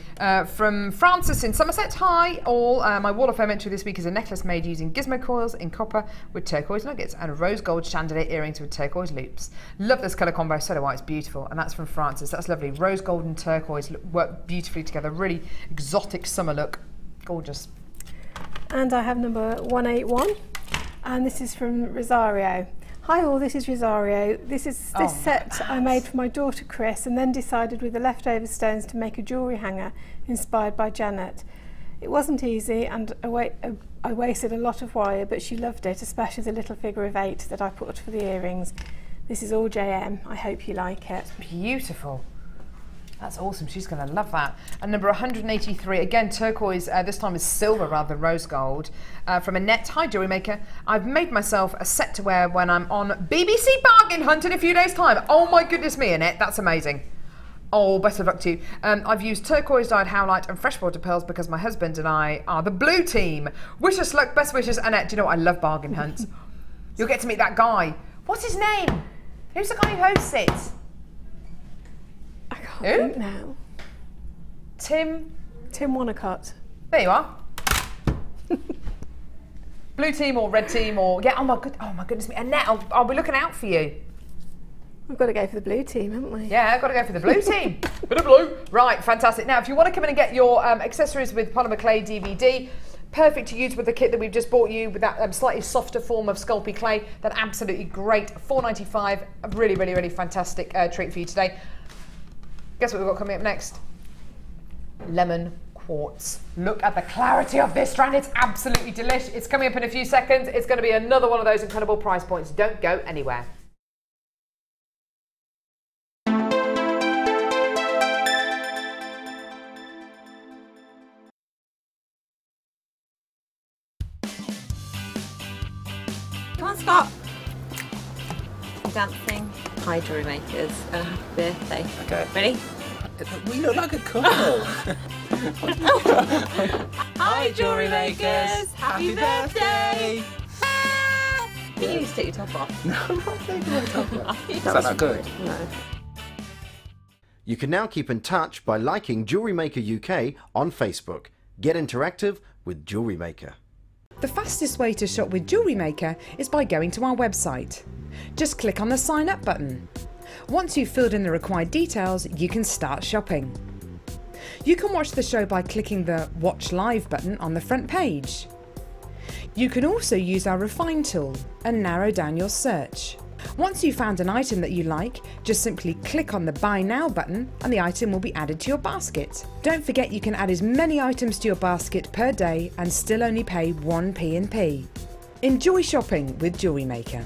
From Francis in Somerset. "Hi all, my Wall of Fame entry this week is a necklace made using gizmo coils in copper with turquoise nuggets and a rose gold chandelier earrings with turquoise loops. Love this colour combo, so do I, it's beautiful." And that's from Francis. That's lovely. Rose gold and turquoise work beautifully together. Really exotic summer look. Gorgeous. And I have number 181, and this is from Rosario. "Hi all, this is Rosario. This set I made for my daughter Chris, and then decided with the leftover stones to make a jewellery hanger inspired by Janet. It wasn't easy, and I wasted a lot of wire, but she loved it, especially the little figure of 8 that I put for the earrings. This is all JM. I hope you like it." Beautiful. That's awesome. She's going to love that. And number 183, again turquoise, this time is silver rather than rose gold, from Annette. "Hi Jewellery Maker. I've made myself a set to wear when I'm on BBC Bargain Hunt in a few days' time." Oh my goodness me, Annette, that's amazing. Oh, best of luck to you. I've used turquoise dyed howlite and freshwater pearls because my husband and I are the blue team. Wish us luck, best wishes. Annette, do you know what? I love bargain hunts. You'll get to meet that guy. What's his name? Who's the guy who hosts it? I can't think now. Tim Wanacott. There you are. Blue team or red team or... Yeah, oh my goodness me. Annette, I'll be looking out for you. We've got to go for the blue team, haven't we? Yeah, I've got to go for the blue team. Bit of blue. Right, fantastic. Now, if you want to come in and get your accessories with Polymer Clay DVD, perfect to use with the kit that we've just bought you with that slightly softer form of Sculpey clay, then absolutely great. $4.95, a really, really, really fantastic treat for you today. Guess what we've got coming up next? Lemon quartz. Look at the clarity of this strand. It's absolutely delish. It's coming up in a few seconds. It's going to be another one of those incredible price points. Don't go anywhere. Come on, Scott. Dancing. Hi, jewellery makers. Happy birthday. Okay. Ready? We look like a couple. Hi, jewellery makers. Happy birthday. You need to take your top off. No, I'm not taking my top off. Is that not good? No. You can now keep in touch by liking Jewellery Maker UK on Facebook. Get interactive with Jewellery Maker. The fastest way to shop with Jewellery Maker is by going to our website. Just click on the sign up button. Once you've filled in the required details, you can start shopping. You can watch the show by clicking the Watch Live button on the front page. You can also use our Refine tool and narrow down your search. Once you've found an item that you like, just simply click on the Buy Now button and the item will be added to your basket. Don't forget you can add as many items to your basket per day and still only pay 1 P&P. Enjoy shopping with Jewellery Maker.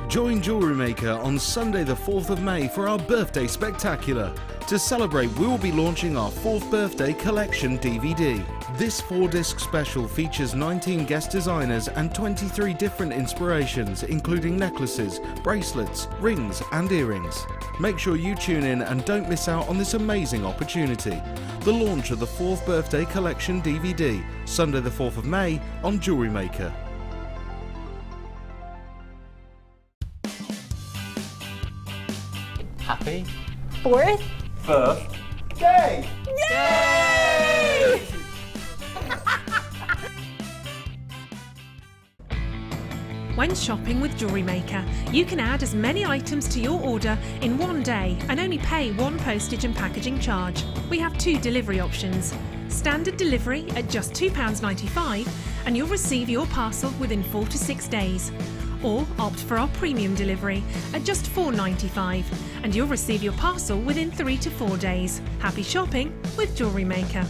Join Jewellery Maker on Sunday the 4th of May for our birthday spectacular. To celebrate, we will be launching our 4th birthday collection DVD. This 4-disc special features 19 guest designers and 23 different inspirations, including necklaces, bracelets, rings and earrings. Make sure you tune in and don't miss out on this amazing opportunity. The launch of the 4th birthday collection DVD, Sunday the 4th of May on Jewellery Maker. Happy 4th birthday! Yay! When shopping with Jewellery Maker, you can add as many items to your order in one day and only pay 1 postage and packaging charge. We have 2 delivery options. Standard delivery at just £2.95 and you'll receive your parcel within 4 to 6 days. Or opt for our premium delivery at just £4.95 and you'll receive your parcel within 3 to 4 days. Happy shopping with Jewellery Maker.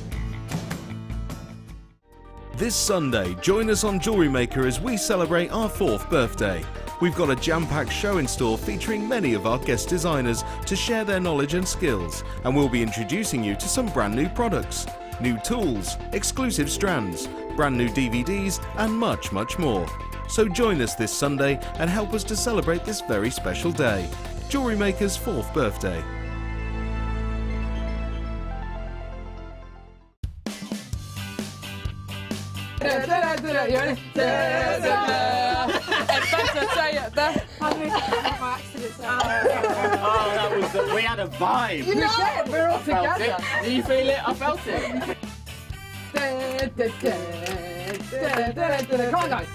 This Sunday, join us on Jewellery Maker as we celebrate our 4th birthday. We've got a jam-packed show in store featuring many of our guest designers to share their knowledge and skills, and we'll be introducing you to some brand new products, new tools, exclusive strands, brand new DVDs and much, much more. So join us this Sunday and help us to celebrate this very special day, Jewellery Maker's 4th birthday. We had a vibe. You know, we're all together. Do you feel it? I felt it. Come on, guys.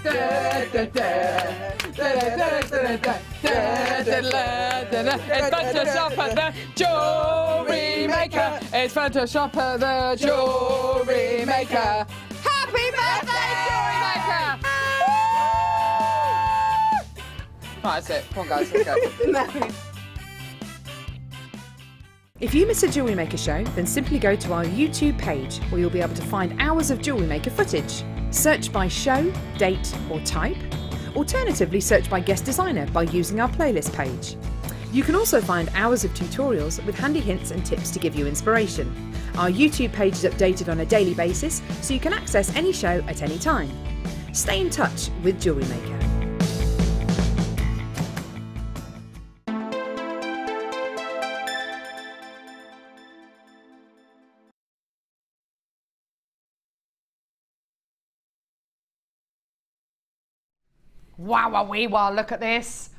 It's fun to shop at the Jewellery Maker. It's fun to shop at the Jewellery Maker. Happy birthday, Jewellery Maker! Right, that's it. Come on, guys, let's go. If you miss a Jewellery Maker show, then simply go to our YouTube page where you'll be able to find hours of Jewellery Maker footage. Search by show, date or type. Alternatively, search by guest designer by using our playlist page. You can also find hours of tutorials with handy hints and tips to give you inspiration. Our YouTube page is updated on a daily basis, so you can access any show at any time. Stay in touch with Jewellery Maker. Wow, wow, wee, wow, look at this.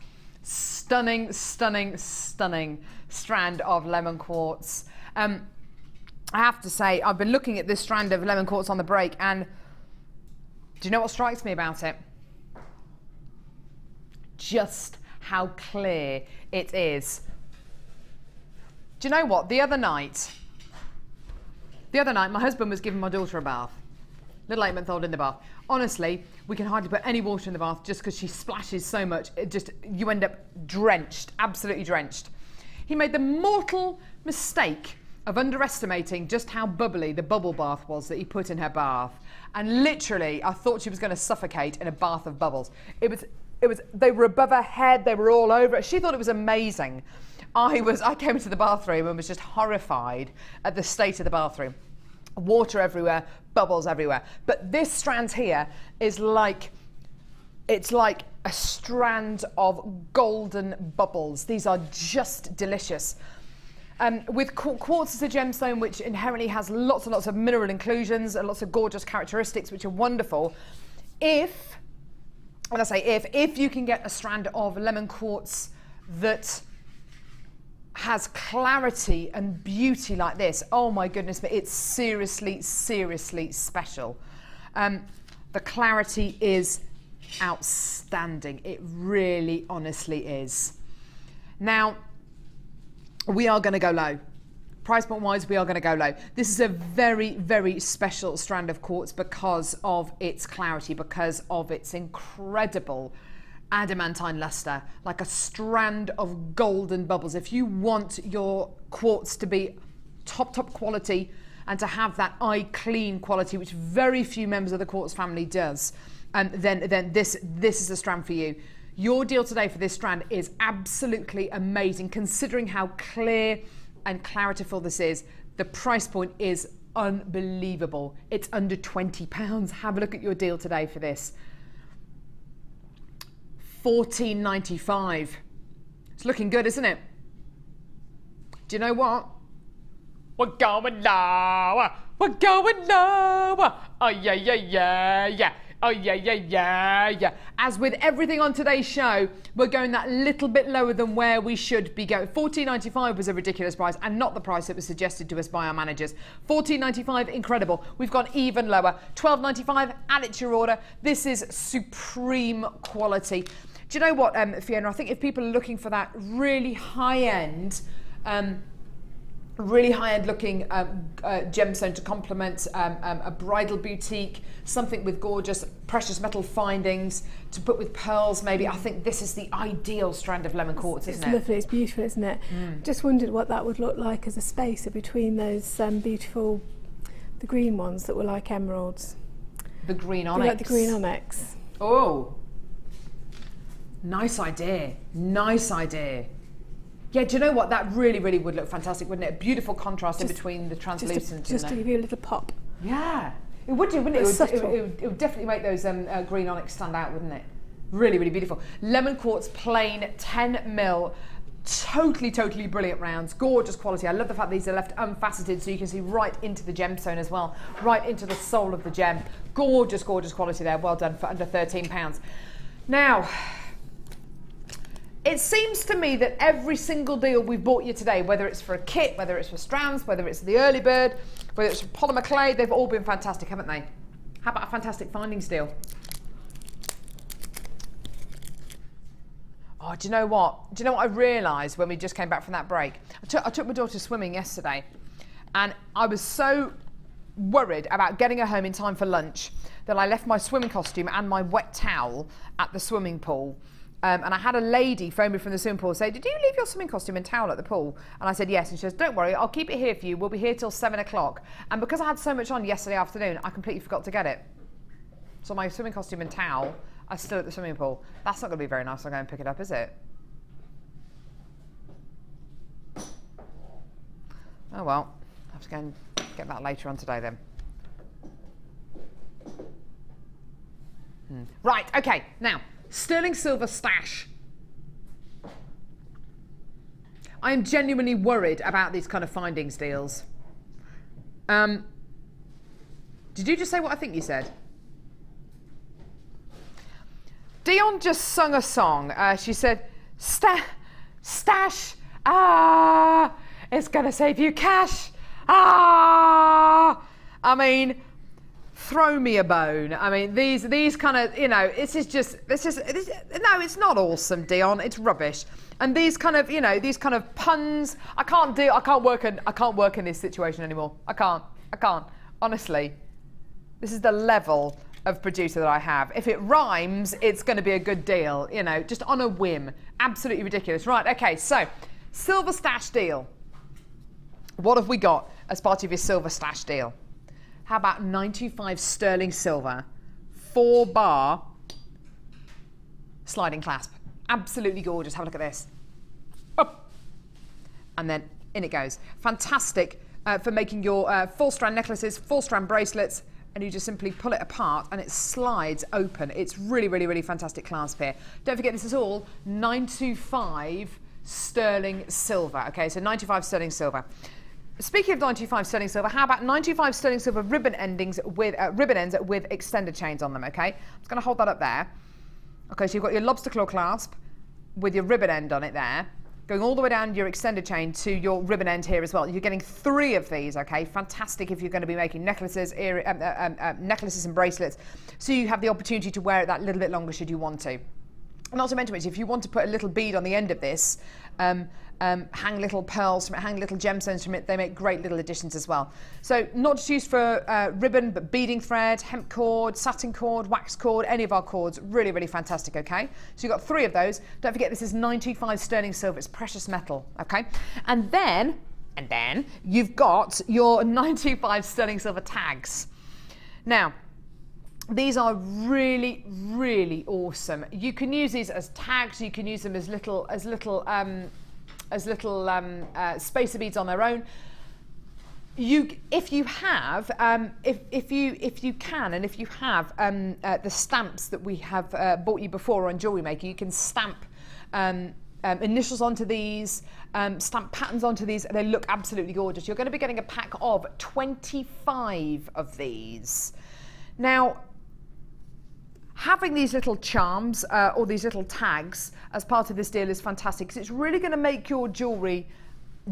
Stunning, stunning, stunning strand of lemon quartz. I have to say, I've been looking at this strand of lemon quartz on the break, and do you know what strikes me about it? Just how clear it is. Do you know what? The other night, my husband was giving my daughter a bath. Little 8-month-old in the bath. Honestly, we can hardly put any water in the bath just because she splashes so much. You end up drenched, absolutely drenched. He made the mortal mistake of underestimating just how bubbly the bubble bath was that he put in her bath. And literally, I thought she was going to suffocate in a bath of bubbles. They were above her head, they were all over it. She thought it was amazing. I came into the bathroom and was just horrified at the state of the bathroom. Water everywhere, bubbles everywhere. But this strand here is like, it's like a strand of golden bubbles. These are just delicious. With quartz as a gemstone, which inherently has lots and lots of mineral inclusions and lots of gorgeous characteristics, which are wonderful. If you can get a strand of lemon quartz that has clarity and beauty like this, oh my goodness, but it's seriously, seriously special. The clarity is outstanding. It really, honestly is. Now, we are going to go low. Price point wise, we are going to go low. This is a very, very special strand of quartz because of its clarity, because of its incredible adamantine luster, like a strand of golden bubbles. If you want your quartz to be top quality and to have that eye clean quality, which very few members of the quartz family does, then this is a strand for you. Your deal today for this strand is absolutely amazing, considering how clear and clariful this is. The price point is unbelievable. It's under £20. Have a look at your deal today for this. $14.95. It's looking good, isn't it? Do you know what? We're going lower. We're going lower. Oh yeah, yeah, yeah, yeah. Oh yeah, yeah, yeah, yeah. As with everything on today's show, we're going that little bit lower than where we should be going. $14.95 was a ridiculous price and not the price that was suggested to us by our managers. $14.95, incredible. We've gone even lower. $12.95, add it to your order. This is supreme quality. Do you know what, Fiona? I think if people are looking for that really high-end looking gemstone to complement a bridal boutique, something with gorgeous precious metal findings to put with pearls maybe, I think this is the ideal strand of lemon quartz, isn't it? It's lovely, it's beautiful, isn't it? Just wondered what that would look like as a spacer between those beautiful, the green ones that were like emeralds. The green onyx. Like the green onyx. Oh, nice idea, nice idea. Yeah, do you know what? That really, really would look fantastic, wouldn't it? A beautiful contrast in between the translucent. Just to give you a little pop. Yeah, it would do, wouldn't it? It would definitely make those green onyx stand out, wouldn't it? Really, really beautiful. Lemon quartz, plain, 10mm. Totally brilliant rounds. Gorgeous quality. I love the fact these are left unfaceted so you can see right into the gemstone as well, right into the soul of the gem. Gorgeous quality there. Well done for under £13. Now, it seems to me that every single deal we've bought you today, whether it's for a kit, whether it's for strands, whether it's the early bird, whether it's for Polymer Clay, they've all been fantastic, haven't they? How about a fantastic findings deal? Oh, do you know what? Do you know what I realised when we just came back from that break? I took my daughter swimming yesterday, and I was so worried about getting her home in time for lunch that I left my swimming costume and my wet towel at the swimming pool. And I had a lady phone me from the swimming pool say, did you leave your swimming costume and towel at the pool? And I said, yes. And she says, don't worry, I'll keep it here for you. We'll be here till 7 o'clock. And because I had so much on yesterday afternoon, I completely forgot to get it. So my swimming costume and towel are still at the swimming pool. That's not going to be very nice to go and pick it up, is it? Oh, well, I'll have to go and get that later on today then. Right, okay, now. Sterling silver stash. I am genuinely worried about these kind of findings deals. Did you just say what I think you said? Deal Dion just sung a song. She said, stash, it's gonna save you cash. I mean, throw me a bone. I mean, these kind of, you know, this is no, it's not awesome, Dion. It's rubbish. And these kind of, you know, these kind of puns, I can't work in this situation anymore. I can't. Honestly, this is the level of producer that I have. If it rhymes, it's going to be a good deal, you know, just on a whim. Absolutely ridiculous. Right, okay, so silver stash deal. What have we got as part of your silver stash deal? How about 925 sterling silver, 4-bar sliding clasp. Absolutely gorgeous. Have a look at this. Up. And then in it goes. Fantastic for making your full strand necklaces, full strand bracelets, and you just simply pull it apart and it slides open. It's really, really, really fantastic clasp here. Don't forget, this is all 925 sterling silver. Okay, so 95 sterling silver. Speaking of 95 sterling silver, how about 95 sterling silver ribbon ends with extended chains on them, okay? I'm just going to hold that up there. Okay, so you've got your lobster claw clasp with your ribbon end on it there, going all the way down your extended chain to your ribbon end here as well. You're getting 3 of these, okay? Fantastic if you're going to be making necklaces, necklaces and bracelets, so you have the opportunity to wear it that little bit longer should you want to. And not to mention, if you want to put a little bead on the end of this, hang little pearls from it, hang little gemstones from it, they make great little additions as well. So not just used for ribbon, but beading thread, hemp cord, satin cord, wax cord, any of our cords, really, really fantastic, okay? So you've got 3 of those. Don't forget, this is 95 sterling silver, it's precious metal, okay? And then you've got your 95 sterling silver tags. Now, these are really, really awesome. You can use these as tags. You can use them as little spacer beads on their own. If you have the stamps that we have bought you before on Jewellery Maker, you can stamp initials onto these, stamp patterns onto these, and they look absolutely gorgeous. You're going to be getting a pack of 25 of these. Now, having these little charms or these little tags as part of this deal is fantastic, because it's really going to make your jewellery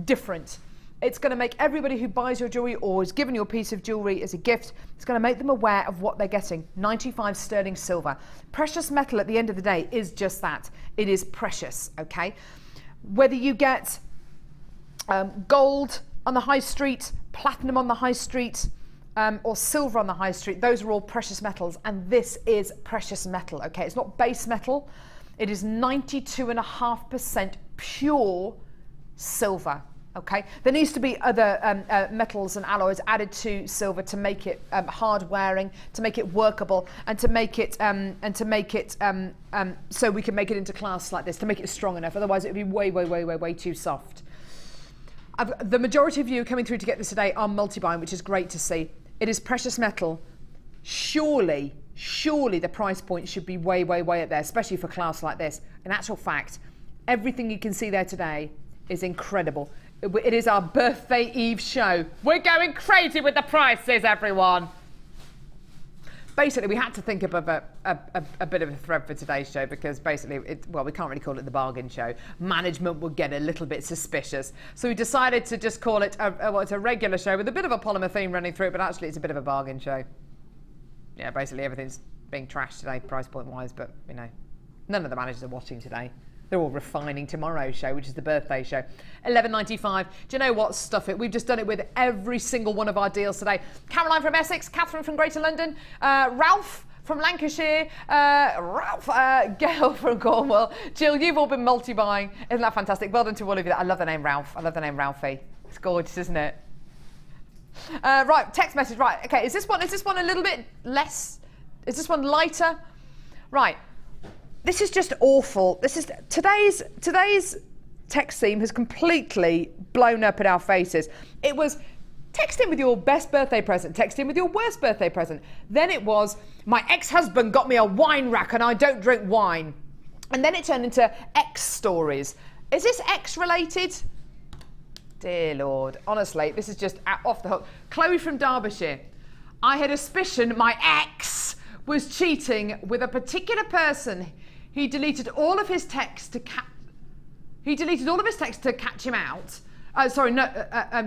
different. It's going to make everybody who buys your jewellery or is given you a piece of jewellery as a gift, it's going to make them aware of what they're getting. 95 sterling silver. Precious metal at the end of the day is just that. It is precious, okay? Whether you get gold on the high street, platinum on the high street, or silver on the high street, those are all precious metals, and this is precious metal, okay? It's not base metal. It is 92.5% pure silver, okay? There needs to be other metals and alloys added to silver to make it hard wearing, to make it workable, and to make it so we can make it into class like this, to make it strong enough. Otherwise, it would be way, way, way, way, way too soft. The majority of you coming through to get this today are multi-buying, which is great to see. It is precious metal. Surely the price point should be way, way, way up there, especially for class like this. In actual fact, everything you can see there today is incredible. It is our birthday eve show. We're going crazy with the prices, everyone. Basically, we had to think of a bit of a thread for today's show, because basically, we can't really call it the bargain show. Management would get a little bit suspicious. So we decided to just call it it's a regular show with a bit of a polymer theme running through it, but actually it's a bit of a bargain show. Yeah, basically everything's being trashed today, price point wise, but you know, none of the managers are watching today. They're all refining tomorrow's show, which is the birthday show. $11.95. Do you know what? Stuff it. We've just done it with every single one of our deals today. Caroline from Essex, Catherine from Greater London, Ralph from Lancashire, Gail from Cornwall. Jill, you've all been multi-buying. Isn't that fantastic? Well done to all of you. I love the name Ralph. I love the name Ralphie. It's gorgeous, isn't it? Right, text message. Right, okay. Is this one a little bit less? Is this one lighter? Right. This is just awful. This is today's text theme has completely blown up in our faces. It was text in with your best birthday present, text in with your worst birthday present. Then it was, my ex-husband got me a wine rack and I don't drink wine. And then it turned into X stories. Is this X related? Dear Lord, honestly, this is just off the hook. Chloe from Derbyshire. I had a suspicion my ex was cheating with a particular person he deleted all of his text to catch him out. Sorry, no,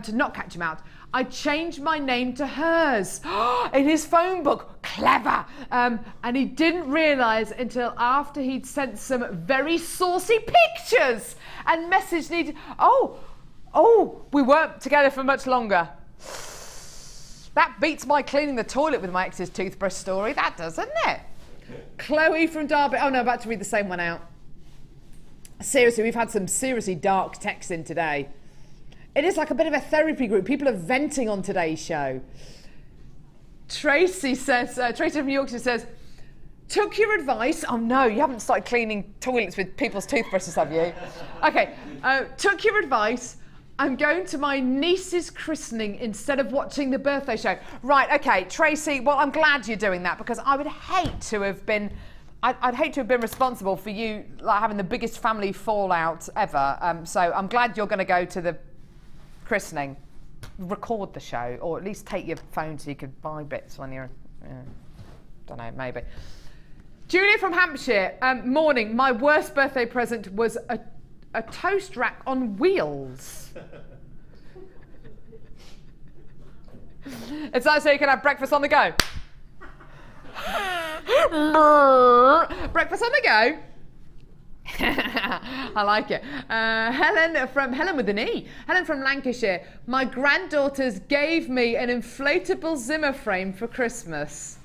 to not catch him out. I changed my name to hers in his phone book. Clever. And he didn't realise until after he'd sent some very saucy pictures and message needed. Oh, we weren't together for much longer. That beats my cleaning the toilet with my ex's toothbrush story. That does, doesn't it? Chloe from Derby. Oh no, about to read the same one out. Seriously, we've had some seriously dark texts in today. It is like a bit of a therapy group. People are venting on today's show. Tracy says, Tracy from Yorkshire says, took your advice. Oh no, you haven't started cleaning toilets with people's toothbrushes, have you? Okay, took your advice. I'm going to my niece's christening instead of watching the birthday show. Right, okay, Tracy, well, I'm glad you're doing that because I would hate to have been, I'd hate to have been responsible for you like having the biggest family fallout ever. So I'm glad you're going to go to the christening. Record the show, or at least take your phone so you could buy bits when you're, don't know, maybe. Julia from Hampshire, morning. My worst birthday present was a toast rack on wheels. It's nice so you can have breakfast on the go. Breakfast on the go. I like it. Helen with an E. Helen from Lancashire. My granddaughters gave me an inflatable Zimmer frame for Christmas.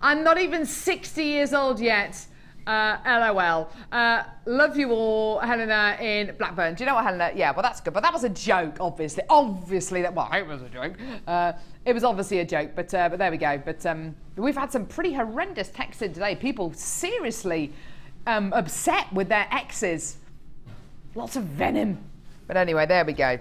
I'm not even 60 years old yet. LOL. Love you all, Helena in Blackburn. Do you know what, Helena? Yeah, well, that's good. But that was a joke, obviously. Obviously, well, it was a joke. It was obviously a joke, but there we go. But we've had some pretty horrendous texts in today. People seriously upset with their exes. Lots of venom. But anyway, there we go.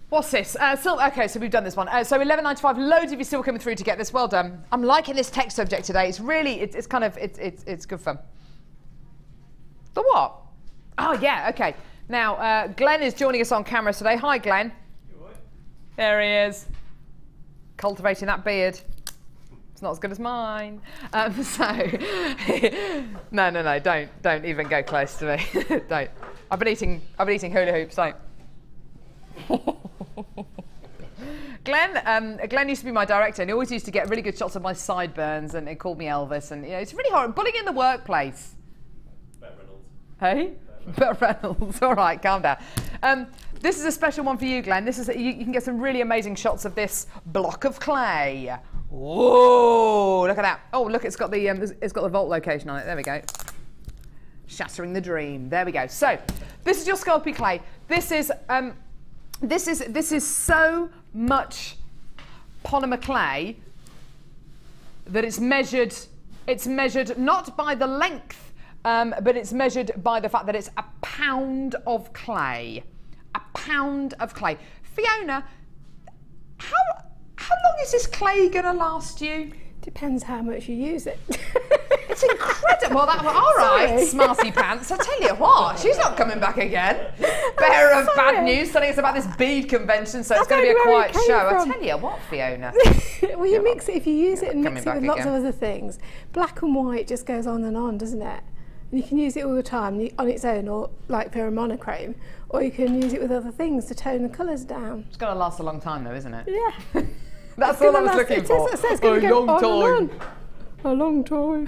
What's this? Okay, so we've done this one. So 11.95. Loads of you still coming through to get this. Well done. I'm liking this text subject today. It's really, it's kind of, it's good fun. The what? Oh yeah. Okay. Now Glenn is joining us on camera today. Hi, Glenn. You all right? There he is. Cultivating that beard. It's not as good as mine. No, don't even go close to me. Don't. I've been eating hula hoops. Don't. Glenn used to be my director, and he always used to get really good shots of my sideburns, and he called me Elvis, and it's really horrible. Bullying in the workplace. Bet Reynolds. Hey? Bet Reynolds. All right, calm down. This is a special one for you, Glenn. This is you can get some really amazing shots of this block of clay. Whoa! Look at that. Oh, look, it's got the vault location on it. There we go. Shattering the dream. There we go. So, this is your Sculpey clay. This is so much polymer clay that it's measured not by the length, but it's measured by the fact that it's a pound of clay. A pound of clay. Fiona, how long is this clay going to last you? Depends how much you use it. It's incredible. All right, smarty pants. I tell you what, she's not coming back again. Bearer of bad news, telling us about this bead convention, so it's going to be a quiet show. I tell you what, Fiona. Well, you mix it, if you use it and mix it with lots of other things. Black and white just goes on and on, doesn't it? And you can use it all the time on its own, or like for a monochrome, or you can use it with other things to tone the colours down. It's going to last a long time though, isn't it? Yeah. That's all I was looking for. A long time.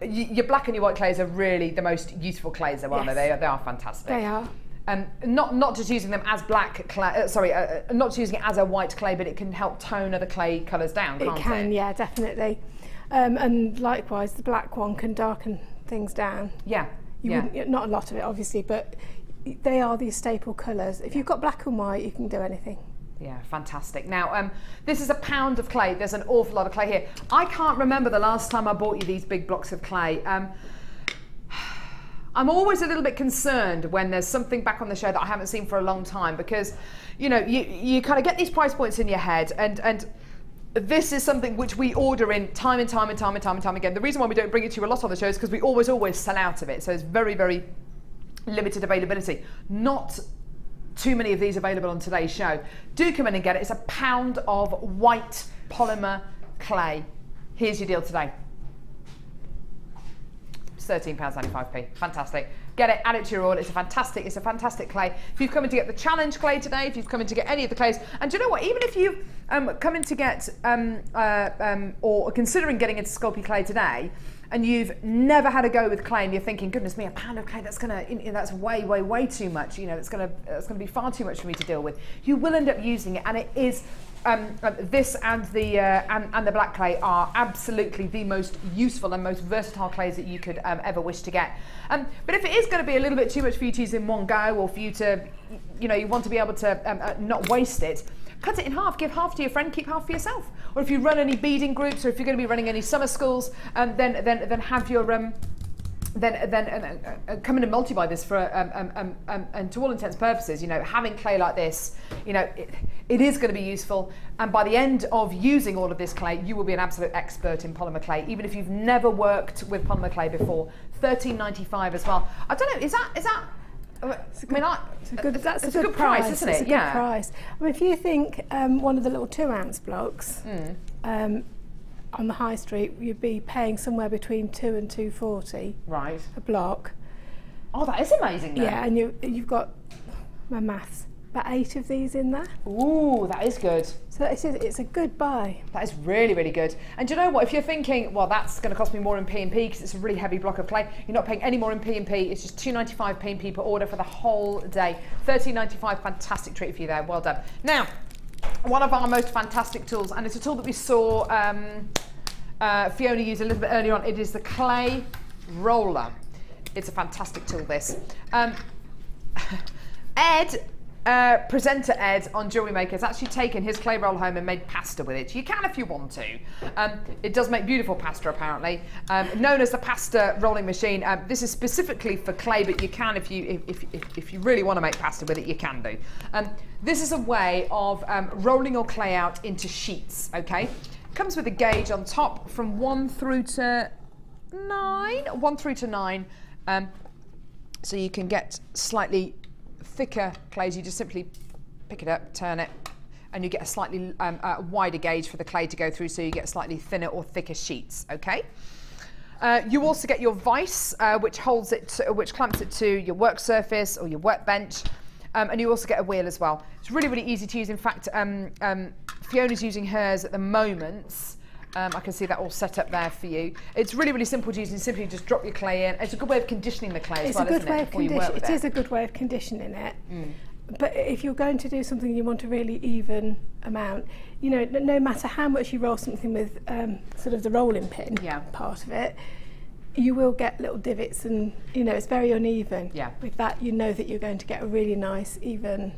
Your black and your white clays are really the most useful clays, though, aren't they? They are fantastic. They are. Not just using them as black clay, not just using it as a white clay, but it can help tone other clay colours down, can't it? It can, yeah, definitely. And likewise, the black one can darken things down. Yeah. Not a lot of it, obviously, but they are these staple colours. If you've got black and white, you can do anything. Yeah, fantastic. Now, this is a pound of clay. There's an awful lot of clay here. I can't remember the last time I bought you these big blocks of clay. I'm always a little bit concerned when there's something back on the show that I haven't seen for a long time, because, you know, you kind of get these price points in your head, and this is something which we order in time and time again. The reason why we don't bring it to you a lot on the show is because we always sell out of it. So it's very, very limited availability. Not too many of these available on today's show. Do come in and get it. It's a pound of white polymer clay. Here's your deal today. £13.95p. Fantastic. Get it, add it to your order. It's a fantastic clay. If you've come in to get the challenge clay today, if you've come in to get any of the clays, and do you know what? Even if you've come in to get or considering getting into Sculpey clay today, and you've never had a go with clay, and you're thinking, goodness me, a pound of clay, that's that's way too much. You know, it's gonna be far too much for me to deal with. You will end up using it, and it is. This and the black clay are absolutely the most useful and most versatile clays that you could ever wish to get. But if it is going to be a little bit too much for you to use in one go, or for you to, you want to be able to not waste it, cut it in half, give half to your friend, keep half for yourself. Or if you run any beading groups, or if you're going to be running any summer schools, then have your come in and multi-buy this for and to all intents and purposes, having clay like this, it is going to be useful, and by the end of using all of this clay, you will be an absolute expert in polymer clay, even if you've never worked with polymer clay before. £13.95 as well. I don't know, is that that's a good price, isn't it? It's a good price. I mean, if you think one of the little 2-ounce blocks on the high street, you'd be paying somewhere between £2 and £2.40 a block. Oh, that is amazing then. Yeah, and you've got, my maths, about 8 of these in there. Ooh, that is good. So it's a good buy. That is really, really good. And do you know what? If you're thinking, well, that's going to cost me more in P&P because it's a really heavy block of clay, you're not paying any more in P&P. It's just £2.95 P&P per order for the whole day. £13.95, fantastic treat for you there. Well done. Now, one of our most fantastic tools, and it's a tool that we saw Fiona use a little bit earlier on. It is the clay roller. It's a fantastic tool, this. Presenter Ed on Jewellery Maker has actually taken his clay roll home and made pasta with it. You can if you want to. It does make beautiful pasta, apparently. Known as the pasta rolling machine. This is specifically for clay, but you can, if you really want to make pasta with it, you can do. This is a way of rolling your clay out into sheets, okay? Comes with a gauge on top from 1 through to 9. 1 through to 9. So you can get slightly thicker clays. You just simply pick it up, turn it, and you get a slightly wider gauge for the clay to go through, so you get slightly thinner or thicker sheets, okay? You also get your vise, which clamps it to your work surface or your workbench, and you also get a wheel as well. It's really, really easy to use. In fact, Fiona's using hers at the moment. I can see that all set up there for you. It's really, really simple to use, and simply just drop your clay in. It's a good way of conditioning the clay as well, isn't it? It is a good way of conditioning it. But if you're going to do something you want a really even amount, no matter how much you roll something with sort of the rolling pin part of it, you will get little divots, and it's very uneven. With that, you know that you're going to get a really nice, even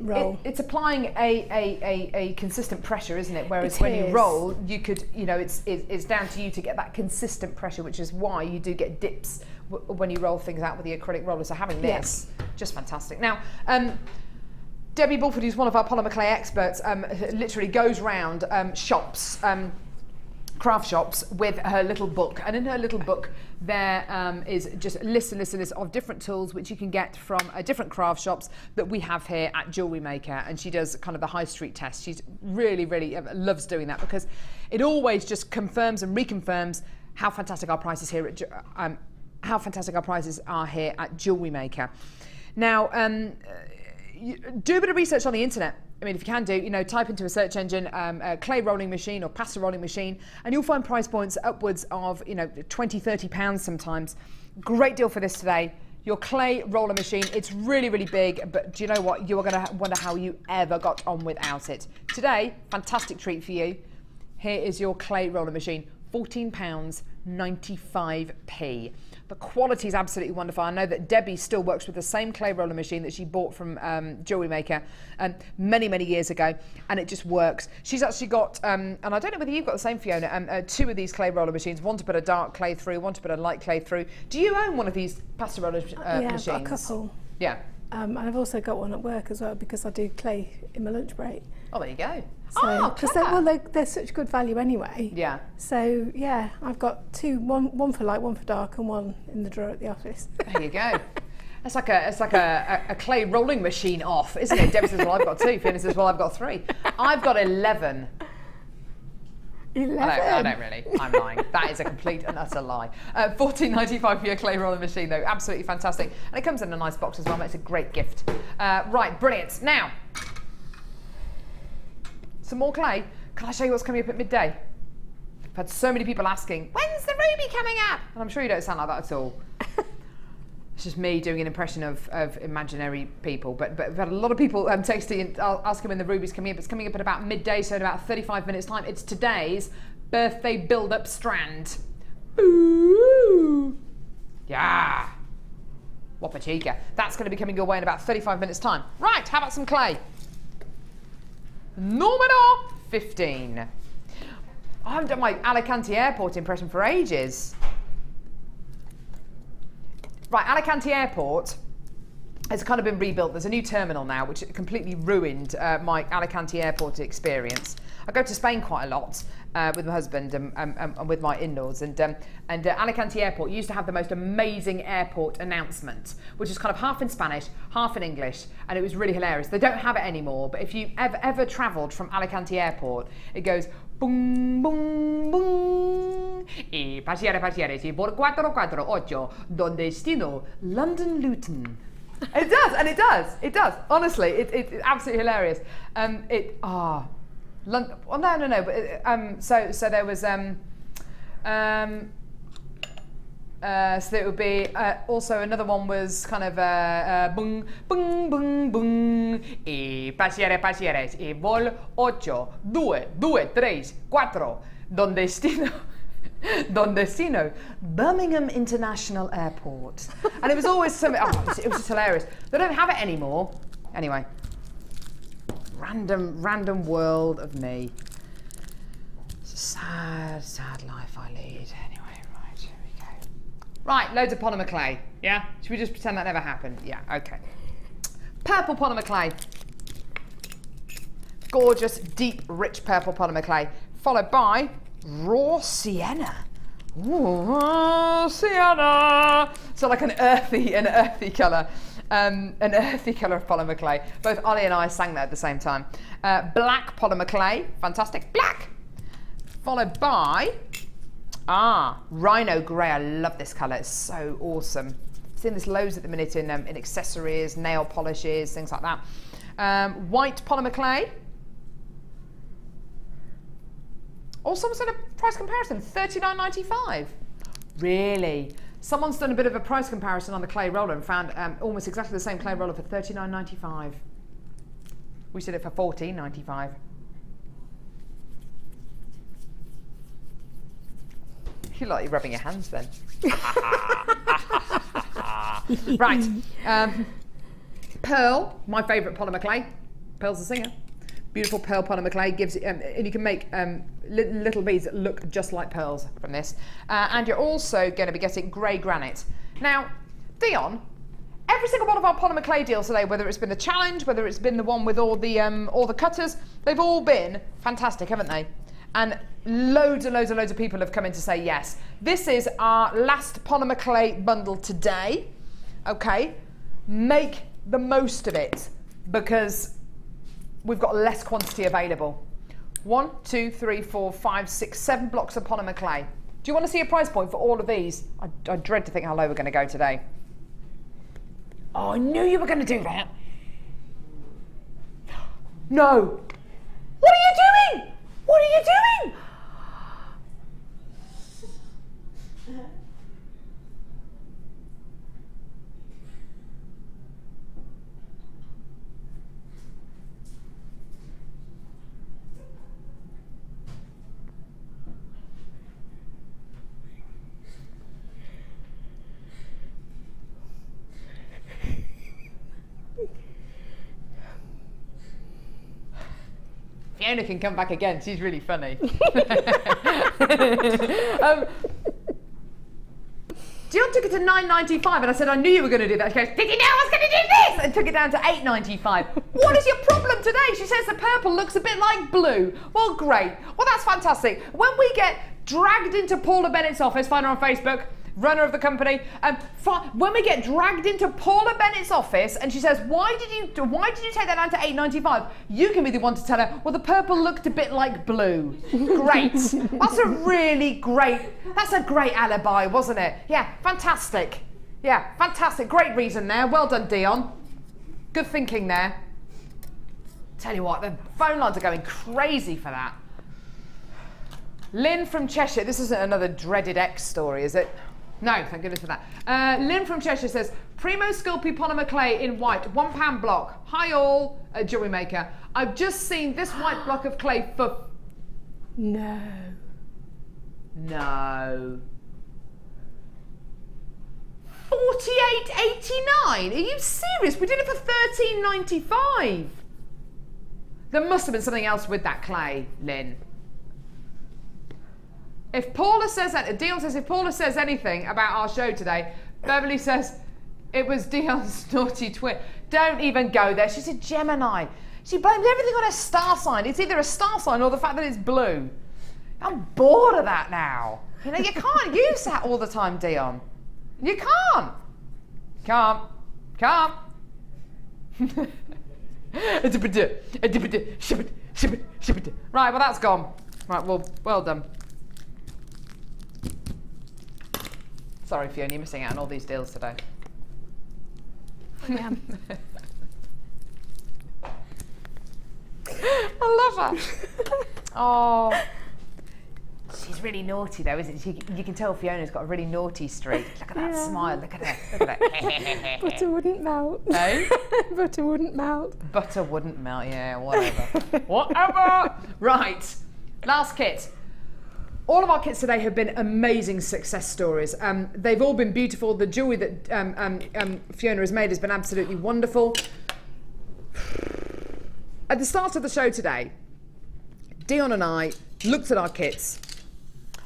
roll. It's applying a consistent pressure, isn't it? Whereas when you roll, you could, it's down to you to get that consistent pressure, which is why you do get dips when you roll things out with the acrylic roller. So having this, just fantastic. Now, Debbie Bulford, who's one of our polymer clay experts, literally goes round shops, craft shops with her little book, and in her little book there is just a list of different tools which you can get from different craft shops that we have here at Jewellery Maker, and she does kind of the high street test. She's really loves doing that because it always just confirms and reconfirms how fantastic our prices here at Jewellery Maker. Now, do a bit of research on the internet. I mean, if you can do, type into a search engine, clay rolling machine or pasta rolling machine, and you'll find price points upwards of, £20, £30 sometimes. Great deal for this today. Your clay roller machine, it's really, really big, but do you know what? You are going to wonder how you ever got on without it. Today, fantastic treat for you. Here is your clay roller machine, £14.95p. The quality is absolutely wonderful. I know that Debbie still works with the same clay roller machine that she bought from Jewellery Maker many, many years ago, and it just works. She's actually got, and I don't know whether you've got the same, Fiona, 2 of these clay roller machines, one to put a dark clay through, one to put a light clay through. Do you own one of these pasta roller machines? I've got a couple. Yeah. And I've also got one at work as well, because I do clay in my lunch break. Oh, there you go. So, they're such good value anyway. Yeah. So yeah, I've got 2, one for light, one for dark, and one in the drawer at the office. There you go. It's like a clay rolling machine off, isn't it? Debbie says, well, I've got 2. Fiona says, well, I've got 3. I've got 11. 11. I don't really. I'm lying. That is a complete and utter lie. $14.95 for your clay rolling machine, though. Absolutely fantastic. And it comes in a nice box as well. Makes a great gift. Right, brilliant. Now, some more clay. Can I show you what's coming up at midday? I've had so many people asking, when's the ruby coming up? And I'm sure you don't sound like that at all. It's just me doing an impression of imaginary people. But we've had a lot of people texting and asking when the ruby's coming up. It's coming up at about midday, so in about 35 minutes' time. It's today's birthday build-up strand. Ooh. Yeah. Whopper chica. That's going to be coming your way in about 35 minutes' time. Right, how about some clay? Número 15. I haven't done my Alicante Airport impression for ages. Right, Alicante Airport has kind of been rebuilt. There's a new terminal now, which completely ruined my Alicante Airport experience. I go to Spain quite a lot with my husband and with my in-laws, and Alicante Airport used to have the most amazing airport announcement, which is kind of half in Spanish, half in English, and it was really hilarious. They don't have it anymore, but if you ever travelled from Alicante Airport, it goes boom, boom, boom. Y paseare, si por 448, donde destino, London Luton. It does, and it does. It does. Honestly, it's absolutely hilarious. Well, no. But so there was so it would be also another one was kind of boom, boom, boom, boom. Y paseare, y vol 8, 2, 2, 3, 4, donde destino, Birmingham International Airport. And it was always something, it was just hilarious. They don't have it anymore. Anyway, random world of me. It's a sad life I lead. Anyway, right, here we go. Right, loads of polymer clay, yeah? Should we just pretend that never happened? Yeah, okay. Purple polymer clay. Gorgeous, deep, rich purple polymer clay. Followed by raw sienna. Ooh, sienna. So like an earthy colour. An earthy colour of polymer clay. Both Ollie and I sang that at the same time. Black polymer clay. Fantastic. Black. Followed by rhino grey. I love this colour. It's so awesome. Seeing this loads at the minute in accessories, nail polishes, things like that. White polymer clay. Or some sort of price comparison, $39.95. Really? Someone's done a bit of a price comparison on the clay roller and found almost exactly the same clay roller for $39.95. We said it for $14.95. You like you're rubbing your hands then. Right. Pearl, my favourite polymer clay. Pearl's the singer. Beautiful pearl polymer clay gives it, and you can make little beads that look just like pearls from this. And you're also going to be getting grey granite. Now, Dion, every single one of our polymer clay deals today, whether it's been the challenge, whether it's been the one with all the cutters, they've all been fantastic, haven't they? And loads of people have come in to say yes. This is our last polymer clay bundle today. Okay, make the most of it because we've got less quantity available. 1, 2, 3, 4, 5, 6, 7 blocks of polymer clay. Do you want to see a price point for all of these? I dread to think how low we're going to go today. Oh, I knew you were going to do that. No. What are you doing? What are you doing? Fiona can come back again. She's really funny. Dion took it to $9.95 and I said, I knew you were going to do that. She goes, did you know I was going to do this? And took it down to $8.95. What is your problem today? She says the purple looks a bit like blue. Well, great. Well, that's fantastic. When we get dragged into Paula Bennett's office, find her on Facebook, runner of the company. When we get dragged into Paula Bennett's office and she says, why did you take that down to £8.95? You can be the one to tell her, well, the purple looked a bit like blue. Great. That's a great alibi, wasn't it? Yeah, fantastic. Yeah, fantastic. Great reason there. Well done, Dion. Good thinking there. Tell you what, the phone lines are going crazy for that. Lynn from Cheshire, this isn't another dreaded X story, is it? No, thank goodness for that. Lynn from Cheshire says, Primo Sculpey Polymer Clay in white, £1 block. Hi all, Jewellery Maker. I've just seen this white block of clay for... No. No. $48.89? Are you serious? We did it for $13.95. There must have been something else with that clay, Lynn. If Paula says that, Dion says if Paula says anything about our show today, Beverly says it was Dion's naughty twin. Don't even go there. She's a Gemini. She blames everything on her star sign. It's either a star sign or the fact that it's blue. I'm bored of that now. You know, you can't use that all the time, Dion. You can't. Can't. Right, well that's gone. Right, well done. Sorry, Fiona, you're missing out on all these deals today. Yeah. I love her. Oh. She's really naughty though, isn't she? You can tell Fiona's got a really naughty streak. Look at that smile, look at her. Look at her. Butter wouldn't melt. No? Butter wouldn't melt. Butter wouldn't melt, yeah, whatever. Whatever! Right, last kit. All of our kits today have been amazing success stories. They've all been beautiful. The jewellery that Fiona has made has been absolutely wonderful. At the start of the show today, Dion and I looked at our kits.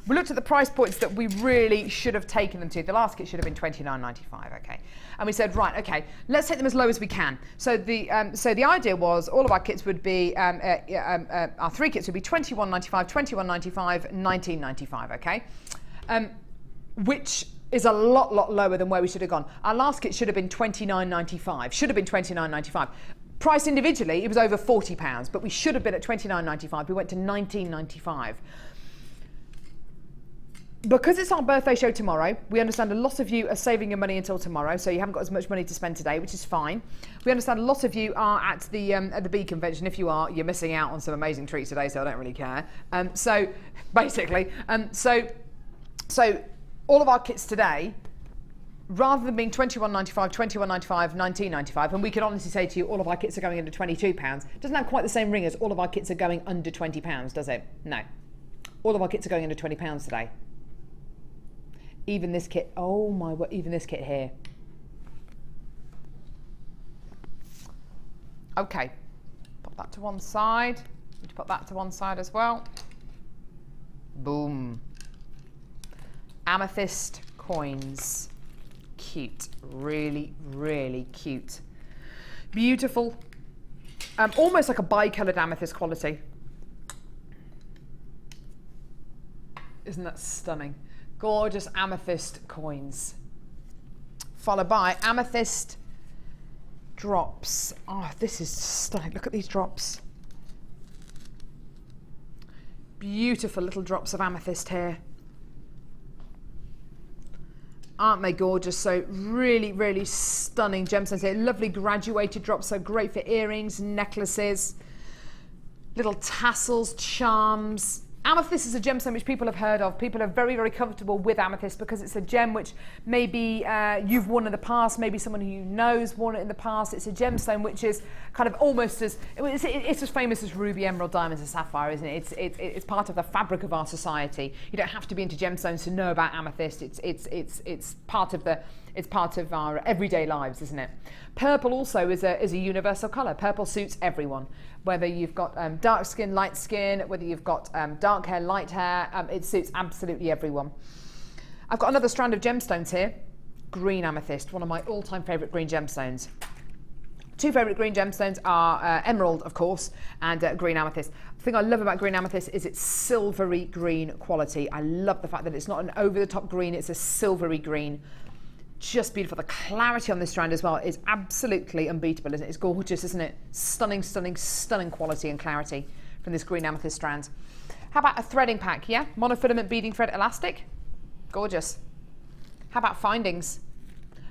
We looked at the price points that we really should have taken them to. The last kit should have been $29.95, okay? And we said, right, okay, let's take them as low as we can. So the idea was all of our kits would be, our 3 kits would be $21.95, $21.95, $19.95, okay? Which is a lot lower than where we should have gone. Our last kit should have been $29.95, should have been $29.95. Priced individually, it was over £40, but we should have been at $29.95. We went to $19.95. Because it's our birthday show tomorrow, we understand a lot of you are saving your money until tomorrow, so you haven't got as much money to spend today, which is fine. We understand a lot of you are at the bead convention. If you are, you're missing out on some amazing treats today, so I don't really care. So basically, so all of our kits today, rather than being $21.95, $21.95, $19.95, and we can honestly say to you, all of our kits are going under £22, doesn't have quite the same ring as all of our kits are going under £20, does it? No. All of our kits are going under £20 today. Even this kit, oh my word, even this kit here. Okay, pop that to one side. Need to put that to one side as well. Boom. Amethyst coins. Cute, really, really cute. Beautiful. Almost like a bi-coloured amethyst quality. Isn't that stunning? Gorgeous amethyst coins. Followed by amethyst drops. Oh, this is stunning. Look at these drops. Beautiful little drops of amethyst here. Aren't they gorgeous? So really, really stunning gemstones here. Lovely graduated drops, so great for earrings, necklaces, little tassels, charms. Amethyst is a gemstone which people have heard of. People are very, very comfortable with amethyst because it's a gem which maybe you've worn in the past, maybe someone who you know has worn it in the past. It's a gemstone which is kind of almost as, it's as famous as ruby, emerald, diamonds and sapphire, isn't it? It's part of the fabric of our society. You don't have to be into gemstones to know about amethyst. It's part of our everyday lives, isn't it? Purple also is a universal colour. Purple suits everyone. Whether you've got dark skin, light skin, whether you've got dark hair, light hair, it suits absolutely everyone. I've got another strand of gemstones here. Green amethyst, one of my all-time favourite green gemstones. Two favourite green gemstones are emerald, of course, and green amethyst. The thing I love about green amethyst is its silvery green quality. I love the fact that it's not an over-the-top green, it's a silvery green. Just beautiful. The clarity on this strand as well is absolutely unbeatable, isn't it? It's gorgeous, isn't it? Stunning, stunning, stunning quality and clarity from this green amethyst strand. How about a threading pack, yeah? Monofilament beading thread elastic. Gorgeous. How about findings?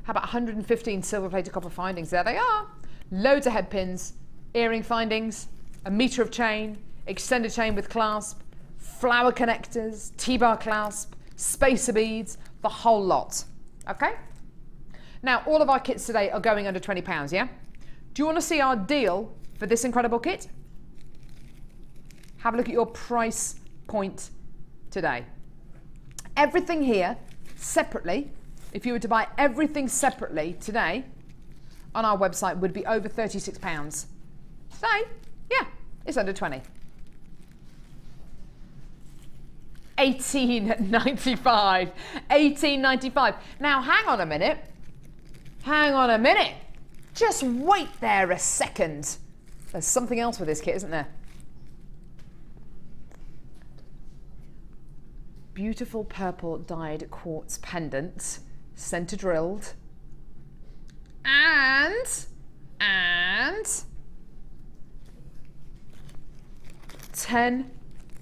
How about 115 silver-plated copper findings? There they are. Loads of head pins, earring findings, a metre of chain, extended chain with clasp, flower connectors, T-bar clasp, spacer beads, the whole lot. Okay? Now, all of our kits today are going under £20, yeah? Do you want to see our deal for this incredible kit? Have a look at your price point today. Everything here separately, if you were to buy everything separately today on our website, would be over £36. Today, yeah, it's under 20. $18.95. $18.95. Now, hang on a minute. Hang on a minute. Just wait there a second. There's something else with this kit, isn't there? Beautiful purple dyed quartz pendant, center drilled, and 10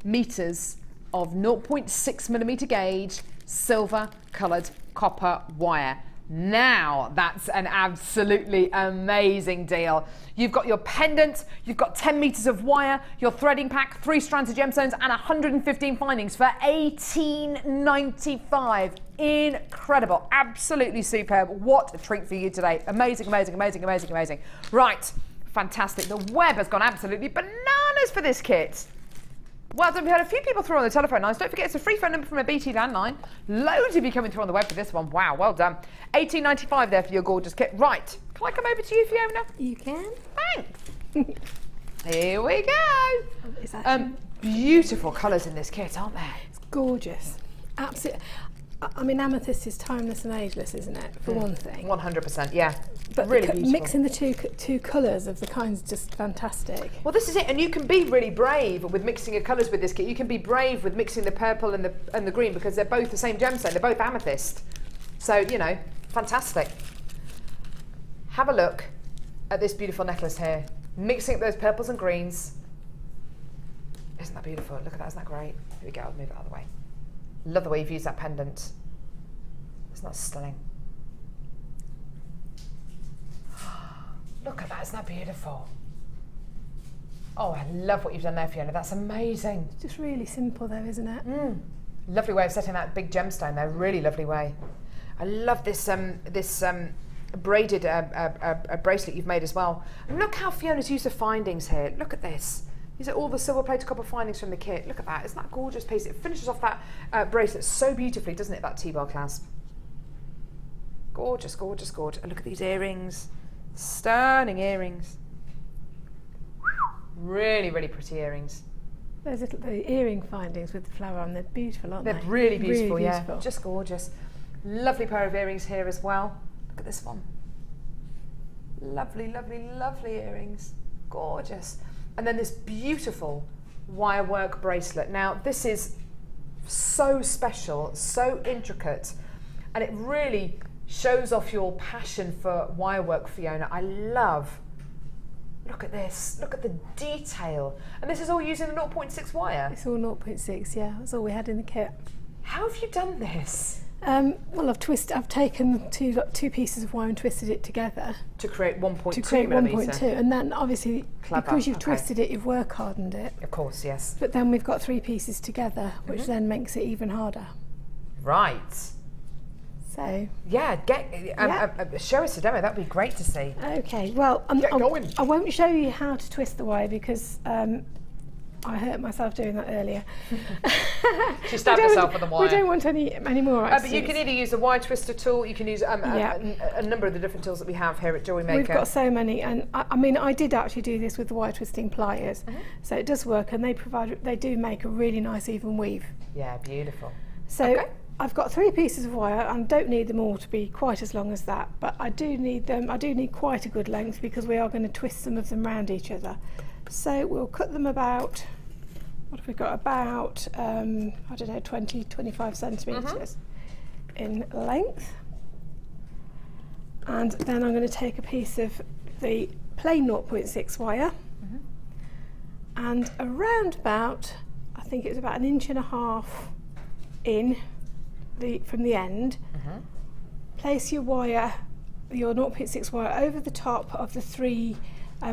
meters of 0.6mm gauge silver coloured copper wire. Now that's an absolutely amazing deal. You've got your pendant, you've got 10 meters of wire, your threading pack, 3 strands of gemstones and 115 findings for $18.95. Incredible, absolutely superb. What a treat for you today. Amazing, amazing, amazing, amazing, amazing. Right, fantastic. The web has gone absolutely bananas for this kit. Well done. We had a few people through on the telephone lines. Don't forget, it's a free phone number from a BT landline. Loads of you coming through on the web for this one. Wow, well done. $18.95 there for your gorgeous kit. Right, can I come over to you, Fiona? You can. Thanks. Here we go. Beautiful colours in this kit, aren't there? It's gorgeous. Absolutely. I mean, amethyst is timeless and ageless, isn't it? For one thing. 100%, yeah. But really beautiful. Mixing the two colours of the kinds is just fantastic. Well, this is it, and you can be really brave with mixing your colours with this kit. You can be brave with mixing the purple and the green because they're both the same gemstone. They're both amethyst. So, you know, fantastic. Have a look at this beautiful necklace here. Mixing up those purples and greens. Isn't that beautiful? Look at that, isn't that great? Here we go, I'll move it out of the way. Love the way you've used that pendant. Isn't that stunning? Look at that, isn't that beautiful? Oh, I love what you've done there, Fiona. That's amazing. It's just really simple though, isn't it? Lovely way of setting that big gemstone there. Really lovely way. I love this braided bracelet you've made as well. And look how Fiona's used the findings here. Look at this. These are all the silver-plated copper findings from the kit. Look at that. Isn't that gorgeous piece? It finishes off that bracelet so beautifully, doesn't it, that T-bar clasp? Gorgeous, gorgeous, gorgeous. And look at these earrings. Stunning earrings. Really, really pretty earrings. Those little earring findings with the flower on, they're beautiful, aren't they? They're really beautiful, really yeah. beautiful. Just gorgeous. Lovely pair of earrings here as well. Look at this one. Lovely, lovely, lovely earrings. Gorgeous. And then this beautiful wire work bracelet. Now, this is so special, so intricate, and it really shows off your passion for wire work, Fiona. I love. Look at this. Look at the detail. And this is all using the 0.6 wire. It's all 0.6, yeah. That's all we had in the kit. How have you done this? Well, I've taken two pieces of wire and twisted it together to create 1.2 to create millimetre. 1.2, and then obviously because you've twisted it, you've work hardened it. Of course, yes. But then we've got 3 pieces together, which then makes it even harder. Right. So yeah, show us a demo. That'd be great to see. Okay. Well, I won't show you how to twist the wire because I hurt myself doing that earlier. She stabbed herself with the wire. We don't want any more accidents. But you can either use a wire twister tool, you can use a number of the different tools that we have here at Jewellery Maker. We've got so many, and I mean, I did actually do this with the wire twisting pliers, so it does work, and they do make a really nice even weave. Yeah, beautiful. So I've got 3 pieces of wire and don't need them all to be quite as long as that, but I do need them, I do need quite a good length because we are going to twist some of them round each other. So we'll cut them about, what have we got, about, I don't know, 20-25 centimetres in length. And then I'm going to take a piece of the plain 0.6 wire and around about, I think it was about 1.5 inches in from the end, place your wire, your 0.6 wire over the top of the 3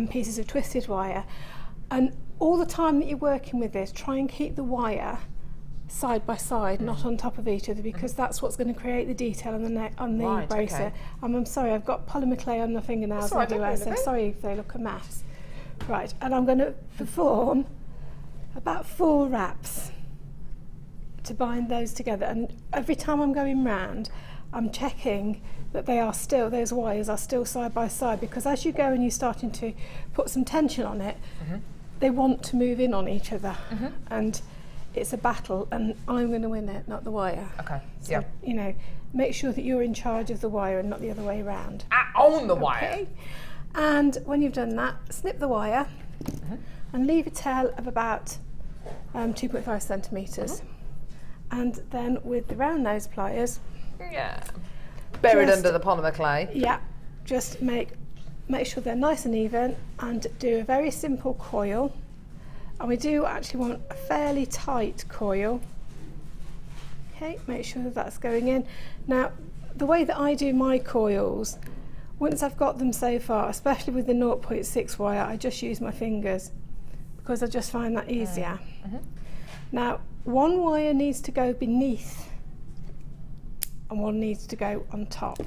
pieces of twisted wire, and all the time that you're working with this, try and keep the wire side by side, not on top of each other, because that's what's going to create the detail on the neck, on the bracer. Okay. I'm sorry, I've got polymer clay on the fingernails everywhere, so sorry if they look a mess. Right, and I'm going to perform about 4 wraps to bind those together, and every time I'm going round I'm checking that they are still, those wires are still side by side, because as you go and you're starting to put some tension on it, they want to move in on each other, and it's a battle, and I'm going to win it, not the wire. Okay. So, you know, make sure that you're in charge of the wire and not the other way around. On the wire. And when you've done that, snip the wire and leave a tail of about 2.5 centimetres. And then with the round nose pliers, buried under the polymer clay. Yeah, just make sure they're nice and even, and do a very simple coil. And we do actually want a fairly tight coil. Okay, make sure that that's going in. Now, the way that I do my coils, once I've got them so far, especially with the 0.6 wire, I just use my fingers because I just find that easier. Now, one wire needs to go beneath and one needs to go on top.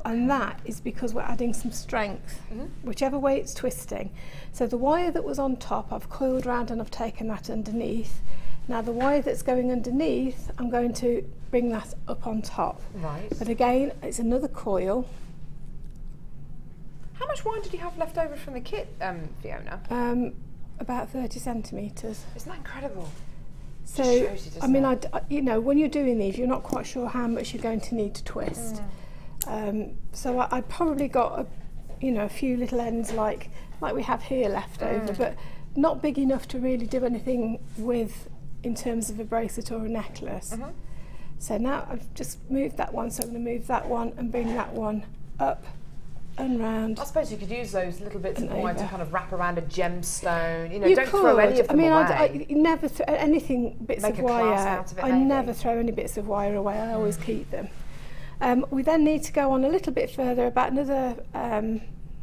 And that is because we're adding some strength, whichever way it's twisting. So the wire that was on top, I've coiled round and I've taken that underneath. Now the wire that's going underneath, I'm going to bring that up on top. Right. But again, it's another coil. How much wire did you have left over from the kit, Fiona? About 30 centimetres. Isn't that incredible? So, I mean, you know, when you're doing these, you're not quite sure how much you're going to need to twist. So I probably got a few little ends like we have here left over, but not big enough to really do anything with in terms of a bracelet or a necklace. So now I've just moved that one, so I'm going to move that one and bring that one up and round. I suppose you could use those little bits of wire to kind of wrap around a gemstone. You know, you don't could. throw any of them away. I never throw anything bits Make of a class wire. out of it, I maybe. never throw any bits of wire away. I always keep them. We then need to go on a little bit further, about another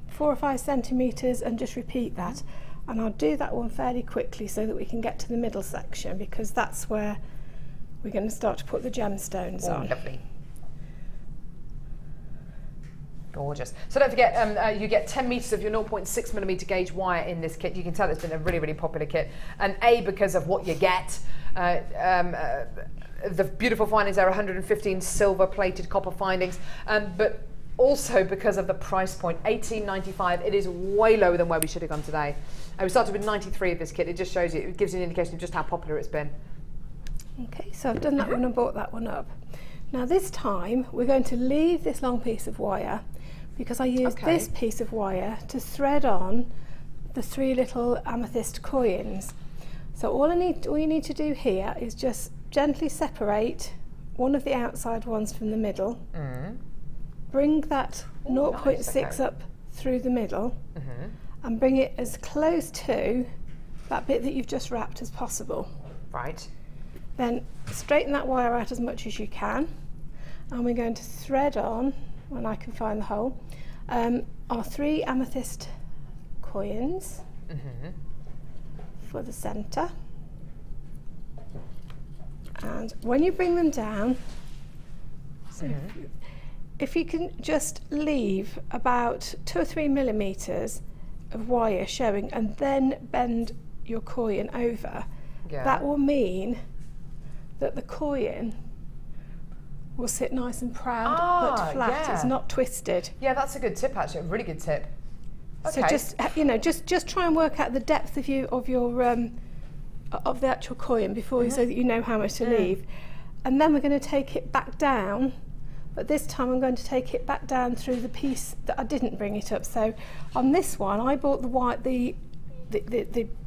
4 or 5 centimetres, and just repeat that. And I'll do that one fairly quickly so that we can get to the middle section, because that's where we're going to start to put the gemstones on. Lovely. Gorgeous. So don't forget, you get 10 metres of your 0.6mm gauge wire in this kit. You can tell it's been a really, really popular kit. And because of what you get, the beautiful findings there are 115 silver plated copper findings, but also because of the price point, $18.95. It is way lower than where we should have gone today. We started with 93 of this kit. It just shows you, it gives you an indication of just how popular it's been. Okay, so I've done that one and brought that one up. Now this time we're going to leave this long piece of wire, because I used this piece of wire to thread on the 3 little amethyst coins. So all you need to do here is just gently separate one of the outside ones from the middle. Bring that 0.6 up through the middle, and bring it as close to that bit that you've just wrapped as possible. Right. Then straighten that wire out as much as you can, and we're going to thread on, when I can find the hole, our 3 amethyst coins for the centre. And when you bring them down, so if you can just leave about 2 or 3 millimetres of wire showing, and then bend your coin over, that will mean that the coin will sit nice and proud but flat. It's not twisted. Yeah, that's a good tip, actually. A really good tip. So just try and work out the depth of your of the actual coin before, so that you know how much to leave. and then we're going to take it back down, but this time I'm going to take it back down through the piece that I didn't bring it up. So on this one I brought the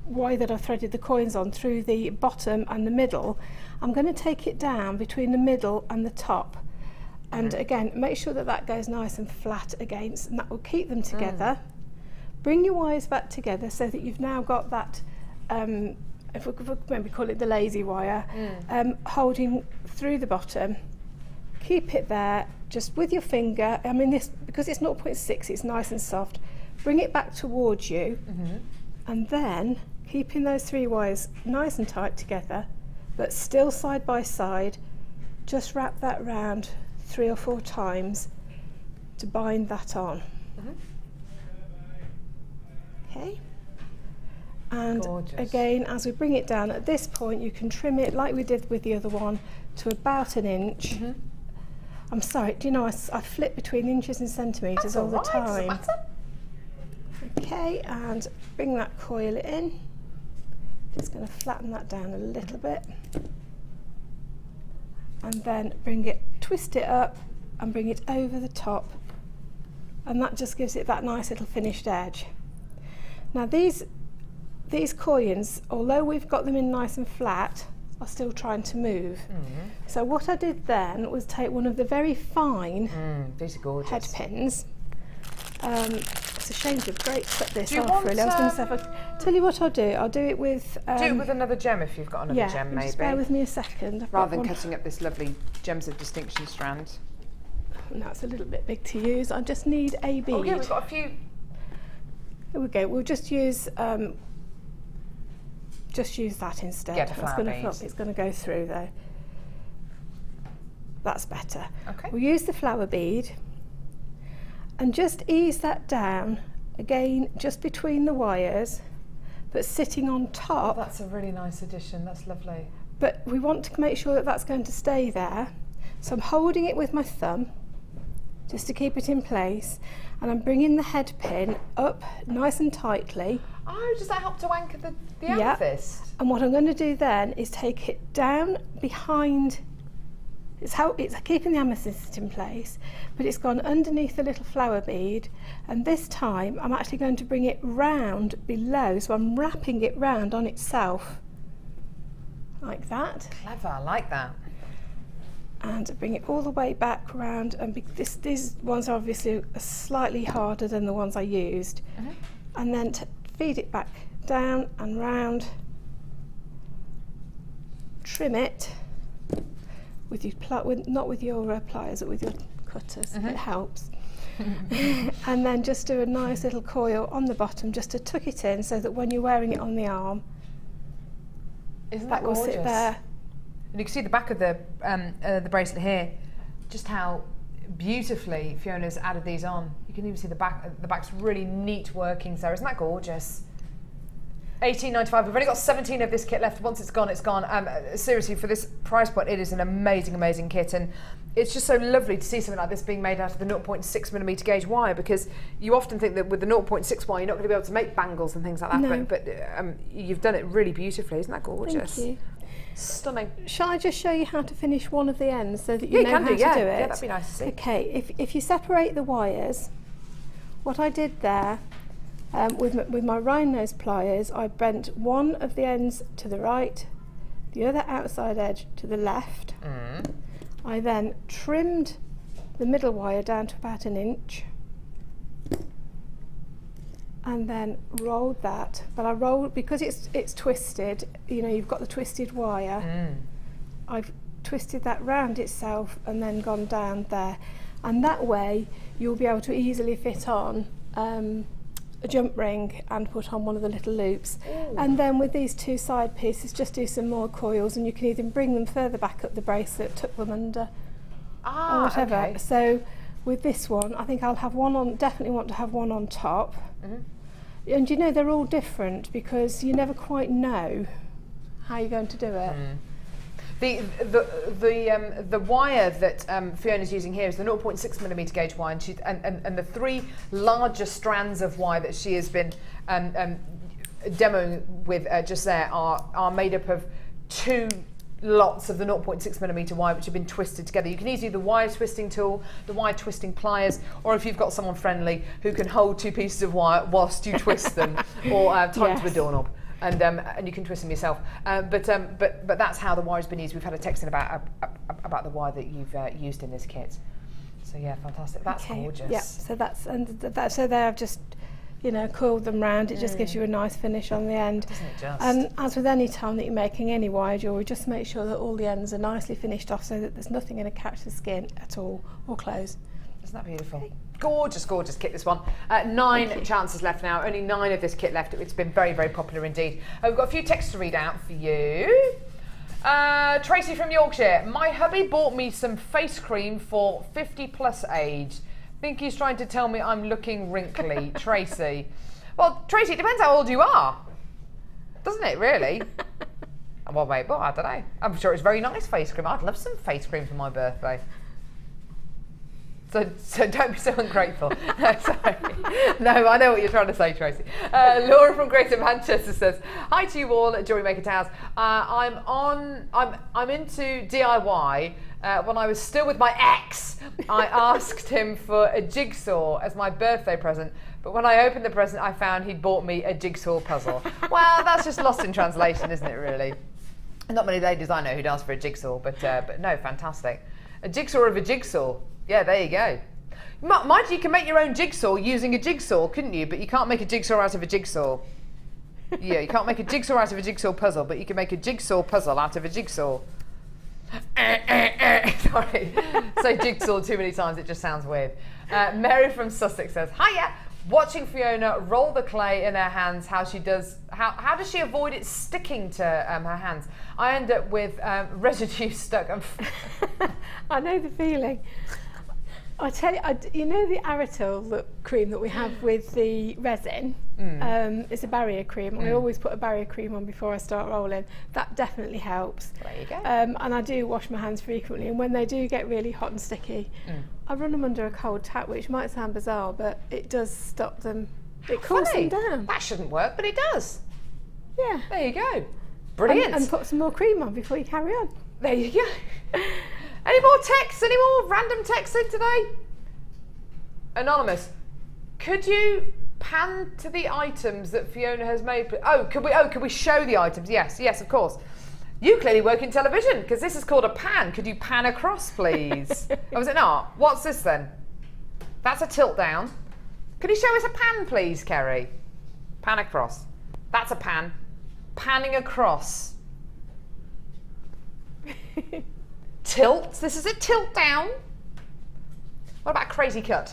wire that I threaded the coins on through the bottom and the middle. I'm going to take it down between the middle and the top, and again make sure that that goes nice and flat against, and that will keep them together. Bring your wires back together so that you've now got that, if we could maybe call it the lazy wire, holding through the bottom. Keep it there just with your finger. I mean, this, because it's 0.6, it's nice and soft. Bring it back towards you, and then keeping those 3 wires nice and tight together, but still side by side, just wrap that round 3 or 4 times to bind that on. Okay. And gorgeous. Again, as we bring it down, at this point you can trim it like we did with the other one to about 1 inch. I'm sorry, do you know I flip between inches and centimetres all the time. Doesn't matter. Okay, and bring that coil in. Just going to flatten that down a little bit. And then twist it up and bring it over the top. And that just gives it that nice little finished edge. Now these coins, although we've got them in nice and flat, are still trying to move. So what I did then was take one of the very fine these are gorgeous. head pins. It's a shame to set this Do you off want, really. I was going to say, tell you what I'll do. I'll do it with... do it with another gem if you've got another gem, maybe. Just bear with me a second. Rather than cutting up this lovely Gems of Distinction strand. And that's a little bit big to use. I just need a bead. Oh yeah, we've got a few. There we go. We'll just use that instead. Get a flower bead. It's going to go through though. That's better. Okay. We'll use the flower bead and just ease that down again, just between the wires, but sitting on top. Oh, that's a really nice addition. That's lovely. But we want to make sure that that's going to stay there. So I'm holding it with my thumb just to keep it in place, and I'm bringing the head pin up nice and tightly. Oh, does that help to anchor the amethyst? And what I'm going to do then is take it down behind. It's keeping the amethyst in place, but it's gone underneath the little flower bead, and this time I'm actually going to bring it round below, so I'm wrapping it round on itself like that. Clever, I like that. And bring it all the way back round, and these ones are obviously slightly harder than the ones I used. And then feed it back down and round, trim it with your not with your pliers, but with your cutters. It helps. And then just do a nice little coil on the bottom just to tuck it in, so that when you're wearing it on the arm, that will sit there. And you can see the back of the bracelet here, just how beautifully Fiona's added these on. You can even see the back. The back's really neat workings there. Isn't that gorgeous? $18.95. We've only got 17 of this kit left. Once it's gone, it's gone. Seriously, for this price point, it is an amazing, amazing kit, and it's just so lovely to see something like this being made out of the 0.6mm gauge wire, because you often think that with the 0.6 wire, you're not going to be able to make bangles and things like that. No. But you've done it really beautifully. Isn't that gorgeous? Thank you. Stunning. Shall I just show you how to finish one of the ends so that you know how to do it? Yeah, that'd be nice to see. Okay, if you separate the wires, what I did there, with my round nose pliers, I bent one of the ends to the right, the other outside edge to the left. I then trimmed the middle wire down to about 1 inch, and then rolled that. But I rolled, because it's twisted, you know, you've got the twisted wire. I've twisted that round itself and then gone down there, and that way you'll be able to easily fit on a jump ring and put on one of the little loops. And then with these 2 side pieces, just do some more coils, and you can either bring them further back up the bracelet, tuck them under, or whatever. Okay. So with this one, I think I'll have one on, definitely want to have one on top. And you know, they're all different because you never quite know how you're going to do it. The wire that Fiona's using here is the 0.6mm gauge wire, and the 3 larger strands of wire that she has been demoing with just there are made up of 2 lots of the 0.6mm wire which have been twisted together. You can either use the wire twisting tool, the wire twisting pliers, or if you've got someone friendly who can hold 2 pieces of wire whilst you twist them, or tie them to a doorknob. And you can twist them yourself. But that's how the wire has been used. We've had a text in about the wire that you've used in this kit. So yeah, fantastic. That's gorgeous. Yeah. So so there I've just, you know, coiled them round. It just gives you a nice finish on the end. Doesn't it just? And as with any time that you're making any wire jewellery, just make sure that all the ends are nicely finished off, so that there's nothing going to catch the skin at all or close. Isn't that beautiful? Gorgeous, gorgeous kit, this one. 9 chances left now. Only 9 of this kit left. It's been very, very popular indeed. We've got a few texts to read out for you. Tracy from Yorkshire. My hubby bought me some face cream for 50+ age. Think he's trying to tell me I'm looking wrinkly. Tracy. Well, Tracy, it depends how old you are. Doesn't it, really? Well, wait, well, I don't know. I'm sure it's very nice face cream. I'd love some face cream for my birthday. So don't be so ungrateful. Sorry. No, I know what you're trying to say, Tracy. Laura from Greater Manchester says, "Hi to you all at Jewellery Maker Towers. I'm into DIY. When I was still with my ex, I asked him for a jigsaw as my birthday present. But when I opened the present, I found he'd bought me a jigsaw puzzle." Well, that's just lost in translation, isn't it? Really. Not many ladies I know who'd ask for a jigsaw, but no, fantastic. A jigsaw of a jigsaw. Yeah, there you go. Mind you, you can make your own jigsaw using a jigsaw, couldn't you? But you can't make a jigsaw out of a jigsaw. Yeah, you can't make a jigsaw out of a jigsaw puzzle, but you can make a jigsaw puzzle out of a jigsaw. Sorry, say jigsaw too many times, it just sounds weird. Mary from Sussex says, "Hiya, watching Fiona roll the clay in her hands, how does she avoid it sticking to her hands? I end up with residue stuck." I know the feeling. I tell you, you know the Aratil cream that we have with the resin? It's a barrier cream. I always put a barrier cream on before I start rolling. That definitely helps. There you go. And I do wash my hands frequently, and when they do get really hot and sticky, I run them under a cold tap, which might sound bizarre, but it does stop them. It cools them down. That shouldn't work, but it does. Yeah. There you go. Brilliant. And put some more cream on before you carry on. There you go. Any more texts? Any more random texts in today? Anonymous, could you pan to the items that Fiona has made? Could we show the items? Yes, of course. You clearly work in television, because this is called a pan. Could you pan across, please? Oh, is it not? What's this then? That's a tilt down. Could you show us a pan, please, Kerry? Pan across. That's a pan. Panning across. Tilt. This is a tilt down. What about a crazy cut?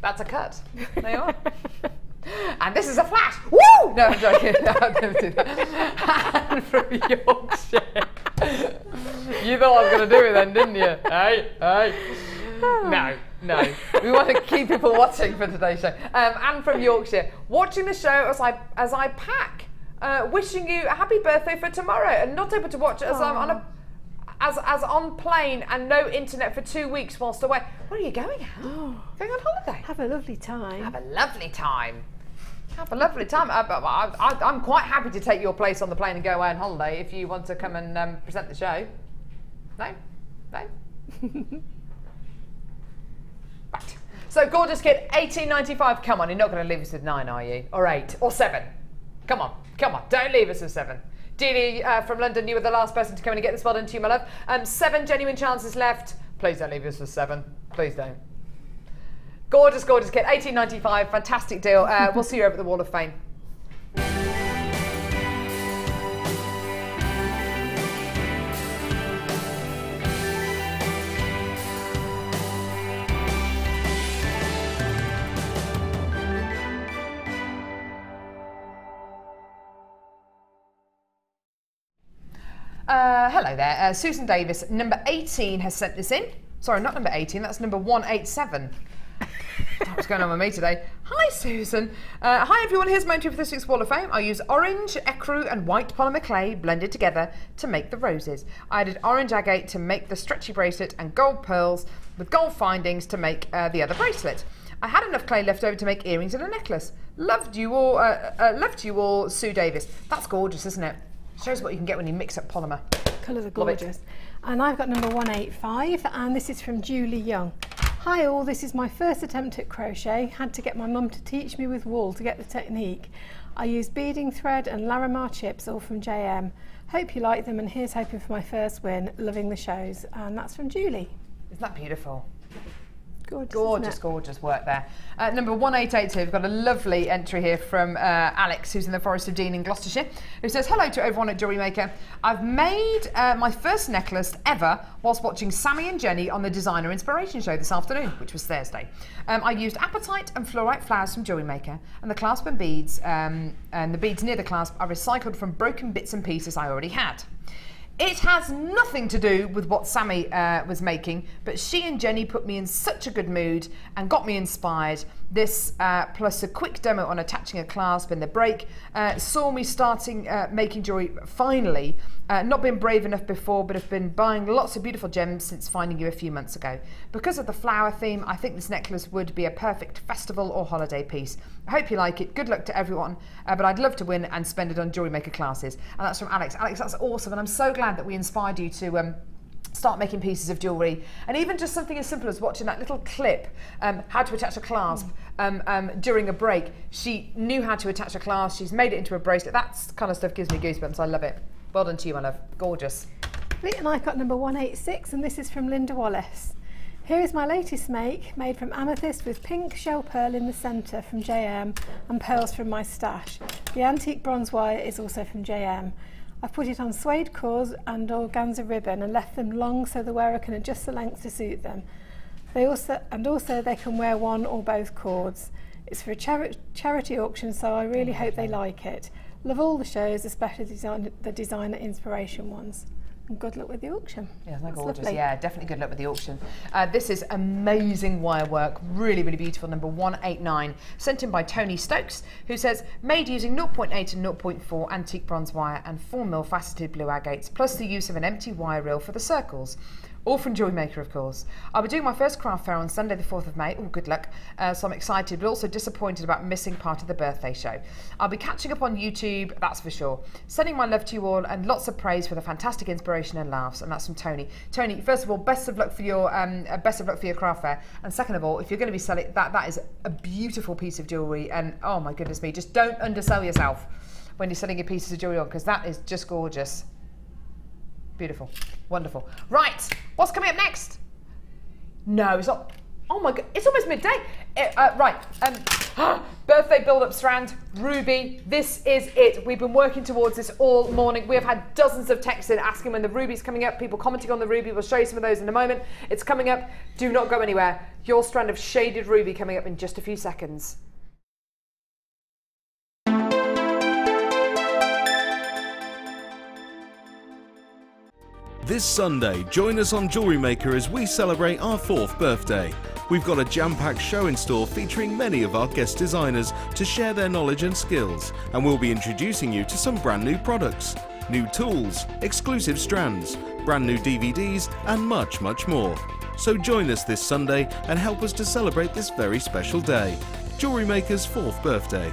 That's a cut. There you are. And this is a flash. Woo! No, I'm joking. No, I'm going to do that. And from Yorkshire. You thought I was going to do it then, didn't you? Hey. No. We want to keep people watching for today's show. Anne from Yorkshire, watching the show as I pack. Wishing you a happy birthday for tomorrow, and not able to watch it as I'm on plane and no internet for 2 weeks whilst away. Where are you going at? Going on holiday. Have a lovely time. Have a lovely time. Have a lovely time. I'm quite happy to take your place on the plane and go away on holiday if you want to come and present the show. No? Right. So gorgeous kit, $18.95. Come on, you're not going to leave us with 9, are you? Or 8, or 7? Come on, don't leave us with 7. Dee from London, you were the last person to come in and get this. Well done to you, my love. 7 genuine chances left. Please don't leave us with 7. Please don't. Gorgeous kit, $18.95. Fantastic deal. We'll see you over at the Wall of Fame. Hello there, Susan Davis, number 18 has sent this in. Sorry, not number 18, that's number 187. What's going on with me today? Hi Susan. Hi everyone, here's my entry for this week's Wall of Fame. I use orange, ecru and white polymer clay blended together to make the roses. I added orange agate to make the stretchy bracelet and gold pearls with gold findings to make the other bracelet. I had enough clay left over to make earrings and a necklace. Love to you all, Sue Davis. That's gorgeous, isn't it? Shows what you can get when you mix up polymer. Colours are gorgeous. And I've got number 185, and this is from Julie Young. Hi all, this is my first attempt at crochet. Had to get my mum to teach me with wool to get the technique. I used beading thread and Larimar chips, all from JM. Hope you like them, and here's hoping for my first win. Loving the shows. And that's from Julie. Isn't that beautiful? Gorgeous, gorgeous work there. Number 1882, we've got a lovely entry here from Alex, who's in the Forest of Dean in Gloucestershire, who says, hello to everyone at Jewellery Maker. I've made my first necklace ever whilst watching Sammy and Jenny on the Designer Inspiration Show this afternoon, which was Thursday. I used apatite and fluorite flowers from Jewellery Maker, and the clasp and beads, and the beads near the clasp are recycled from broken bits and pieces I already had. It has nothing to do with what Sammy was making, but she and Jenny put me in such a good mood and got me inspired. This, plus a quick demo on attaching a clasp in the break, saw me starting making jewellery finally. Not been brave enough before, but have been buying lots of beautiful gems since finding you a few months ago. Because of the flower theme, I think this necklace would be a perfect festival or holiday piece. I hope you like it. Good luck to everyone, but I'd love to win and spend it on Jewellery Maker classes. And that's from Alex. Alex, that's awesome, and I'm so glad that we inspired you to start making pieces of jewellery, and even just something as simple as watching that little clip, how to attach a clasp during a break. She knew how to attach a clasp, she's made it into a bracelet. That kind of stuff gives me goosebumps. I love it. Well done to you, my love. Gorgeous. And I got number 186, and this is from Linda Wallace. Here is my latest make, made from amethyst with pink shell pearl in the centre from JM and pearls from my stash. The antique bronze wire is also from JM. I've put it on suede cords and organza ribbon and left them long so the wearer can adjust the length to suit them. They also they can wear one or both cords. It's for a charity auction, so I really hope they like it. Love all the shows, especially the designer inspiration ones. And good luck with the auction. Yeah, isn't that gorgeous? Yeah, definitely good luck with the auction. This is amazing wire work, really, really beautiful. Number 189, sent in by Tony Stokes, who says, made using 0.8 and 0.4 antique bronze wire and 4mm faceted blue agates, plus the use of an empty wire reel for the circles. All from Jewellery Maker, of course. I'll be doing my first craft fair on Sunday the 4th of May. Oh, good luck. So I'm excited, but also disappointed about missing part of the birthday show. I'll be catching up on YouTube, that's for sure. Sending my love to you all and lots of praise for the fantastic inspiration and laughs. And that's from Tony. Tony, first of all, best of luck for your craft fair. And second of all, if you're going to be selling that is a beautiful piece of jewellery. And oh my goodness me, just don't undersell yourself when you're selling your pieces of jewellery on, because that is just gorgeous. Beautiful. Wonderful. Right, what's coming up next? No, it's not. Oh my god, it's almost midday. Right, birthday build-up strand, ruby. This is it. We've been working towards this all morning. We have had dozens of texts in asking when the ruby's coming up, people commenting on the ruby. We'll show you some of those in a moment. It's coming up. Do not go anywhere. Your strand of shaded ruby coming up in just a few seconds. This Sunday, join us on Jewellery Maker as we celebrate our 4th birthday. We've got a jam-packed show in store featuring many of our guest designers to share their knowledge and skills, and we'll be introducing you to some brand new products, new tools, exclusive strands, brand new DVDs, and much, much more. So join us this Sunday and help us to celebrate this very special day, Jewellery Maker's 4th birthday.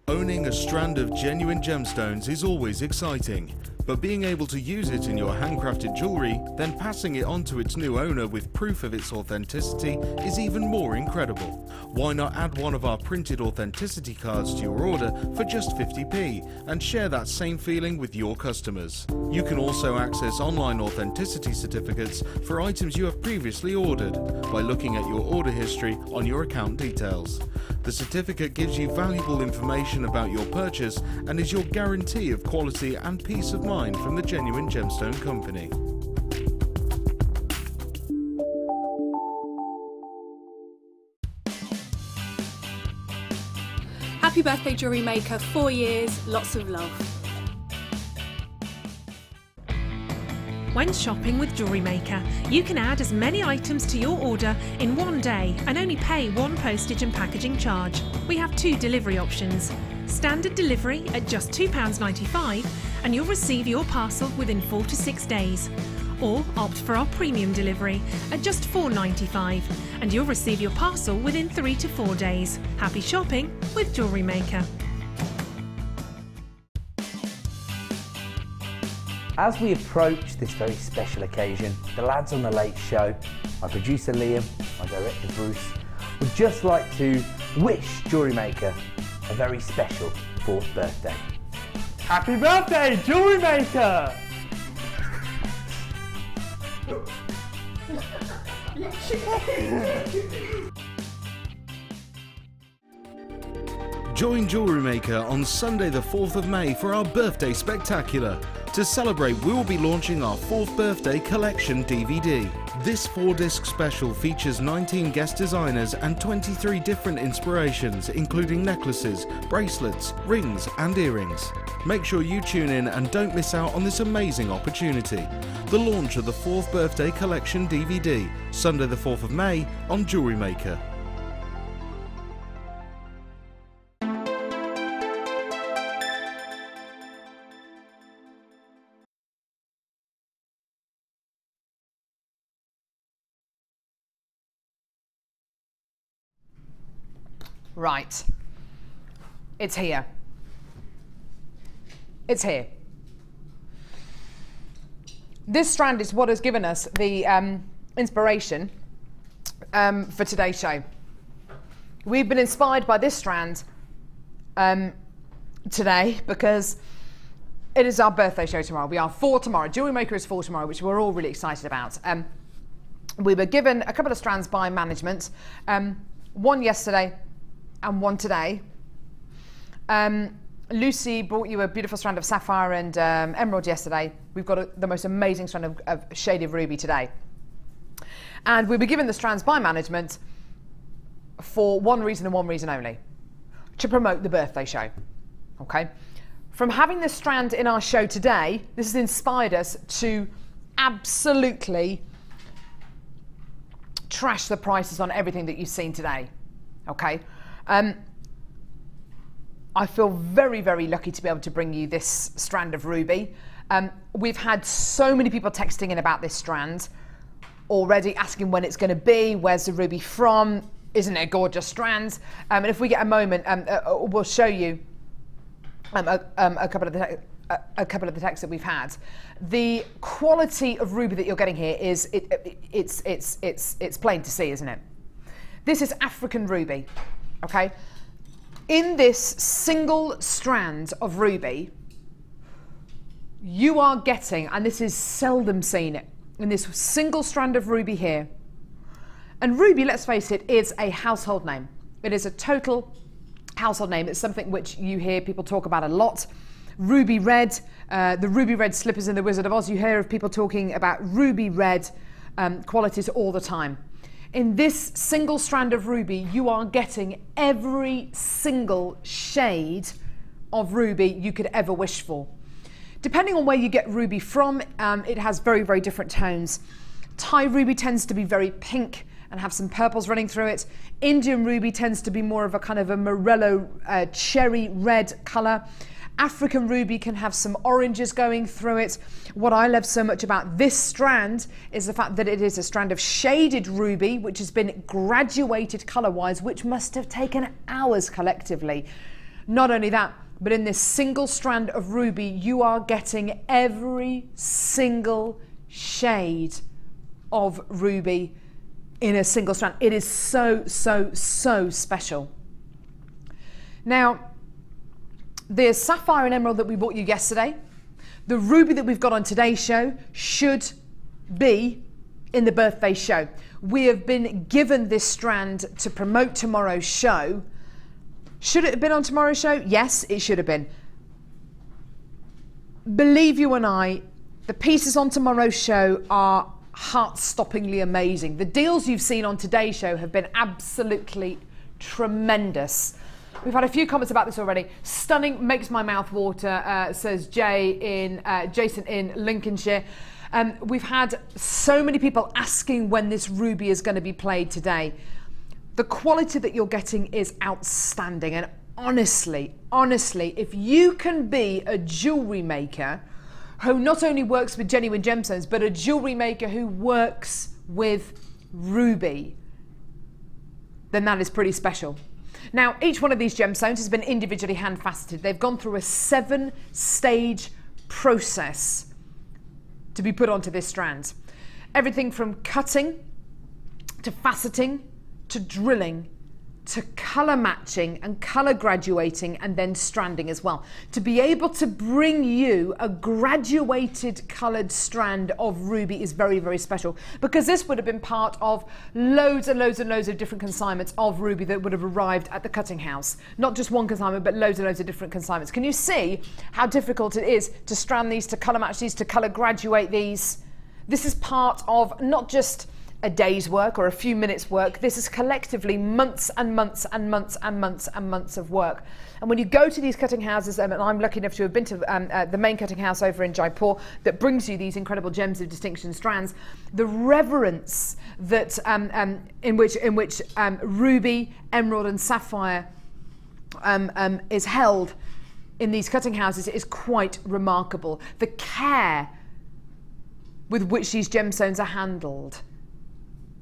Owning a strand of genuine gemstones is always exciting, but being able to use it in your handcrafted jewellery, then passing it on to its new owner with proof of its authenticity is even more incredible. Why not add one of our printed authenticity cards to your order for just 50p and share that same feeling with your customers? You can also access online authenticity certificates for items you have previously ordered by looking at your order history on your account details. The certificate gives you valuable information about your purchase and is your guarantee of quality and peace of mind from the Genuine Gemstone Company. Happy birthday, Jewellery Maker. 4 years, lots of love. When shopping with Jewellery Maker, you can add as many items to your order in one day and only pay one postage and packaging charge. We have 2 delivery options. Standard delivery at just £2.95 and you'll receive your parcel within 4 to 6 days. or opt for our premium delivery at just $4.95 and you'll receive your parcel within 3 to 4 days. Happy shopping with Jewellery Maker. As we approach this very special occasion, the lads on The Late Show, my producer Liam, my director Bruce, would just like to wish Jewellery Maker a very special 4th birthday. Happy birthday, Jewellery Maker! Join Jewellery Maker on Sunday the 4th of May for our birthday spectacular. To celebrate, we will be launching our 4th birthday collection DVD. This 4-disc special features 19 guest designers and 23 different inspirations, including necklaces, bracelets, rings and earrings. Make sure you tune in and don't miss out on this amazing opportunity. The launch of the 4th birthday collection DVD, Sunday the 4th of May on Jewellery Maker. Right, it's here. It's here. This strand is what has given us the inspiration for today's show. We've been inspired by this strand today because it is our birthday show tomorrow. We are 4 tomorrow. Jewellery Maker is 4 tomorrow, which we're all really excited about. We were given a couple of strands by management, one yesterday and one today. Lucy brought you a beautiful strand of sapphire and emerald yesterday. We've got the most amazing strand of shaded ruby today. And we were given the strands by management for one reason and one reason only: to promote the birthday show. Okay? From having this strand in our show today, this has inspired us to absolutely trash the prices on everything that you've seen today. Okay? I feel very, very lucky to be able to bring you this strand of ruby. We've had so many people texting in about this strand already, asking when it's going to be, where's the ruby from, isn't it a gorgeous strand? And if we get a moment, we'll show you a couple of the texts that we've had. The quality of ruby that you're getting here is it's plain to see, isn't it? This is African ruby, okay? In this single strand of ruby, you are getting, and this is seldom seen, in this single strand of ruby here. And ruby, let's face it, is a household name. It is a total household name. It's something which you hear people talk about a lot. Ruby red, the ruby red slippers in the Wizard of Oz. You hear of people talking about ruby red qualities all the time. In this single strand of ruby, you are getting every single shade of ruby you could ever wish for. Depending on where you get ruby from, it has very, very different tones. Thai ruby tends to be very pink and have some purples running through it. Indian ruby tends to be more of a kind of a morello cherry red colour. African ruby can have some oranges going through it. What I love so much about this strand is the fact that it is a strand of shaded ruby, which has been graduated colour-wise, which must have taken hours collectively. Not only that, but in this single strand of ruby, you are getting every single shade of ruby in a single strand. It is so, so, so special. Now, the sapphire and emerald that we bought you yesterday, the ruby that we've got on today's show should be in the birthday show. We have been given this strand to promote tomorrow's show. Should it have been on tomorrow's show? Yes, it should have been. Believe you and I, the pieces on tomorrow's show are heart-stoppingly amazing. The deals you've seen on today's show have been absolutely tremendous. We've had a few comments about this already. Stunning, makes my mouth water, says Jason in Lincolnshire. We've had so many people asking when this ruby is going to be played today. The quality that you're getting is outstanding. And honestly, if you can be a jewellery maker who not only works with genuine gemstones, but a jewellery maker who works with ruby, then that is pretty special. Now, each one of these gemstones has been individually hand faceted. They've gone through a 7-stage process to be put onto this strand. Everything from cutting, to faceting, to drilling, to colour matching and colour graduating, and then stranding as well. To be able to bring you a graduated coloured strand of ruby is very, very special, because this would have been part of loads and loads and loads of different consignments of ruby that would have arrived at the cutting house. Not just one consignment, but loads and loads of different consignments. Can you see how difficult it is to strand these, to colour match these, to colour graduate these? This is part of not just a day's work or a few minutes work. This is collectively months and months and months and months and months of work. And when you go to these cutting houses, and I'm lucky enough to have been to the main cutting house over in Jaipur that brings you these incredible gems of distinction strands, the reverence that in which ruby, emerald and sapphire is held in these cutting houses is quite remarkable. The care with which these gemstones are handled.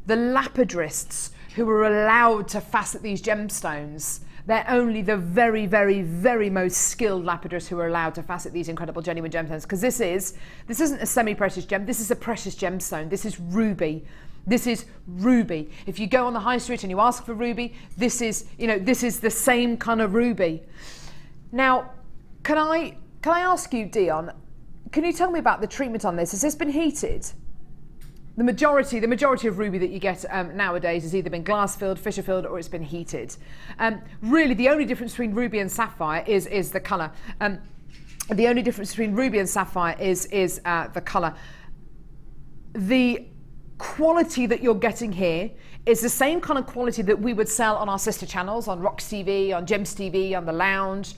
The lapidarists who are allowed to facet these gemstones, they're only the very, very, very most skilled lapidarists who are allowed to facet these incredible genuine gemstones, because this isn't a semi-precious gem, this is a precious gemstone. This is ruby. This is ruby. If you go on the high street and you ask for ruby, this is the same kind of ruby. Now, can I ask you, Dion, can you tell me about the treatment on this? Has this been heated? The majority of ruby that you get nowadays has either been glass filled, Fisher filled, or it's been heated. Really, the only difference between ruby and sapphire is the colour. The only difference between ruby and sapphire is the colour. The quality that you're getting here is the same kind of quality that we would sell on our sister channels, on Rox TV, on Gems TV, on The Lounge.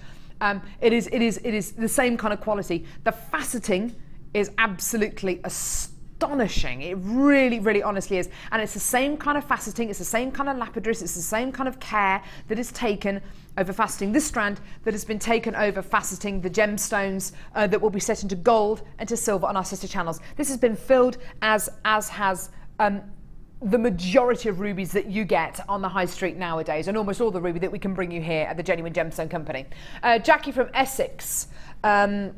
It is the same kind of quality. The faceting is absolutely astonishing. It really, really honestly is. And it's the same kind of faceting, it's the same kind of lapidaries, it's the same kind of care that is taken over faceting this strand that has been taken over faceting the gemstones that will be set into gold and to silver on our sister channels. This has been filled as has the majority of rubies that you get on the high street nowadays, and almost all the ruby that we can bring you here at the Genuine Gemstone Company. Jackie from Essex has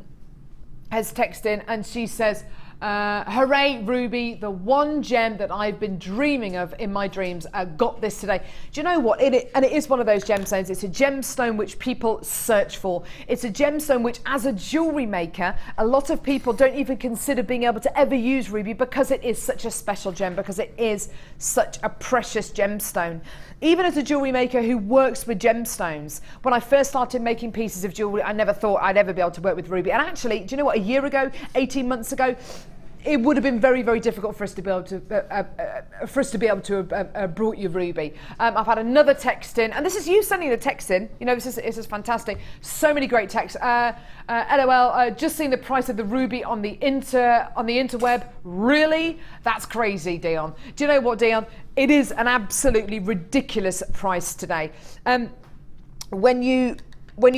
texted in and she says, hooray, ruby, the one gem that I've been dreaming of in my dreams, got this today. Do you know what? And it is one of those gemstones. It's a gemstone which people search for. It's a gemstone which, as a jewellery maker, a lot of people don't even consider being able to ever use ruby, because it is such a special gem, because it is such a precious gemstone. Even as a jewellery maker who works with gemstones, when I first started making pieces of jewellery, I never thought I'd ever be able to work with ruby. And actually, do you know what? A year ago, 18 months ago, it would have been very, very difficult for us to be able to have brought you ruby. I've had another text in, and this is you sending the text in. You know, this is fantastic. So many great texts. LOL. Just seeing the price of the ruby on the interweb. Really? That's crazy, Dion. Do you know what, Dion? It is an absolutely ridiculous price today. When you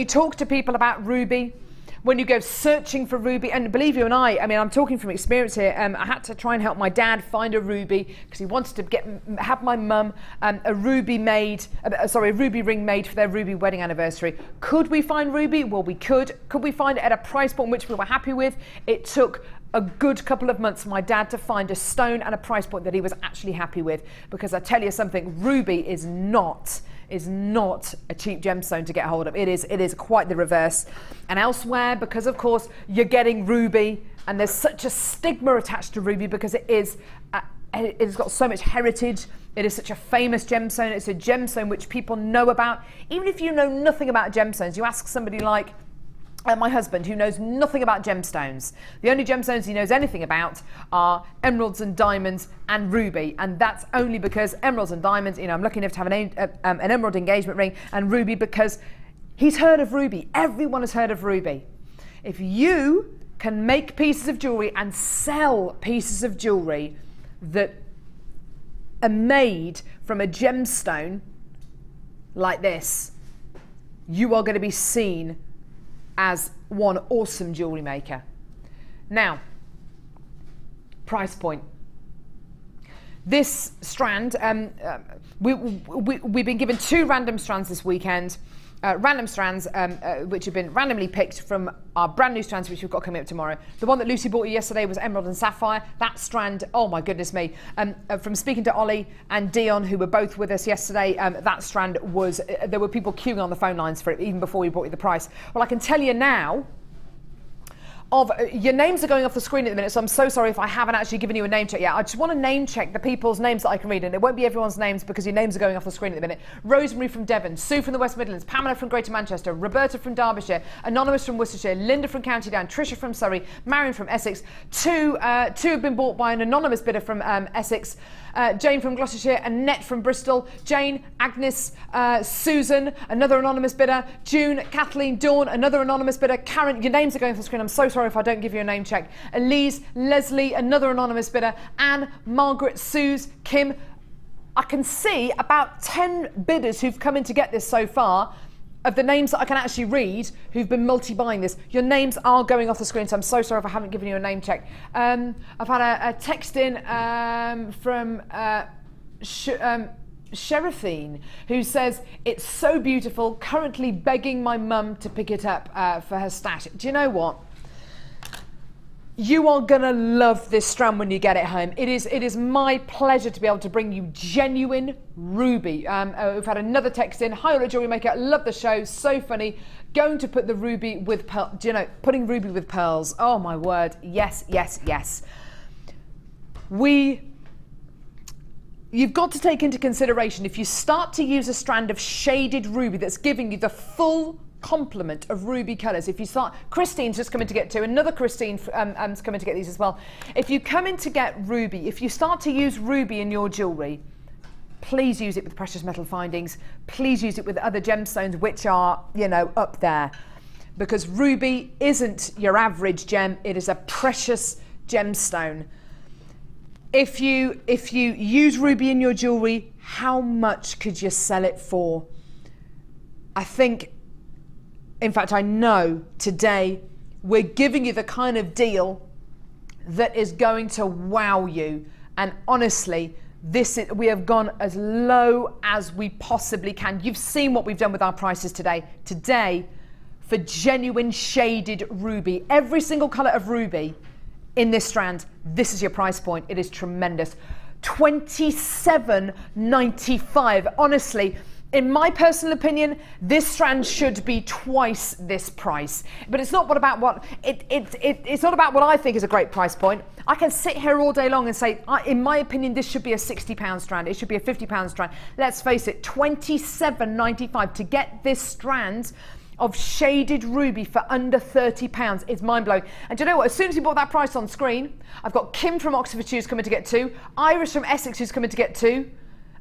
talk to people about ruby, when you go searching for ruby, and believe you and I mean, I'm talking from experience here. I had to try and help my dad find a ruby because he wanted to have my mum a ruby ring made for their ruby wedding anniversary. Could we find ruby? Well, we could. Could we find it at a price point which we were happy with? It took a good couple of months for my dad to find a stone and a price point that he was actually happy with, because I tell you something, ruby is not a cheap gemstone to get hold of. It is quite the reverse. And elsewhere, because of course you're getting ruby, and there's such a stigma attached to ruby because it's got so much heritage. It is such a famous gemstone. It's a gemstone which people know about. Even if you know nothing about gemstones, you ask somebody like my husband, who knows nothing about gemstones. The only gemstones he knows anything about are emeralds and diamonds and ruby, and that's only because emeralds and diamonds, you know, I'm lucky enough to have an emerald engagement ring, and ruby because he's heard of ruby. Everyone has heard of ruby. If you can make pieces of jewellery and sell pieces of jewellery that are made from a gemstone like this, you are going to be seen as one awesome jewellery maker. Now, price point. This strand, we've been given 2 random strands this weekend. Random strands which have been randomly picked from our brand new strands which we've got coming up tomorrow. The one that Lucy bought you yesterday was Emerald and Sapphire. That strand, oh my goodness me. From speaking to Ollie and Dion, who were both with us yesterday, that strand was, there were people queuing on the phone lines for it even before we brought you the price. Well, I can tell you now, your names are going off the screen at the minute, so I'm so sorry if I haven't actually given you a name check yet. I just want to name check the people's names that I can read, and it won't be everyone's names because your names are going off the screen at the minute. Rosemary from Devon, Sue from the West Midlands, Pamela from Greater Manchester, Roberta from Derbyshire, Anonymous from Worcestershire, Linda from County Down, Tricia from Surrey, Marion from Essex. Two have been bought by an anonymous bidder from Essex. Jane from Gloucestershire, Annette from Bristol, Jane, Agnes, Susan, another anonymous bidder, June, Kathleen, Dawn, another anonymous bidder, Karen, your names are going off the screen, I'm so sorry if I don't give you a name check, Elise, Leslie, another anonymous bidder, Anne, Margaret, Suze, Kim. I can see about 10 bidders who've come in to get this so far, of the names that I can actually read who've been multi-buying this. Your names are going off the screen, so I'm so sorry if I haven't given you a name check. I've had a text in from Sheriffine, who says, it's so beautiful, currently begging my mum to pick it up for her stash. Do you know what? You are gonna love this strand when you get it home. It is my pleasure to be able to bring you genuine ruby. We've had another text in. Hi, Jewellery Maker. Love the show. So funny. Going to put the ruby with pearls. Do you know, putting ruby with pearls? Oh my word. Yes, yes, yes. You've got to take into consideration if you start to use a strand of shaded ruby that's giving you the full complement of ruby colours. If you start, Christine's just coming to get 2, another Christine is coming to get these as well. If you come in to get ruby, if you start to use ruby in your jewellery, please use it with precious metal findings. Please use it with other gemstones which are, you know, up there, because ruby isn't your average gem. It is a precious gemstone. If you use ruby in your jewellery, how much could you sell it for? I think, in fact, I know today we're giving you the kind of deal that is going to wow you. And honestly, we have gone as low as we possibly can. You've seen what we've done with our prices today. Today, for genuine shaded ruby, every single colour of ruby in this strand, this is your price point. It is tremendous. $27.95. Honestly, in my personal opinion, this strand should be twice this price. But it's not about what it's not about what I think is a great price point. I can sit here all day long and say, in my opinion, this should be a £60 strand. It should be a £50 strand. Let's face it, $27.95 to get this strand of shaded ruby for under £30 is mind-blowing. And do you know what? As soon as you brought that price on screen, I've got Kim from Oxfordshire who's coming to get 2, Iris from Essex who's coming to get 2.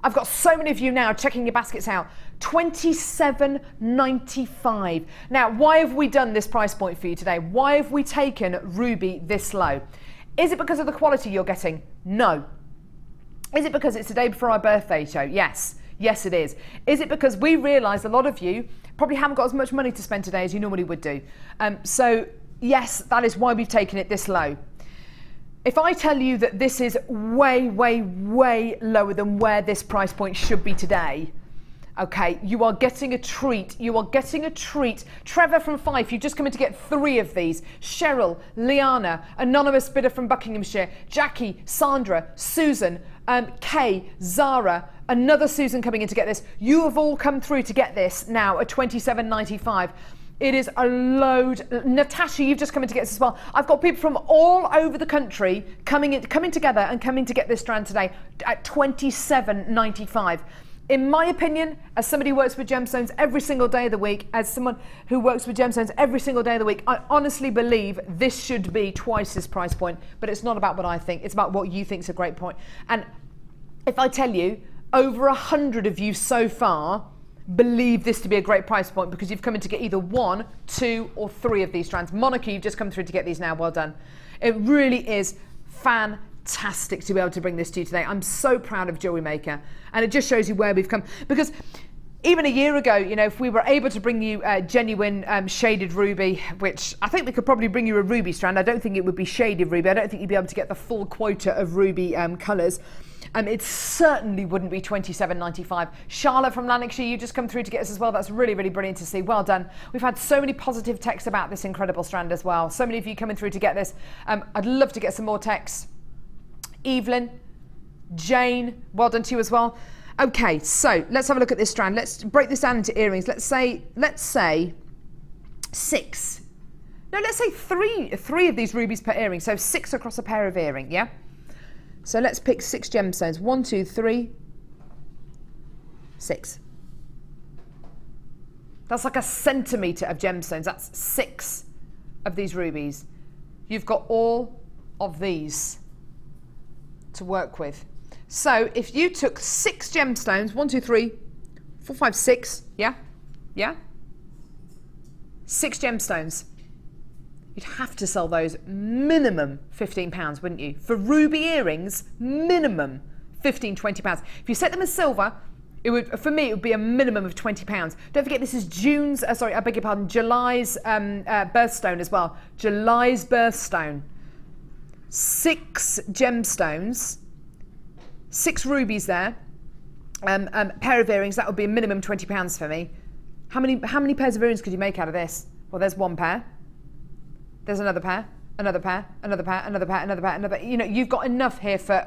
I've got so many of you now checking your baskets out. $27.95. Now, why have we done this price point for you today? Why have we taken ruby this low? Is it because of the quality you're getting? No. Is it because it's the day before our birthday show? Yes. Yes, it is. Is it because we realised a lot of you probably haven't got as much money to spend today as you normally would do? So, yes, that is why we've taken it this low. If I tell you that this is way, way, way lower than where this price point should be today, okay, you are getting a treat. You are getting a treat. Trevor from Fife, you've just come in to get 3 of these. Cheryl, Liana, anonymous bidder from Buckinghamshire, Jackie, Sandra, Susan, Kay, Zara, another Susan coming in to get this. You have all come through to get this now at $27.95. It is a load. Natasha, you've just come in to get this as well. I've got people from all over the country coming together and coming to get this strand today at $27.95. In my opinion, as somebody who works with gemstones every single day of the week, as someone who works with gemstones every single day of the week, I honestly believe this should be twice this price point. But it's not about what I think. It's about what you think is a great point. And if I tell you, over 100 of you so far believe this to be a great price point because you've come in to get either 1, 2 or 3 of these strands. Monica, you've just come through to get these now. Well done. It really is fantastic to be able to bring this to you today. I'm so proud of Jewellery Maker, and it just shows you where we've come, because even a year ago, you know, if we were able to bring you genuine shaded ruby, which I think we could probably bring you a ruby strand. I don't think it would be shaded ruby. I don't think you'd be able to get the full quota of ruby colours. It certainly wouldn't be £27.95. Charlotte from Lanarkshire, you just come through to get us as well. That's really, really brilliant to see. Well done. We've had so many positive texts about this incredible strand as well. So many of you coming through to get this. I'd love to get some more texts. Evelyn, Jane, well done to you as well. Okay, so let's have a look at this strand. Let's break this down into earrings. Let's say 6. No, let's say three of these rubies per earring. So 6 across a pair of earring, yeah? So let's pick 6 gemstones. 1, 2, 3, 6. That's like a centimetre of gemstones. That's 6 of these rubies. You've got all of these to work with. So if you took 6 gemstones, 1, 2, 3, 4, 5, 6, yeah? Yeah? 6 gemstones. You'd have to sell those minimum £15, wouldn't you? For ruby earrings, minimum £15, £20. If you set them as silver, it would, for me, it would be a minimum of £20. Don't forget, this is July's birthstone as well. July's birthstone. 6 gemstones, 6 rubies there, pair of earrings. That would be a minimum £20 for me. How many pairs of earrings could you make out of this? Well, there's 1 pair. There's another pair, another pair, another pair, another pair, another pair, another. You know, you've got enough here for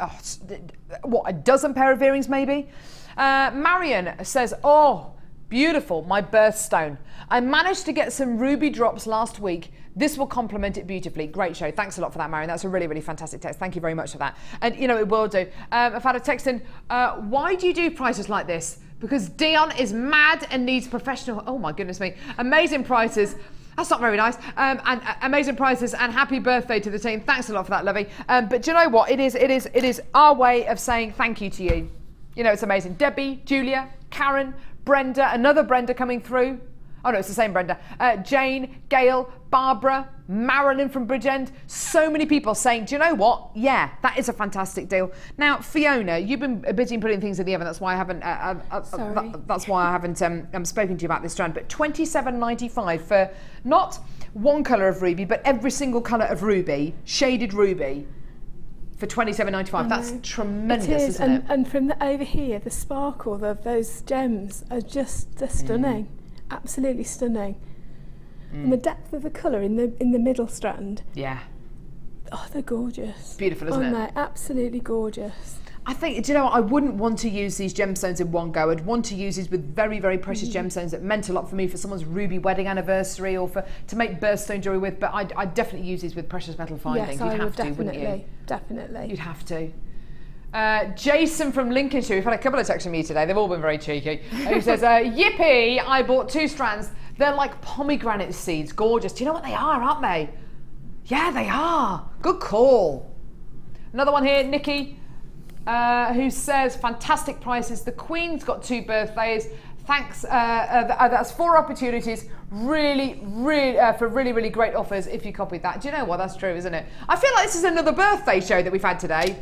what, a dozen pair of earrings maybe. Marion says, "Oh, beautiful, my birthstone. I managed to get some ruby drops last week. This will complement it beautifully." Great show. Thanks a lot for that, Marion. That's a really, really fantastic text. Thank you very much for that. And you know, it will do. I've had a text in, why do you do prices like this? Because Dion is mad and needs professional, oh my goodness me, amazing prices. That's not very nice. And amazing prices and happy birthday to the team. Thanks a lot for that, Lovey. But do you know what? It is our way of saying thank you to you. You know, it's amazing. Debbie, Julia, Karen, Brenda, another Brenda coming through. Oh no, it's the same Brenda. Jane, Gail, Barbara, Marilyn from Bridgend. So many people saying, do you know what? Yeah, that is a fantastic deal. Now, Fiona, you've been busy putting things in the oven. That's why I haven't. That's why I haven't spoken to you about this strand. But £27.95 for not one colour of ruby, but every single colour of ruby, shaded ruby, for £27.95. That's tremendous, isn't it? And from over here, the sparkle of those gems are just stunning. Absolutely stunning. And the depth of the colour in the middle strand. Yeah. Oh, they're gorgeous. Beautiful, isn't it? They're absolutely gorgeous. I think, do you know what, I wouldn't want to use these gemstones in one go. I'd want to use these with very, very precious gemstones that meant a lot for me for someone's ruby wedding anniversary or to make birthstone jewellery with, but I'd definitely use these with precious metal findings. Yes, You'd have to, wouldn't you? Definitely. You'd have to. Jason from Lincolnshire, we've had a couple of texts from me today, they've all been very cheeky. He says, yippee, I bought 2 strands. They're like pomegranate seeds, gorgeous. Do you know what they are, aren't they? Yeah, they are. Good call. Another one here, Nikki, who says, fantastic prices. The Queen's got 2 birthdays. Thanks, that's 4 opportunities, for really, really great offers if you copied that. Do you know what, that's true, isn't it? I feel like this is another birthday show that we've had today.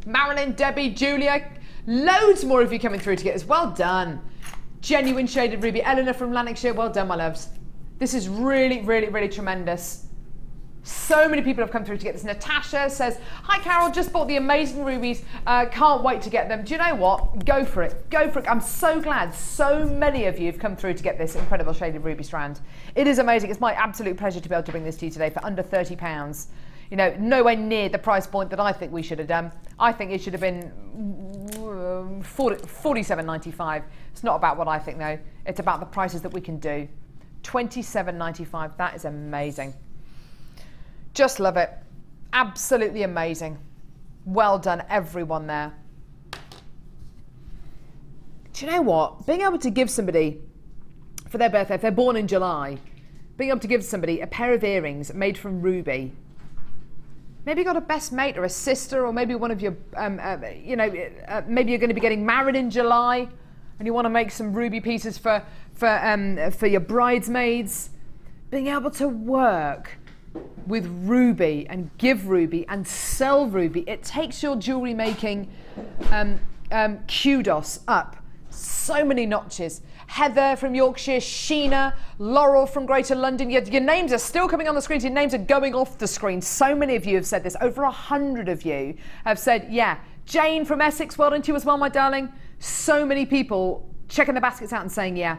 Marilyn, Debbie, Julia, loads more of you coming through to get us. Well done. Genuine shaded ruby. Eleanor from Lanarkshire, well done, my loves. This is really, really, really tremendous. So many people have come through to get this. Natasha says, hi Carol, just bought the amazing rubies. Can't wait to get them. Do you know what? Go for it. Go for it. I'm so glad so many of you have come through to get this incredible shaded ruby strand. It is amazing. It's my absolute pleasure to be able to bring this to you today for under £30. You know, nowhere near the price point that I think we should have done. I think it should have been £47.95. It's not about what I think though. It's about the prices that we can do. £27.95. That is amazing. Just love it. Absolutely amazing. Well done, everyone there. Do you know what? Being able to give somebody, for their birthday, if they're born in July, being able to give somebody a pair of earrings made from ruby. Maybe you've got a best mate or a sister, or maybe one of your, maybe you're going to be getting married in July and you want to make some ruby pieces for your bridesmaids. Being able to work with ruby and give ruby and sell ruby, it takes your jewellery making kudos up so many notches. Heather from Yorkshire, Sheena, Laurel from Greater London. Your names are still coming on the screen. Your names are going off the screen. So many of you have said this. Over 100 of you have said, yeah. Jane from Essex, well done to you as well, my darling. So many people checking the baskets out and saying yeah.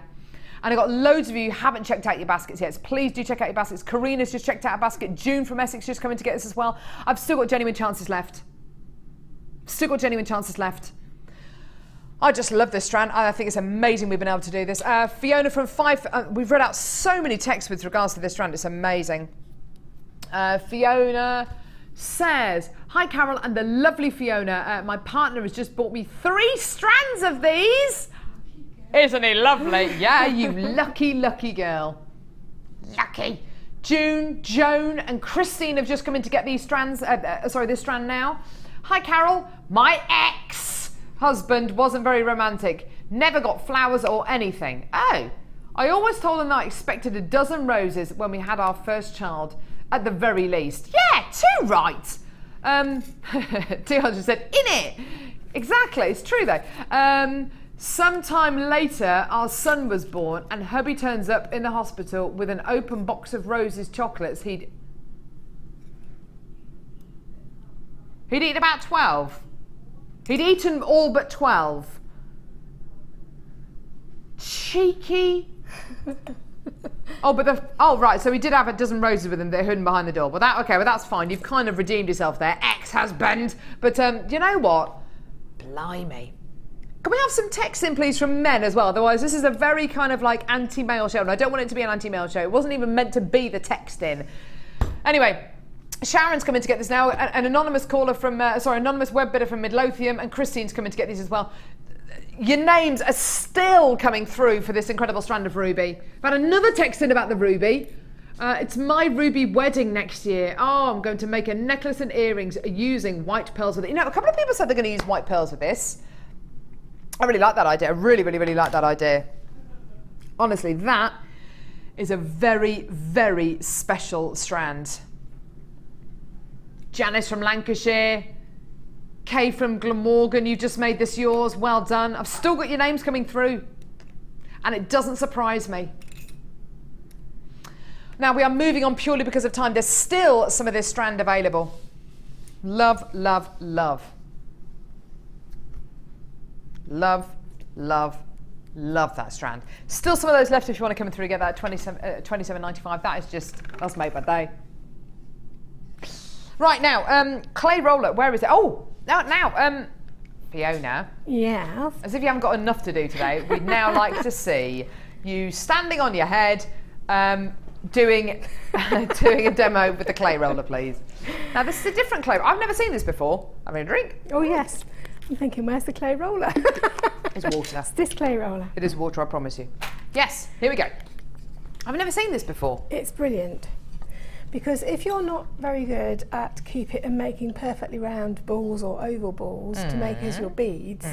And I've got loads of you who haven't checked out your baskets yet. So please do check out your baskets. Karina's just checked out a basket. June from Essex just coming to get this as well. I've still got genuine chances left. Still got genuine chances left. I just love this strand. I think it's amazing we've been able to do this. Fiona from we've read out so many texts with regards to this strand. It's amazing. Fiona says, hi Carol and the lovely Fiona. My partner has just bought me 3 strands of these. Isn't he lovely? Yeah, you lucky, lucky girl. Lucky. June, Joan and Christine have just come in to get these strands, this strand now. Hi Carol, my ex-husband wasn't very romantic. Never got flowers or anything. Oh, I always told him that I expected a dozen roses when we had our first child, at the very least. Yeah, 2 right. 200 said, in it. Exactly, it's true though. Sometime later, our son was born and hubby turns up in the hospital with an open box of roses chocolates. He'd eaten about 12. He'd eaten all but 12. Cheeky. Oh, right, so he did have a dozen roses with him that are hidden behind the door. Well, that's fine. You've kind of redeemed yourself there, ex-husband. But you know what? Blimey. Can we have some text in, please, from men as well? Otherwise, this is a very kind of like anti-male show, and I don't want it to be an anti-male show. It wasn't even meant to be the text in. Anyway, Sharon's coming to get this now. An anonymous caller from, anonymous web bidder from Midlothian, and Christine's coming to get these as well. Your names are still coming through for this incredible strand of ruby. I've had another text in about the ruby. It's my ruby wedding next year. Oh, I'm going to make a necklace and earrings using white pearls with it. You know, a couple of people said they're going to use white pearls with this. I really like that idea. I really, really, really like that idea. Honestly, that is a very, very special strand. Janice from Lancashire. Kay from Glamorgan, you just made this yours. Well done. I've still got your names coming through. And it doesn't surprise me. Now, we are moving on purely because of time. There's still some of this strand available. Love, love, love. Love, love, love that strand. Still some of those left if you want to come through and get that at $27.95. That's made my day. Right, now, clay roller, where is it? Oh, now, Fiona. Yeah. As if you haven't got enough to do today, we'd now like to see you standing on your head, doing a demo with the clay roller, please. Now, this is a different clay. I've never seen this before. Having a drink? Oh, yes. I'm thinking, where's the clay roller? It's water. It's this clay roller. It is water, I promise you. Yes, here we go. I've never seen this before. It's brilliant. Because if you're not very good at making perfectly round balls or oval balls to make as your beads,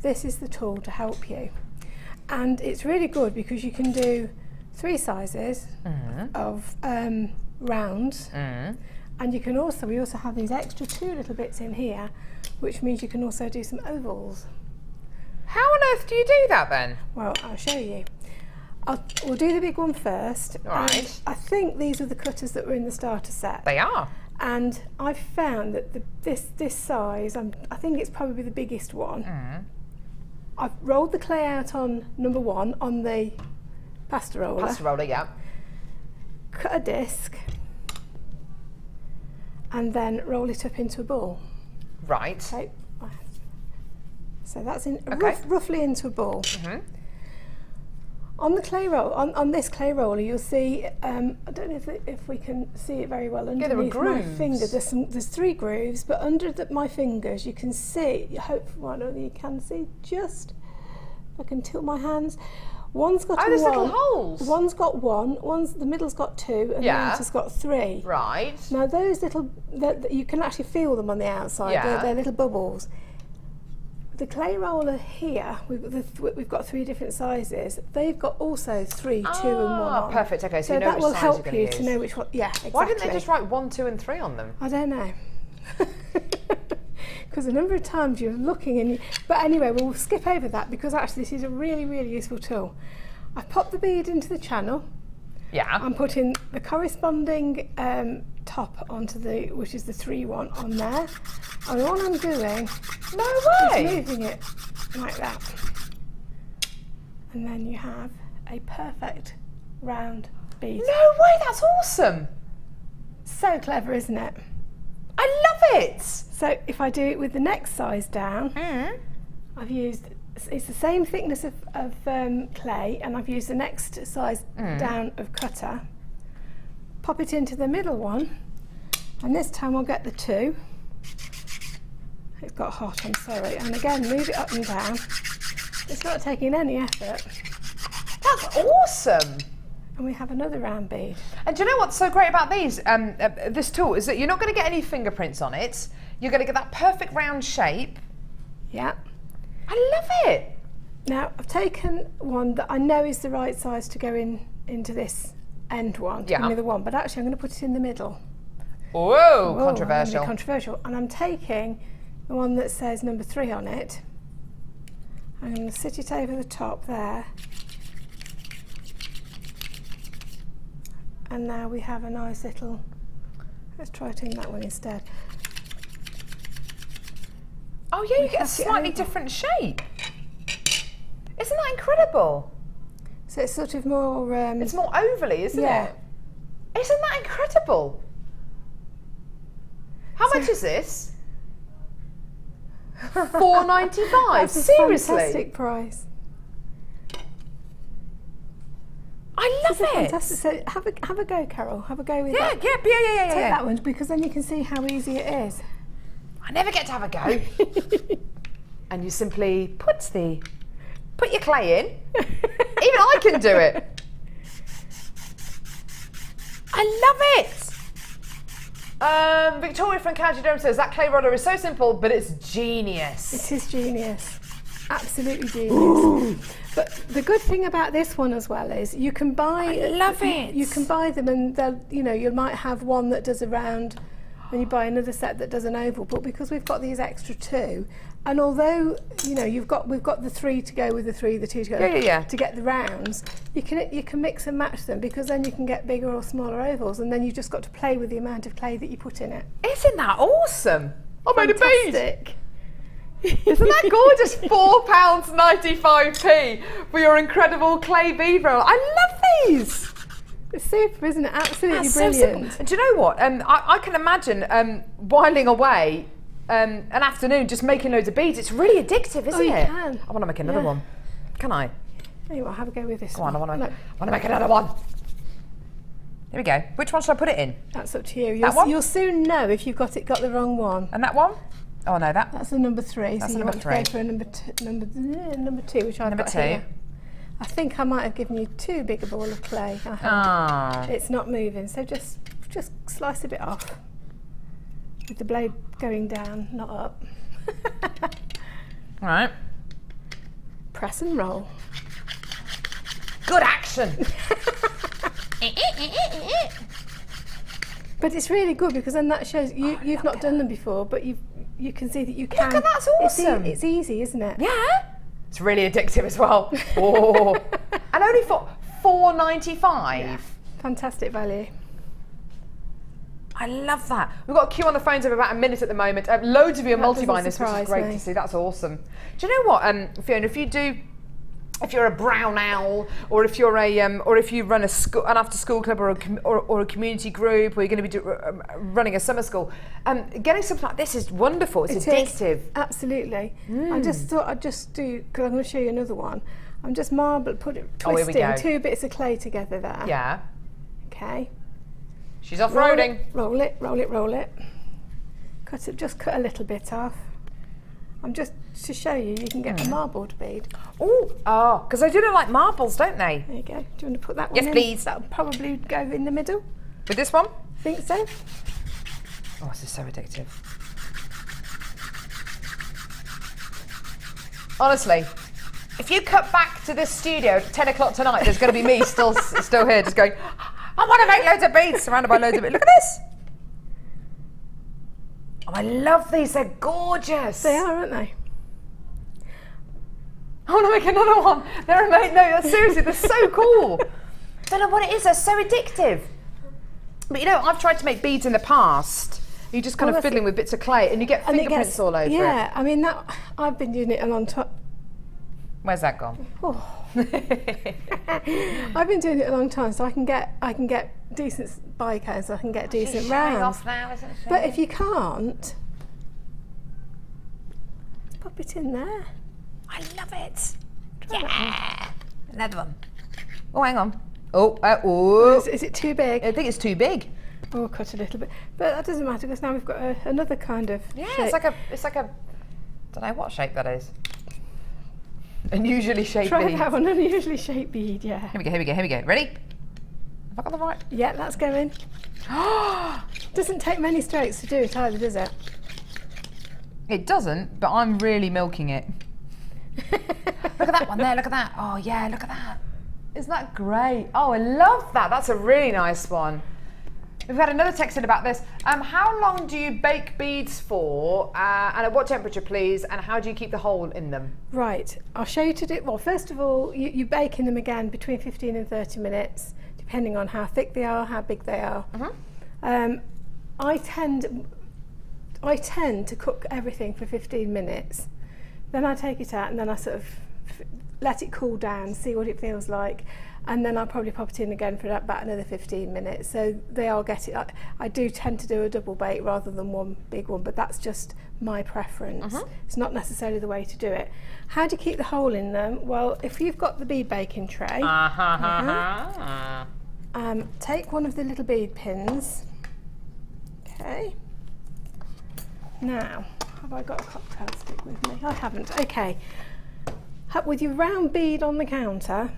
this is the tool to help you. And it's really good because you can do 3 sizes of rounds. And you can also, we also have these extra 2 little bits in here, which means you can also do some ovals. How on earth do you do that then? Well, I'll show you. We'll do the big one first. All right. I think these are the cutters that were in the starter set. They are. And I've found that this size, I think it's probably the biggest one. I've rolled the clay out on number 1 on the pasta roller. Pasta roller, yeah. Cut a disc. And then roll it up into a ball. Right. Okay. So that's roughly into a ball. On the clay roll, on this clay roller, you'll see. I don't know if we can see it very well underneath my finger. There's 3 grooves, but under my fingers, you can see. Hopefully, I don't think you can see. Just I can tilt my hands. One's got there's little holes. One's got 1. The middle's got 2, and the outer's got 3. Right. Now those little, you can actually feel them on the outside. Yeah. They're little bubbles. The clay roller here, we've got 3 different sizes. They've got also 3, 2 and 1 on. Perfect, okay, so you know that which will size help you're you to know which one, yeah, exactly. Why didn't they just write 1, 2 and 3 on them? I don't know. because a number of times you're looking and but anyway, we'll skip over that because actually this is a really, really useful tool. I've popped the bead into the channel. Yeah. I'm putting the corresponding top onto the, which is the 3-1 on there. And all I'm doing is moving it like that. And then you have a perfect round bead. No way, that's awesome. So clever, isn't it? I love it. So if I do it with the next size down, I've used, it's the same thickness of clay, and I've used the next size down of cutter. Pop it into the middle one, and this time I'll get the 2. It's got hot, I'm sorry. And again, move it up and down. It's not taking any effort. That's awesome. And we have another round bead. And do you know what's so great about these, this tool, is that you're not going to get any fingerprints on it. You're going to get that perfect round shape. Yeah. I love it. Now, I've taken one that I know is the right size to go into this end one, the middle one, but actually I'm going to put it in the middle. Whoa, controversial. Really controversial. And I'm taking the one that says number 3 on it. I'm going to sit it over the top there. And now we have a nice little, let's try it in that one instead. Oh yeah, you get a slightly different shape. Isn't that incredible? So it's sort of more... it's more ovally, isn't it? Isn't that incredible? How much is this? $4.95. Seriously? Fantastic price. I love it. Fantastic. So have a go, Carol. Have a go with that. Yeah. Take that one because then you can see how easy it is. I never get to have a go. And you simply put your clay in. Even I can do it. I love it. Victoria from County Durham says that clay roller is so simple, but it's genius. It is genius. Absolutely genius. Ooh. But the good thing about this one as well is you can buy. I love it. You can buy them, and they'll, you might have one that does a round, and you buy another set that does an oval. But because we've got these extra 2, and although we've got the 3 to go with the 3, the 2 to go to get the rounds, you can mix and match them because then you can get bigger or smaller ovals, and then you've just got to play with the amount of clay that you put in it. Isn't that awesome? I made a bead. Isn't that gorgeous? £4.95 for your incredible clay bead roll. I love these. It's super, isn't it? Absolutely That's brilliant. So do you know what? I can imagine whiling away an afternoon just making loads of beads. It's really addictive, isn't it? You can. I want to make another one. Can I? Anyway, I'll have a go with this one. Go on, I want to make another one. Here we go. Which one should I put it in? That's up to you. That one? You'll soon know if you've got the wrong one. And that one? Oh no, that's the number 3. That's so the you number want 3. to go for a number 2, which I've got here. I think I might have given you too big a ball of clay. It's not moving, so just slice a bit off with the blade going down, not up. All right. Press and roll. Good action. But it's really good because then that shows you've not done them before, but you can see that you can. Look, that's awesome. It's easy, isn't it? Yeah. It's really addictive as well. Oh. And only for $4.95. Yeah. Fantastic value. I love that. We've got a queue on the phones of about a minute at the moment. Loads of you are multi-buying this, which is great to see. That's awesome. Do you know what, Fiona? If you're a brown owl, or if you're or if you run an after-school club or a community group, or you're going to be running a summer school, getting something like this is wonderful. It's addictive. Absolutely. I just thought I'd just do, because I'm going to show you another one. I'm just twisting 2 bits of clay together there. Yeah. Okay. She's off-roading. Roll it, roll it, roll it. Just cut a little bit off. I'm just to show you can get a marbled bead. Oh, because they do look like marbles, don't they? There you go. Do you want to put that one in? Yes, please. That'll probably go in the middle. With this one? Think so. Oh, this is so addictive. Honestly, if you cut back to this studio at 10 o'clock tonight, there's going to be me still here just going, I want to make loads of beads surrounded by loads of it. Look at this. Oh, I love these, they're gorgeous. They are, aren't they? I want to make another one. They're amazing. No, seriously, they're so cool. I don't know what it is, they're so addictive. But you know, I've tried to make beads in the past. You're just kind of fiddling with bits of clay and you get fingerprints all over it. Yeah, I mean, I've been doing it a long time. Where's that gone? Oh. I've been doing it a long time, so I can get decent bicones, I can get decent rounds. Off now, isn't she? But if you can't, pop it in there. I love it. Yeah. Another one. Oh, hang on. Oh. Is it too big? I think it's too big. Oh, cut a little bit, but that doesn't matter because now we've got another kind of shape. It's like a. Don't know what shape that is. Unusually shaped bead. Try and have an unusually shaped bead, yeah. Here we go. Ready? Have I got the right? Yeah, that's going. Doesn't take many strokes to do it either, does it? It doesn't, but I'm really milking it. Look at that one there, look at that. Oh yeah, look at that. Isn't that great? Oh, I love that. That's a really nice one. We've had another text in about this. How long do you bake beads for, and at what temperature, please, and how do you keep the hole in them? Right, I'll show you to do. Well, first of all, you bake in them again between 15 and 30 minutes, depending on how thick they are, how big they are. I tend to cook everything for 15 minutes. Then I take it out and then I sort of let it cool down, see what it feels like. And then I'll probably pop it in again for about another 15 minutes. So they all get it. I do tend to do a double bake rather than one big one, but that's just my preference. It's not necessarily the way to do it. How do you keep the hole in them? Well, if you've got the bead baking tray, take one of the little bead pins. Okay. Now, have I got a cocktail stick with me? I haven't. Okay. With your round bead on the counter,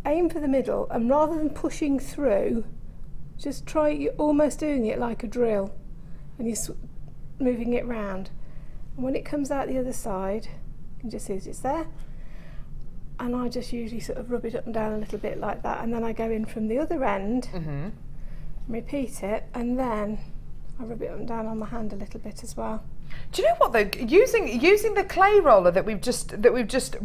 aim for the middle, and rather than pushing through, just try, you're almost doing it like a drill, and you're moving it round. And when it comes out the other side, you can just see it's there. And I just usually sort of rub it up and down a little bit like that, and then I go in from the other end, repeat it, and then I rub it up and down on my hand a little bit as well. Do you know what though? Using the clay roller that we've just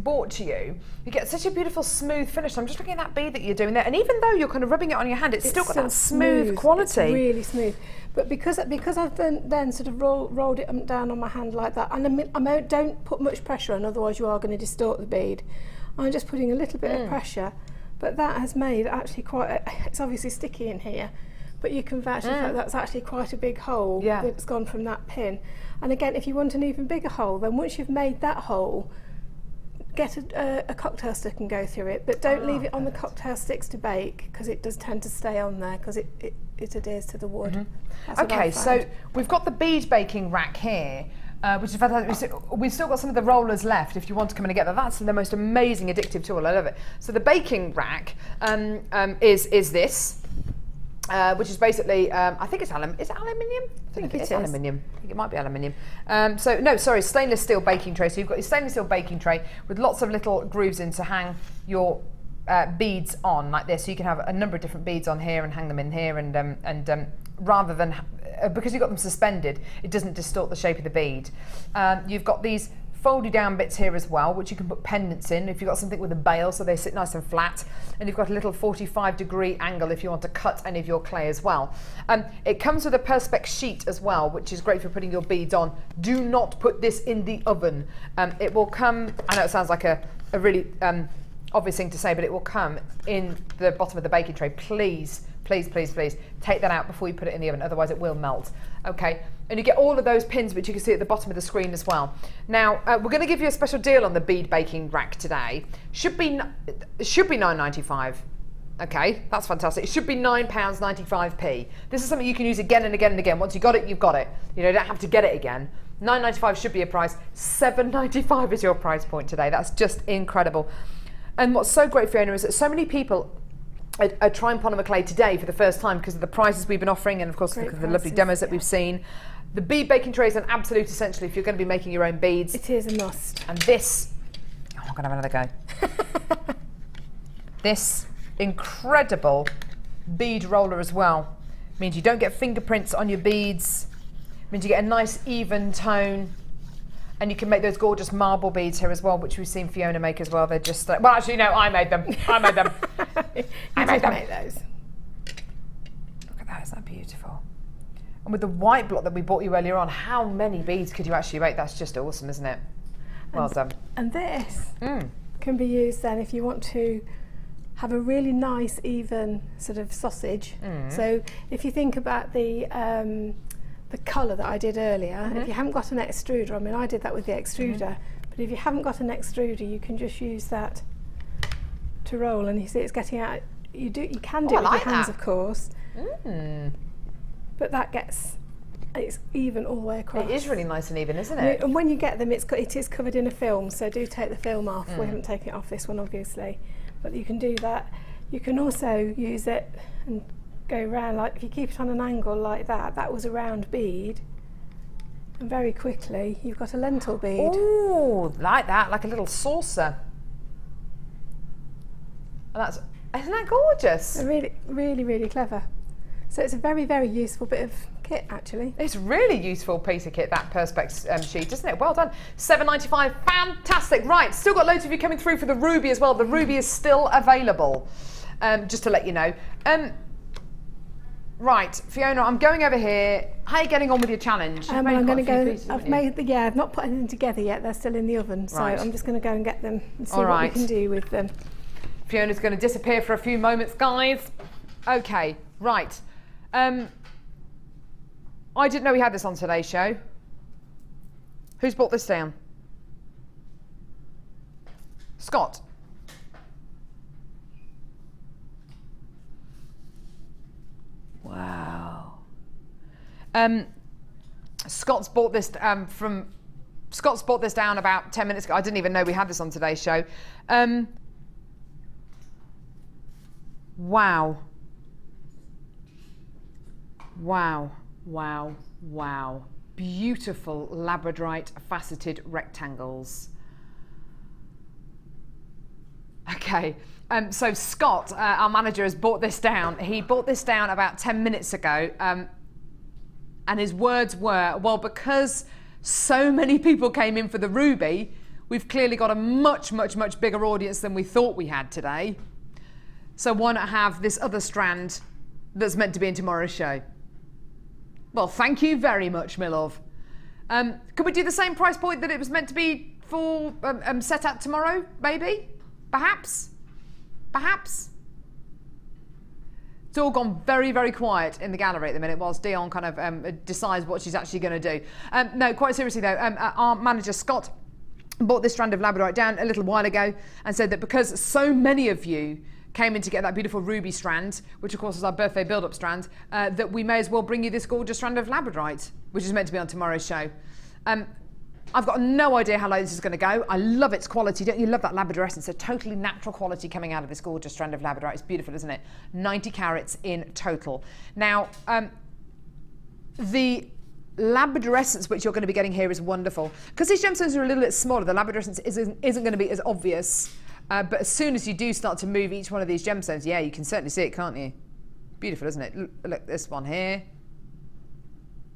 bought to you, you get such a beautiful smooth finish. I'm just looking at that bead that you're doing there, and even though you're kind of rubbing it on your hand, it's still got that smooth quality. It's really smooth. But because I've then sort of rolled it up and down on my hand like that, and I don't put much pressure on, otherwise you are going to distort the bead. I'm just putting a little bit of pressure, but that has made actually quite. It's obviously sticky in here, but you can vouch for the fact that's actually quite a big hole that's gone from that pin. And again, if you want an even bigger hole, then once you've made that hole, get a cocktail stick and go through it, but don't leave it on the cocktail sticks to bake, because it does tend to stay on there because it adheres to the wood. Okay, so we've got the bead baking rack here, which is fantastic. We've still got some of the rollers left if you want to come in and get that. That's the most amazing addictive tool. I love it. So the baking rack is this. Which is basically, I think it's aluminium. Is it aluminium? I think it's aluminium. I think it might be aluminium. Stainless steel baking tray. So you've got your stainless steel baking tray with lots of little grooves in to hang your beads on like this. So you can have a number of different beads on here and hang them in here, and rather than because you've got them suspended, it doesn't distort the shape of the bead. You've got these folded down bits here as well, which you can put pendants in if you've got something with a bail, so they sit nice and flat. And you've got a little 45-degree angle if you want to cut any of your clay as well. It comes with a perspex sheet as well, which is great for putting your beads on. Do not put this in the oven. It will come, I know it sounds like a really obvious thing to say, but it will come in the bottom of the baking tray. Please, please, please, please take that out before you put it in the oven, otherwise it will melt. Okay, and you get all of those pins, which you can see at the bottom of the screen as well. Now, we're going to give you a special deal on the bead baking rack today. Should be £9.95. Okay, that's fantastic. It should be £9.95p. This is something you can use again and again and again. Once you got it, you've got it. You don't have to get it again. £9.95 should be a price. £7.95 is your price point today. That's just incredible. And what's so great, Fiona, is that so many people are trying Polymer Clay today for the first time because of the prices we've been offering, and of course the lovely demos that we've seen. The bead baking tray is an absolute essential if you're going to be making your own beads. It is a must. And this, I'm going to have another go. This incredible bead roller as well means you don't get fingerprints on your beads. means you get a nice even tone. And you can make those gorgeous marble beads here as well, which we've seen Fiona make as well. They're just, well, actually, no, I made them. I made them. I made them. Make those. Look at that, isn't that beautiful? And with the white block that we bought you earlier on, how many beads could you actually make? That's just awesome, isn't it? Well done. And this can be used then if you want to have a really nice, even sort of sausage. So if you think about the colour that I did earlier, if you haven't got an extruder, I mean I did that with the extruder, but if you haven't got an extruder you can just use that to roll, and you see it's getting out. You can do it with your hands of course, but that gets, it's even all the way across. It is really nice and even, isn't it? And when you get them it is covered in a film, so do take the film off. We haven't taken it off this one obviously, but you can do that. You can also use it and go round, like if you keep it on an angle like that, that was a round bead, and very quickly you've got a lentil bead. Oh, like that, like a little saucer. And that's, isn't that gorgeous? They're really, really, really clever. So it's a very, very useful bit of kit actually. It's a really useful piece of kit, that Perspex sheet, isn't it? Well done. £7.95, fantastic. Right, still got loads of you coming through for the ruby as well. The ruby is still available, just to let you know. Right, Fiona, I'm going over here. How are you getting on with your challenge? I'm going to go. I've not put anything together yet. They're still in the oven, so I'm just going to go and get them and see what we can do with them. Fiona's going to disappear for a few moments, guys. Okay, right. I didn't know we had this on today's show. Who's brought this down? Scott. Wow. Scott's bought this Scott's bought this down about 10 minutes ago. I didn't even know we had this on today's show. Wow. Wow, wow, wow. Beautiful Labradorite faceted rectangles. Okay. So Scott, our manager, has brought this down. He brought this down about 10 minutes ago, and his words were, well, because so many people came in for the ruby, we've clearly got a much, much, much bigger audience than we thought we had today. So why not have this other strand that's meant to be in tomorrow's show? Well, thank you very much, my love. Could we do the same price point that it was meant to be for set at tomorrow, maybe? Perhaps? Perhaps? It's all gone very, very quiet in the gallery at the minute whilst Dion kind of decides what she's actually going to do. No, quite seriously though, our manager Scott bought this strand of Labradorite down a little while ago and said that because so many of you came in to get that beautiful ruby strand, which of course is our birthday build-up strand, that we may as well bring you this gorgeous strand of Labradorite, which is meant to be on tomorrow's show. I've got no idea how low this is going to go. I love its quality. Don't you love that labradorescence? A totally natural quality coming out of this gorgeous strand of Labradorite. It's beautiful, isn't it? 90 carats in total. Now, the labradorescence which you're going to be getting here is wonderful. Because these gemstones are a little bit smaller, the labradorescence isn't going to be as obvious. But as soon as you do start to move each one of these gemstones, yeah, you can certainly see it, can't you? Beautiful, isn't it? Look, this one here.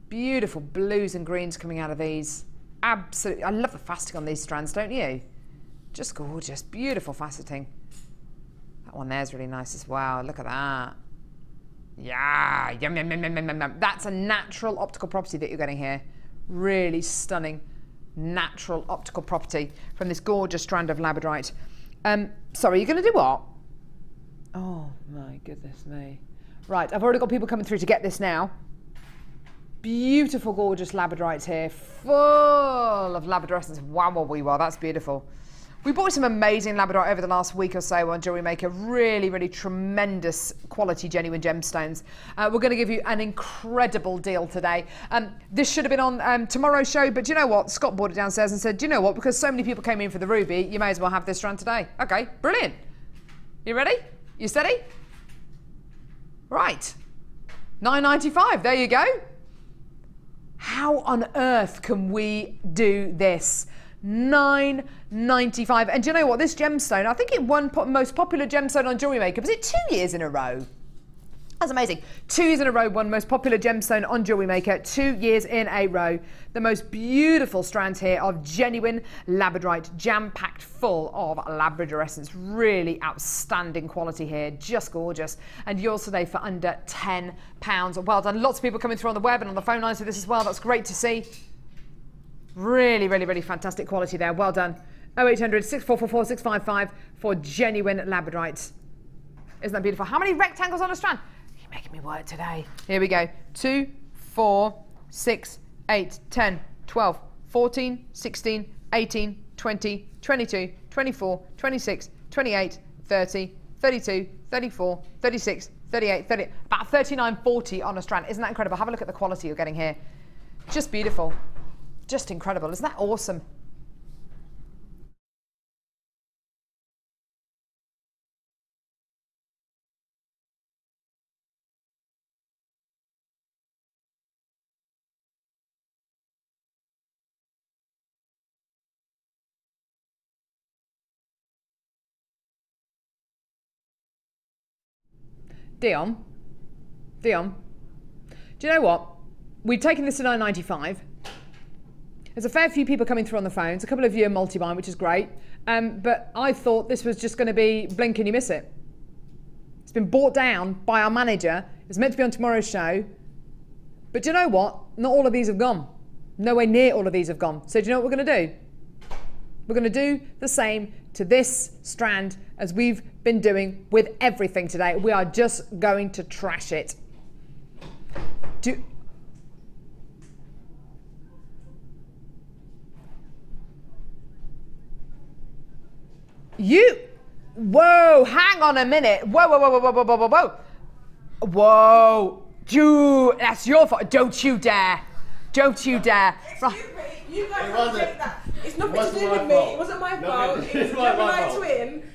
Beautiful blues and greens coming out of these. Absolutely. I love the faceting on these strands, don't you? Just gorgeous. Beautiful faceting. That one there's really nice as well. Look at that. Yeah. Yum, yum, yum, yum, yum, yum. That's a natural optical property that you're getting here. Really stunning natural optical property from this gorgeous strand of Labradorite. Sorry, you're going to do what? Oh, my goodness me. Right, I've already got people coming through to get this now. Beautiful, gorgeous Labradorites here, full of labradorescence. Wow, wow, that's beautiful. We bought some amazing Labradorite over the last week or so on Jewellery Maker. Really, really tremendous quality, genuine gemstones. We're going to give you an incredible deal today. This should have been on tomorrow's show, but do you know what? Scott brought it downstairs and said, do you know what? Because so many people came in for the ruby, you may as well have this strand today. Okay, brilliant. You ready? You steady? Right. £9.95, there you go. How on earth can we do this? £9.95. And do you know what? This gemstone, I think it won most popular gemstone on Jewellery Maker. Was it 2 years in a row? That's amazing. 2 years in a row, won most popular gemstone on Jewellery Maker. 2 years in a row. The most beautiful strands here of genuine Labradorite, jam-packed full of Labrador essence. Really outstanding quality here. Just gorgeous. And yours today for under £10. Well done. Lots of people coming through on the web and on the phone lines for this as well. That's great to see. Really, really, really fantastic quality there. Well done. 0800 6444 655 for genuine Labradorite. Isn't that beautiful? How many rectangles on a strand? You're making me work today. Here we go. 2, 4, 6, 8, 10, 12, 14, 16, 18, 20, 22, 24, 26, 28, 30, 32, 34, 36, 38, 30, about 39, 40 on a strand. Isn't that incredible? Have a look at the quality you're getting here. Just beautiful. Just incredible. Isn't that awesome? Dion, do you know what? We've taken this to £9.95. There's a fair few people coming through on the phones. A couple of you are multi-buying, which is great. But I thought this was just going to be blink and you miss it. It's been bought down by our manager. It's meant to be on tomorrow's show. But do you know what? Not all of these have gone. Nowhere near all of these have gone. So do you know what we're going to do? We're going to do the same to this strand as we've been doing with everything today. We are just going to trash it. Whoa, hang on a minute. Whoa. That's your fault. Don't you dare. Excuse me, you guys can't take that. It's nothing to do with me. It wasn't my fault. It was my twin.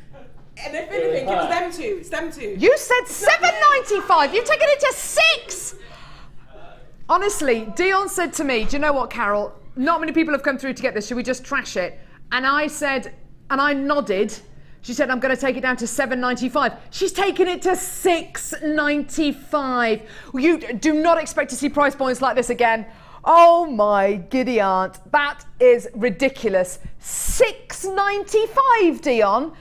And if anything, it was them two. It's them two. You said £7.95. You've taken it to £6. Honestly, Dion said to me, do you know what, Carol? Not many people have come through to get this. Should we just trash it? And I said, and I nodded. She said, I'm going to take it down to £7.95. She's taken it to £6.95. You do not expect to see price points like this again. Oh my giddy aunt. That is ridiculous. £6.95, Dion.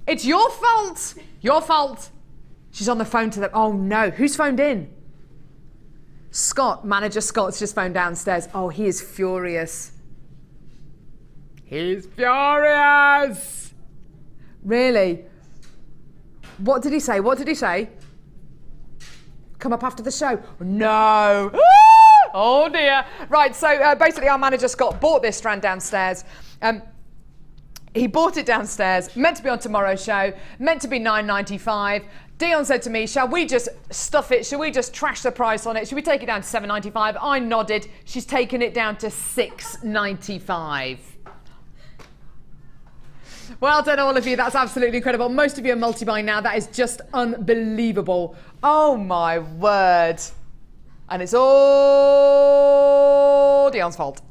It's your fault. Your fault. She's on the phone to them. Oh no. Who's phoned in? Scott. Manager Scott's just phoned downstairs. Oh, he is furious. He's furious. Really? What did he say? What did he say? Come up after the show. No. Oh dear. Right, so basically our manager Scott bought this strand downstairs. He bought it downstairs, meant to be on tomorrow's show, meant to be £9.95. Dion said to me, shall we just stuff it? Shall we just trash the price on it? Should we take it down to £7.95? I nodded. She's taken it down to £6.95. Well done, all of you. That's absolutely incredible. Most of you are multi-buying now. That is just unbelievable. Oh, my word. And it's all Dion's fault.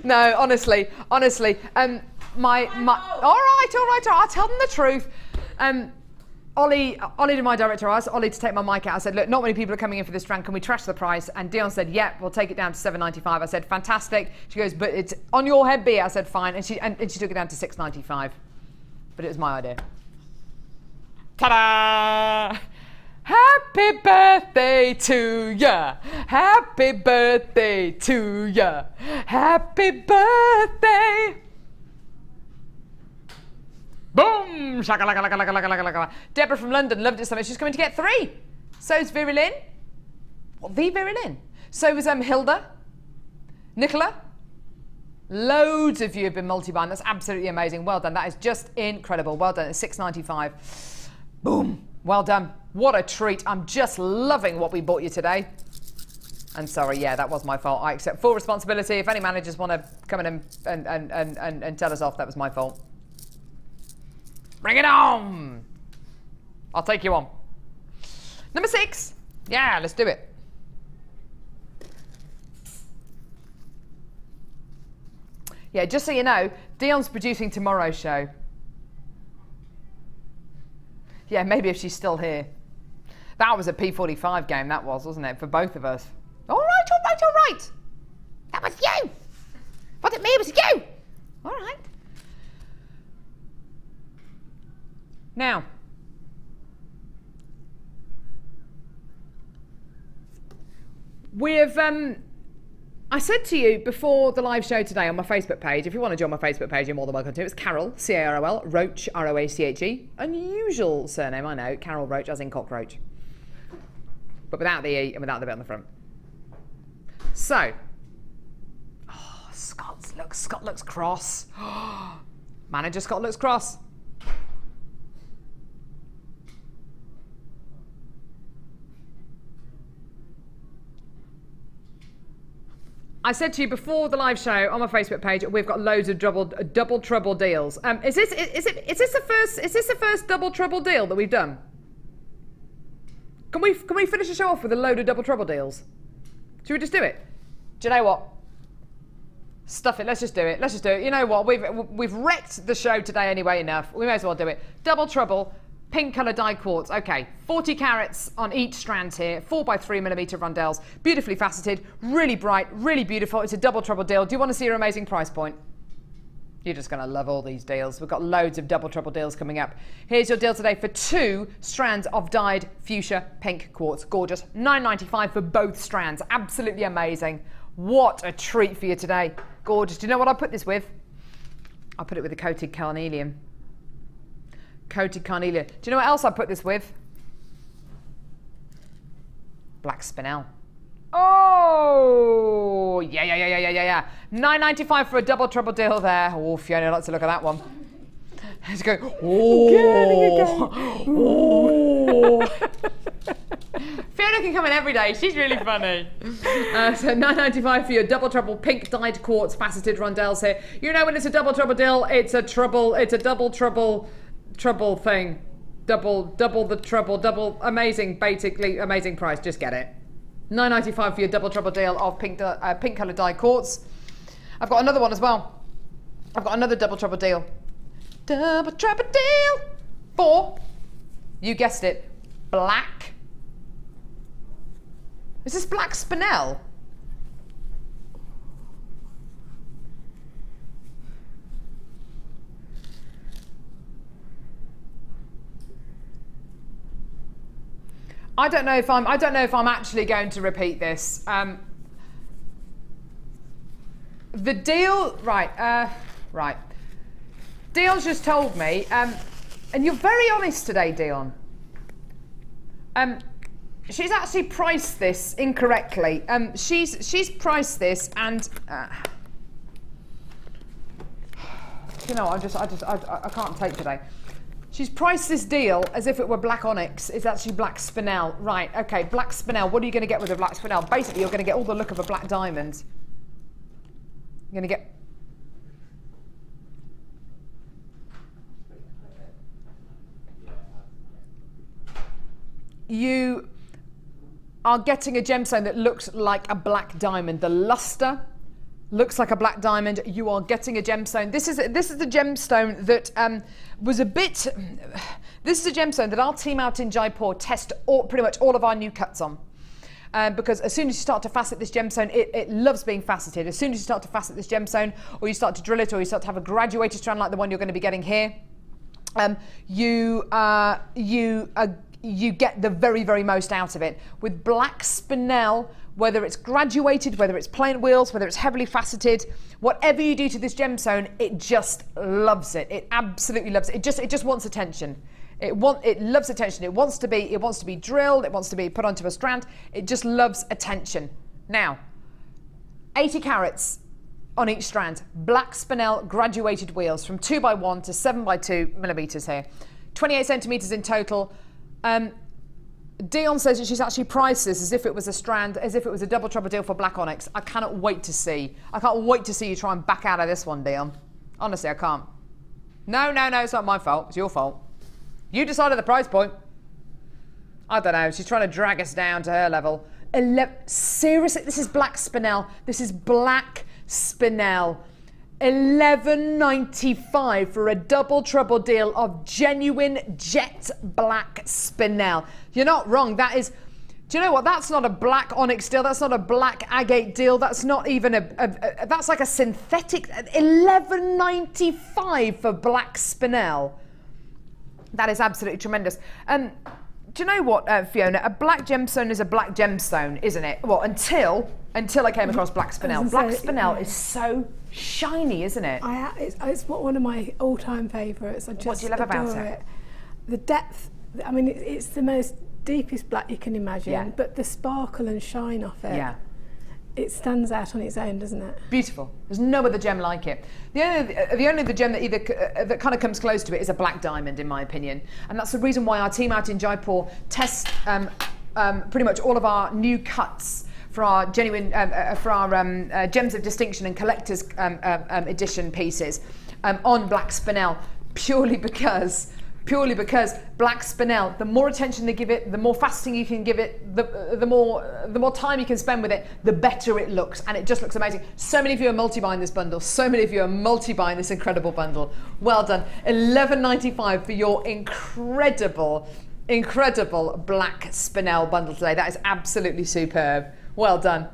No, honestly. All right. I'll tell them the truth. Ollie did my director. I asked Ollie to take my mic out. I said, look, not many people are coming in for this strand. Can we trash the price? And Dion said, yep, we'll take it down to £7.95. I said, fantastic. She goes, but it's on your head, be it. I said, fine. And she took it down to £6.95. But it was my idea. Ta-da! Happy birthday to ya! Happy birthday to ya! Happy birthday! Boom! Shaka-laka-laka-laka-laka-laka-laka. Deborah from London loved it so much. She's coming to get 3. So's Vera Lynn. What, the Vera Lynn? So was Hilda. Nicola. Loads of you have been multi-buying. That's absolutely amazing. Well done. That is just incredible. Well done. It's £6.95. Boom. Well done. What a treat. I'm just loving what we bought you today. And sorry, yeah, that was my fault. I accept full responsibility. If any managers want to come in and tell us off, that was my fault. Bring it on. I'll take you on. Number 6. Yeah, let's do it. Yeah, just so you know, Dion's producing tomorrow's show. Yeah, maybe if she's still here. That was a P45 game, that was, wasn't it, for both of us? All right, all right, all right. That was you. Wasn't me, it was you. All right. Now, we have, I said to you before the live show today on my Facebook page, if you want to join my Facebook page, you're more than welcome to. It's Carol, C-A-R-O-L, Roache, R-O-A-C-H-E. Unusual surname, I know, Carol Roache, as in cockroach. But without the E and without the bit on the front. So, oh, Scott looks cross. Manager Scott looks cross. I said to you before the live show on my Facebook page, we've got loads of double trouble deals. Is this the first double trouble deal that we've done? Can we finish the show off with a load of double trouble deals? Should we just do it? Do you know what? Stuff it. Let's just do it. Let's just do it. You know what? We've wrecked the show today anyway enough. We may as well do it. Double trouble. Pink colour dyed quartz. Okay, 40 carats on each strand here, 4x3mm rondelles, beautifully faceted, really bright, really beautiful. It's a double trouble deal. Do you want to see your amazing price point? You're just going to love all these deals. We've got loads of double trouble deals coming up. Here's your deal today for 2 strands of dyed fuchsia pink quartz. Gorgeous. $9.95 for both strands. Absolutely amazing. What a treat for you today. Gorgeous. Do you know what I put this with? I put it with a coated carnelian. Coated carnelian. Do you know what else I put this with? Black spinel. Oh, yeah. $9.95 for a double trouble deal there. Oh, Fiona likes to look at that one. Let's go. Oh. Oh. Fiona can come in every day. She's really funny. So $9.95 for your double trouble pink dyed quartz faceted rondelles here. You know when it's a double trouble deal, it's a double trouble thing. Double the trouble, double amazing, basically amazing price. Just get it. $9.95 for your double trouble deal of pink coloured dyed quartz. I've got another one as well. I've got another double trouble deal. Double trouble deal for, you guessed it, black. Is this black spinel? I don't know if I'm actually going to repeat this. The deal, right. Dion's just told me, and you're very honest today, Dion. She's actually priced this incorrectly. She's priced this, and you know, I can't take today. She's priced this deal as if it were black onyx. It's actually black spinel. Right, okay, black spinel. What are you going to get with a black spinel? Basically, you're going to get all the look of a black diamond. You're going to get... You are getting a gemstone that looks like a black diamond. The luster looks like a black diamond. You are getting a gemstone. This is the gemstone that was a bit... This is a gemstone that our team out in Jaipur test pretty much all of our new cuts on. Because as soon as you start to facet this gemstone, it loves being faceted. As soon as you start to facet this gemstone, or you start to drill it, or you start to have a graduated strand like the one you're going to be getting here, you get the very, very most out of it. With black spinel, whether it's graduated, whether it's plain wheels, whether it's heavily faceted, whatever you do to this gemstone, it just loves it. It absolutely loves it. It just wants attention. It loves attention. It wants to be drilled. It wants to be put onto a strand. It just loves attention. Now, 80 carats on each strand. Black spinel graduated wheels from 2x1 to 7x2 millimeters here. 28 centimeters in total. Dion says that she's actually priced this as if it was a strand, as if it was a double trouble deal for black onyx. I cannot wait to see. I can't wait to see you try and back out of this one, Dion. Honestly, I can't. No, it's not my fault. It's your fault. You decided the price point. I don't know. She's trying to drag us down to her level. Seriously, this is black spinel. This is black spinel. 11.95 for a double trouble deal of genuine jet black spinel. You're not wrong. That is, do you know what? That's not a black onyx deal. That's not a black agate deal. That's not even that's like a synthetic. 11.95 for black spinel. That is absolutely tremendous. Do you know what, Fiona? A black gemstone is a black gemstone, isn't it? Well, until I came across black spinel. Black spinel is so shiny, isn't it? It's one of my all-time favourites. What do you love about it? The depth. I mean, it's the most deepest black you can imagine, Yeah. but the sparkle and shine off it. Yeah. It stands out on its own, doesn't it? Beautiful. There's no other gem like it. The only gem that that kind of comes close to it is a black diamond, in my opinion, and that's the reason why our team out in Jaipur test pretty much all of our new cuts for our genuine gems of distinction and collector's edition pieces on black spinel, purely because black spinel, the more attention they give it, the more faceting you can give it, the more time you can spend with it, the better it looks, and it just looks amazing. So many of you are multi-buying this bundle. So many of you are multi-buying this incredible bundle. Well done. $11.95 for your incredible black spinel bundle today. That is absolutely superb. Well done.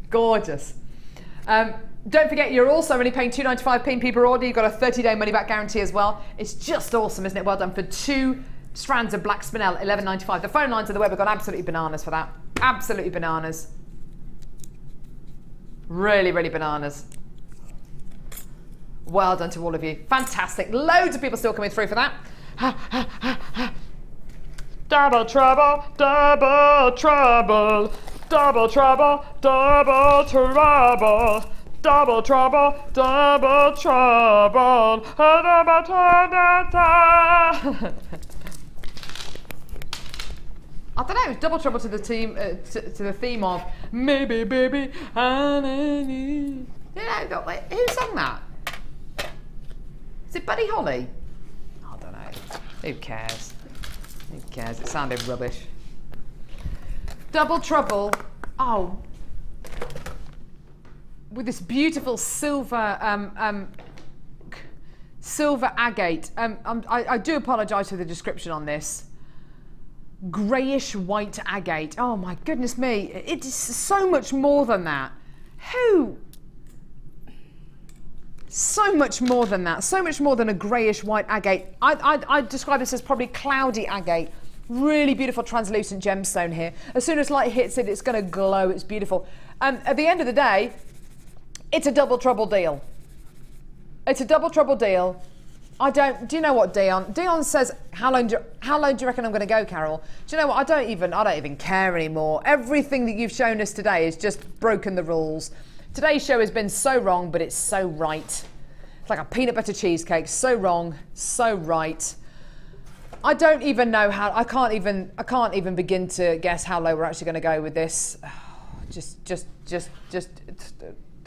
Gorgeous. Don't forget, you're also only paying £2.95p per order. You've got a 30-day money-back guarantee as well. It's just awesome, isn't it? Well done. For 2 strands of black spinel, $11.95. The phone lines of the web have gone absolutely bananas for that. Absolutely bananas. Really, really bananas. Well done to all of you. Fantastic. Loads of people still coming through for that. Double trouble, double trouble, double trouble, double trouble. Double trouble, double trouble. I don't know, it's double trouble to the team, to the theme of maybe baby you know, who sang that? Is it Buddy Holly? I don't know. Who cares? Who cares? It sounded rubbish. Double trouble. Oh. With this beautiful silver silver agate. I do apologise for the description on this. Greyish white agate. Oh my goodness me. It is so much more than that. Who? So much more than that. So much more than a greyish white agate. I describe this as probably cloudy agate. Really beautiful translucent gemstone here. As soon as light hits it, it's going to glow. It's beautiful. At the end of the day, it's a double trouble deal. It's a double trouble deal. Do you know what, Dion? Dion says, how low do you reckon I'm going to go, Carol? Do you know what? I don't even care anymore. Everything that you've shown us today has just broken the rules. Today's show has been so wrong, but it's so right. It's like a peanut butter cheesecake. So wrong, so right. I don't even know how. I can't even begin to guess how low we're actually going to go with this. Just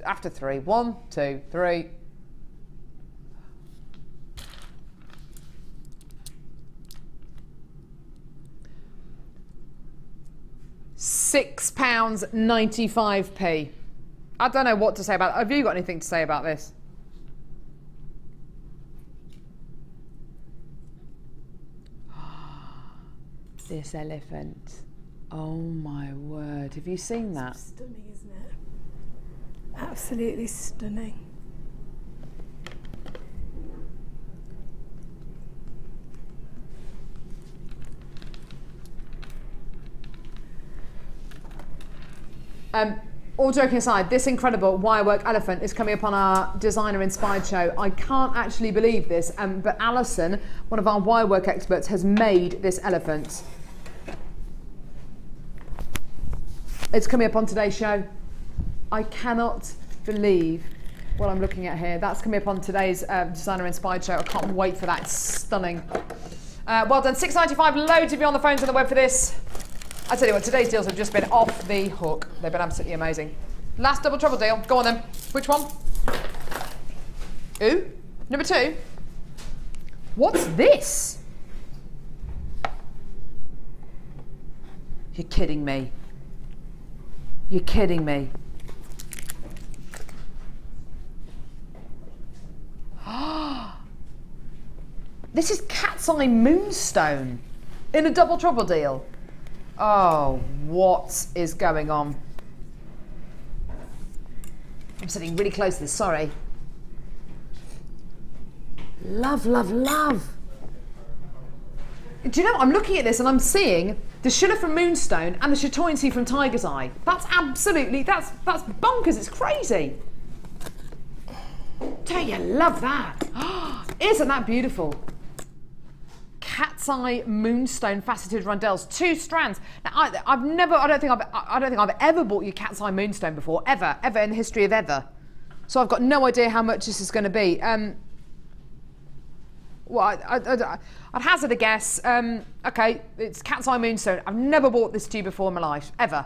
after 3. 1, 2, 3. £6.95p. I don't know what to say about it. Have you got anything to say about this? This elephant. Oh my word. Have you seen that? It's stunning, isn't it? Absolutely stunning. All joking aside, this incredible wirework elephant is coming up on our designer inspired show. I can't actually believe this, but Alison, one of our wirework experts, has made this elephant. It's coming up on today's show. I cannot believe what I'm looking at here. That's coming up on today's designer inspired show. I can't wait for that. It's stunning. Well done. £6.95. Loads of you on the phones on the web for this. I tell you what, today's deals have just been off the hook. They've been absolutely amazing. Last double trouble deal. Go on then. Which one? Ooh, number 2. What's this? You're kidding me. You're kidding me. This is Cat's Eye Moonstone in a double trouble deal. Oh, what is going on? I'm sitting really close to this, sorry. Love, love, love. Do you know, I'm looking at this and I'm seeing the Schiller from Moonstone and the Chatoyancy from Tiger's Eye. That's absolutely, that's bonkers, it's crazy. Don't you love that? Isn't that beautiful? Cat's Eye Moonstone faceted rondelles, 2 strands. Now, I don't think I've ever bought you Cat's Eye Moonstone before, ever in the history of ever. So I've got no idea how much this is going to be. Well, I'd hazard a guess. Okay, it's Cat's Eye Moonstone. I've never bought this to you before in my life, ever.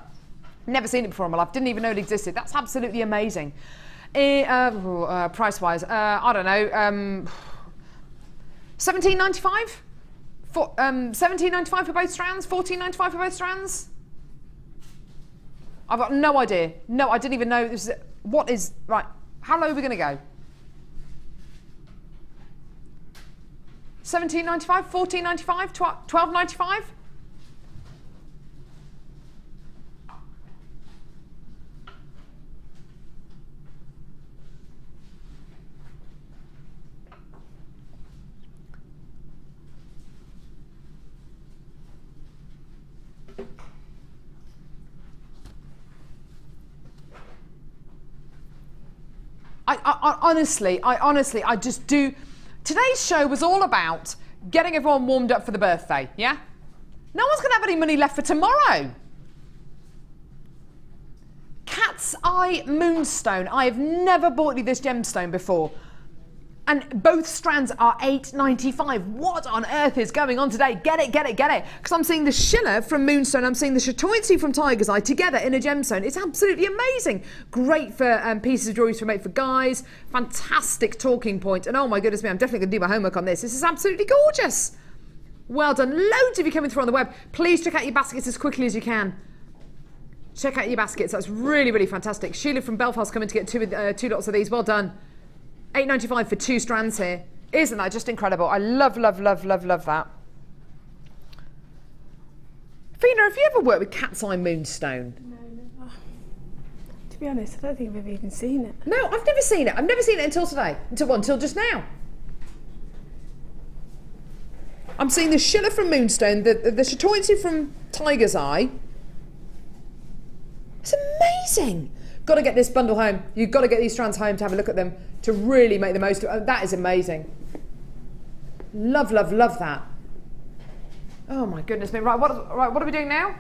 Never seen it before in my life. Didn't even know it existed. That's absolutely amazing. Price-wise, I don't know. $17.95. $17.95 for both strands. $14.95 for both strands. I've got no idea. No, I didn't even know this. What is right? How low are we going to go? $17.95, $14.95, $12.95. I just do. Today's show was all about getting everyone warmed up for the birthday, yeah? No one's going to have any money left for tomorrow. Cat's Eye Moonstone. I have never bought you this gemstone before. And both strands are $8.95. What on earth is going on today? Get it, get it, get it. Because I'm seeing the Schiller from Moonstone, I'm seeing the Chatoyancy from Tiger's Eye together in a gemstone. It's absolutely amazing. Great for pieces of jewellery to make for guys. Fantastic talking point. And oh my goodness me, I'm definitely going to do my homework on this. This is absolutely gorgeous. Well done. Loads of you coming through on the web. Please check out your baskets as quickly as you can. Check out your baskets. That's really, really fantastic. Sheila from Belfast coming to get two lots of these. Well done. $8.95 for 2 strands here. Isn't that just incredible? I love, love, love, love, love that. Fiona, have you ever worked with Cat's Eye Moonstone? No, never. To be honest, I don't think I've even seen it. No, I've never seen it. I've never seen it until today. Until just now. I'm seeing the Schiller from Moonstone, the Chatoyancy from Tiger's Eye. It's amazing. Got to get this bundle home. You've got to get these strands home to have a look at them, to really make the most of it. That is amazing. Love, love, love that. Oh my goodness me. Right, what are we doing now?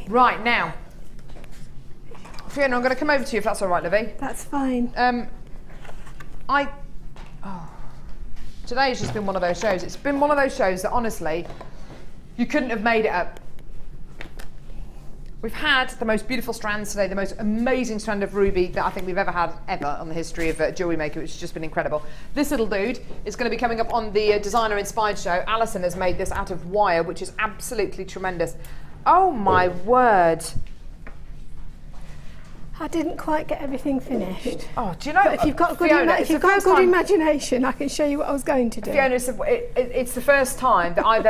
Right, now. Fiona, I'm going to come over to you if that's all right, Livy. That's fine. Today's just been one of those shows. It's been one of those shows that honestly, you couldn't have made it up. We've had the most beautiful strands today, the most amazing strand of ruby that I think we've ever had on the history of Jewellery Maker, which has just been incredible. This little dude is going to be coming up on the Designer Inspired show. Alison has made this out of wire, which is absolutely tremendous. Oh my word. I didn't quite get everything finished. Oh, do you know? But if you've got good, Fiona, if you've got a good imagination, I can show you what I was going to do. Fiona, it's the first time that I've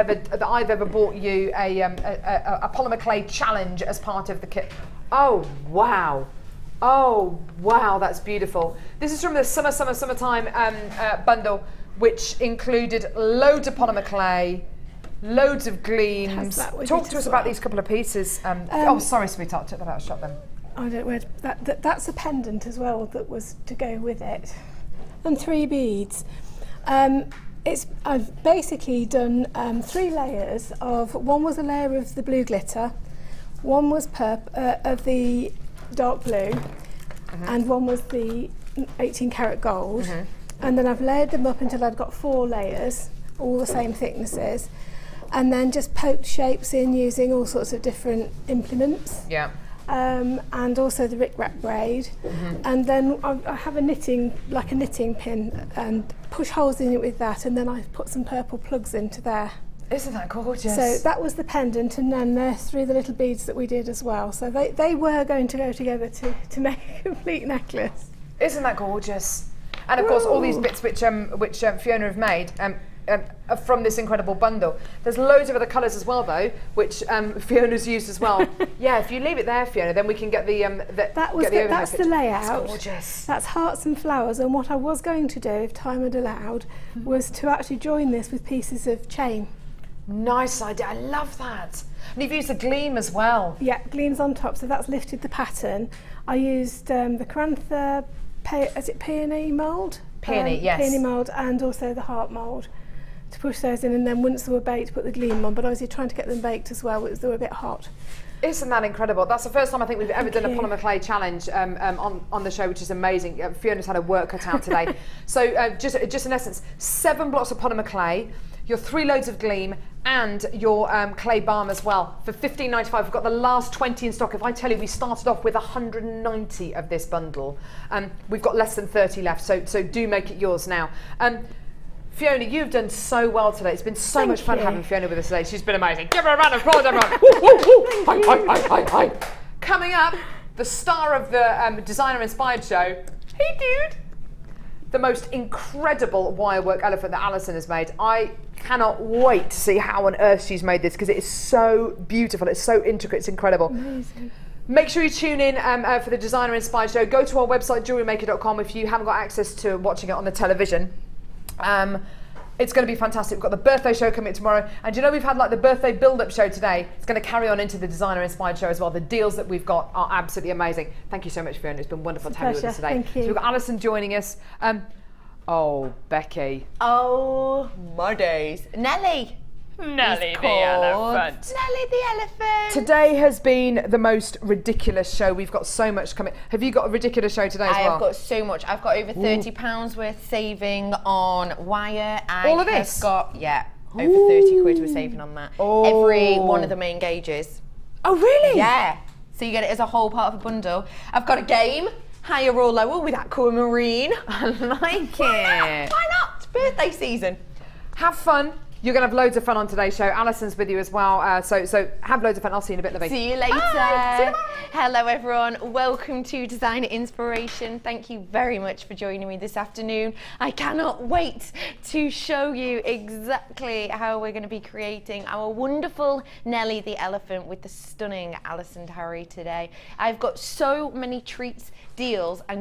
ever bought you a Polymer Clay challenge as part of the kit. Oh wow, oh wow, that's beautiful. This is from the summertime bundle, which included loads of Polymer Clay, loads of gleams. Talk to us about these couple of pieces. Oh, sorry, sweetheart, took that out of shot then. I don't know, that's a pendant as well that was to go with it, and 3 beads. I've basically done 3 layers of. One was a layer of the blue glitter, one was of the dark blue, and one was the 18 karat gold, and then I've layered them up until I've got 4 layers, all the same thicknesses, and then just poked shapes in using all sorts of different implements. Yeah. And also the rickrack braid, and then I have a knitting pin and push holes in it with that, and then I've put some purple plugs into there. Isn't that gorgeous? So that was the pendant, and then there's 3 the little beads that we did as well. So they were going to go together to make a complete necklace. Isn't that gorgeous? And of course, all these bits which Fiona have made from this incredible bundle. There's loads of other colours as well, though, which Fiona's used as well. Yeah, if you leave it there, Fiona, then we can get the that's the layout. That's gorgeous. That's hearts and flowers. And what I was going to do, if time had allowed, was to actually join this with pieces of chain. Nice idea. I love that. And you've used the gleam as well. Yeah, gleam's on top, so that's lifted the pattern. I used the Carantha, is it peony mould? Peony, yes. Peony mould, and also the heart mould to push those in, and then once they were baked, put the gleam on. But obviously trying to get them baked as well, because they were a bit hot. Isn't that incredible? That's the first time I think we've ever done a Polymer Clay challenge on the show, which is amazing. Fiona's had her work cut out today. So just in essence, 7 blocks of Polymer Clay, your 3 loads of gleam, and your clay balm as well for $15.95. We've got the last 20 in stock. If I tell you, we started off with 190 of this bundle. We've got less than 30 left, so do make it yours now. Fiona, you've done so well today. It's been so much fun having Fiona with us today. She's been amazing. Give her a round of applause, everyone. Hi. Coming up, the star of the Designer Inspired show. Hey, dude. The most incredible wirework elephant that Alison has made. I cannot wait to see how on earth she's made this, because it is so beautiful. It's so intricate. It's incredible. Amazing. Make sure you tune in for the Designer Inspired show. Go to our website, jewellerymaker.com, if you haven't got access to watching it on the television. It's going to be fantastic. We've got the birthday show coming tomorrow, and you know we've had like the birthday build-up show today. It's going to carry on into the Designer Inspired show as well. The deals that we've got are absolutely amazing. Thank you so much, Fiona. It's been wonderful to have you with us today. Thank you. So we've got Alison joining us. Oh, Becky. Oh my days, Nelly. Nelly the elephant. Nelly the elephant. Today has been the most ridiculous show. We've got so much coming. Have you got a ridiculous show today as well? I have got so much. I've got over £30 worth saving on wire. All of this? I've got, over 30 quid we're saving on that. Every one of the main gauges. Oh, really? Yeah. So you get it as a whole part of a bundle. I've got a game, higher or lower, with aquamarine. I like it. Why not? Birthday season. Have fun. You're going to have loads of fun on today's show. Alison's with you as well, so have loads of fun. I'll see you in a bit, Libby. See you later. Bye. See you tomorrow. Hello everyone, welcome to Designer Inspiration. Thank you very much for joining me this afternoon. I cannot wait to show you exactly how we're going to be creating our wonderful Nelly the elephant with the stunning Alison Tarry today. I've got so many treats, deals and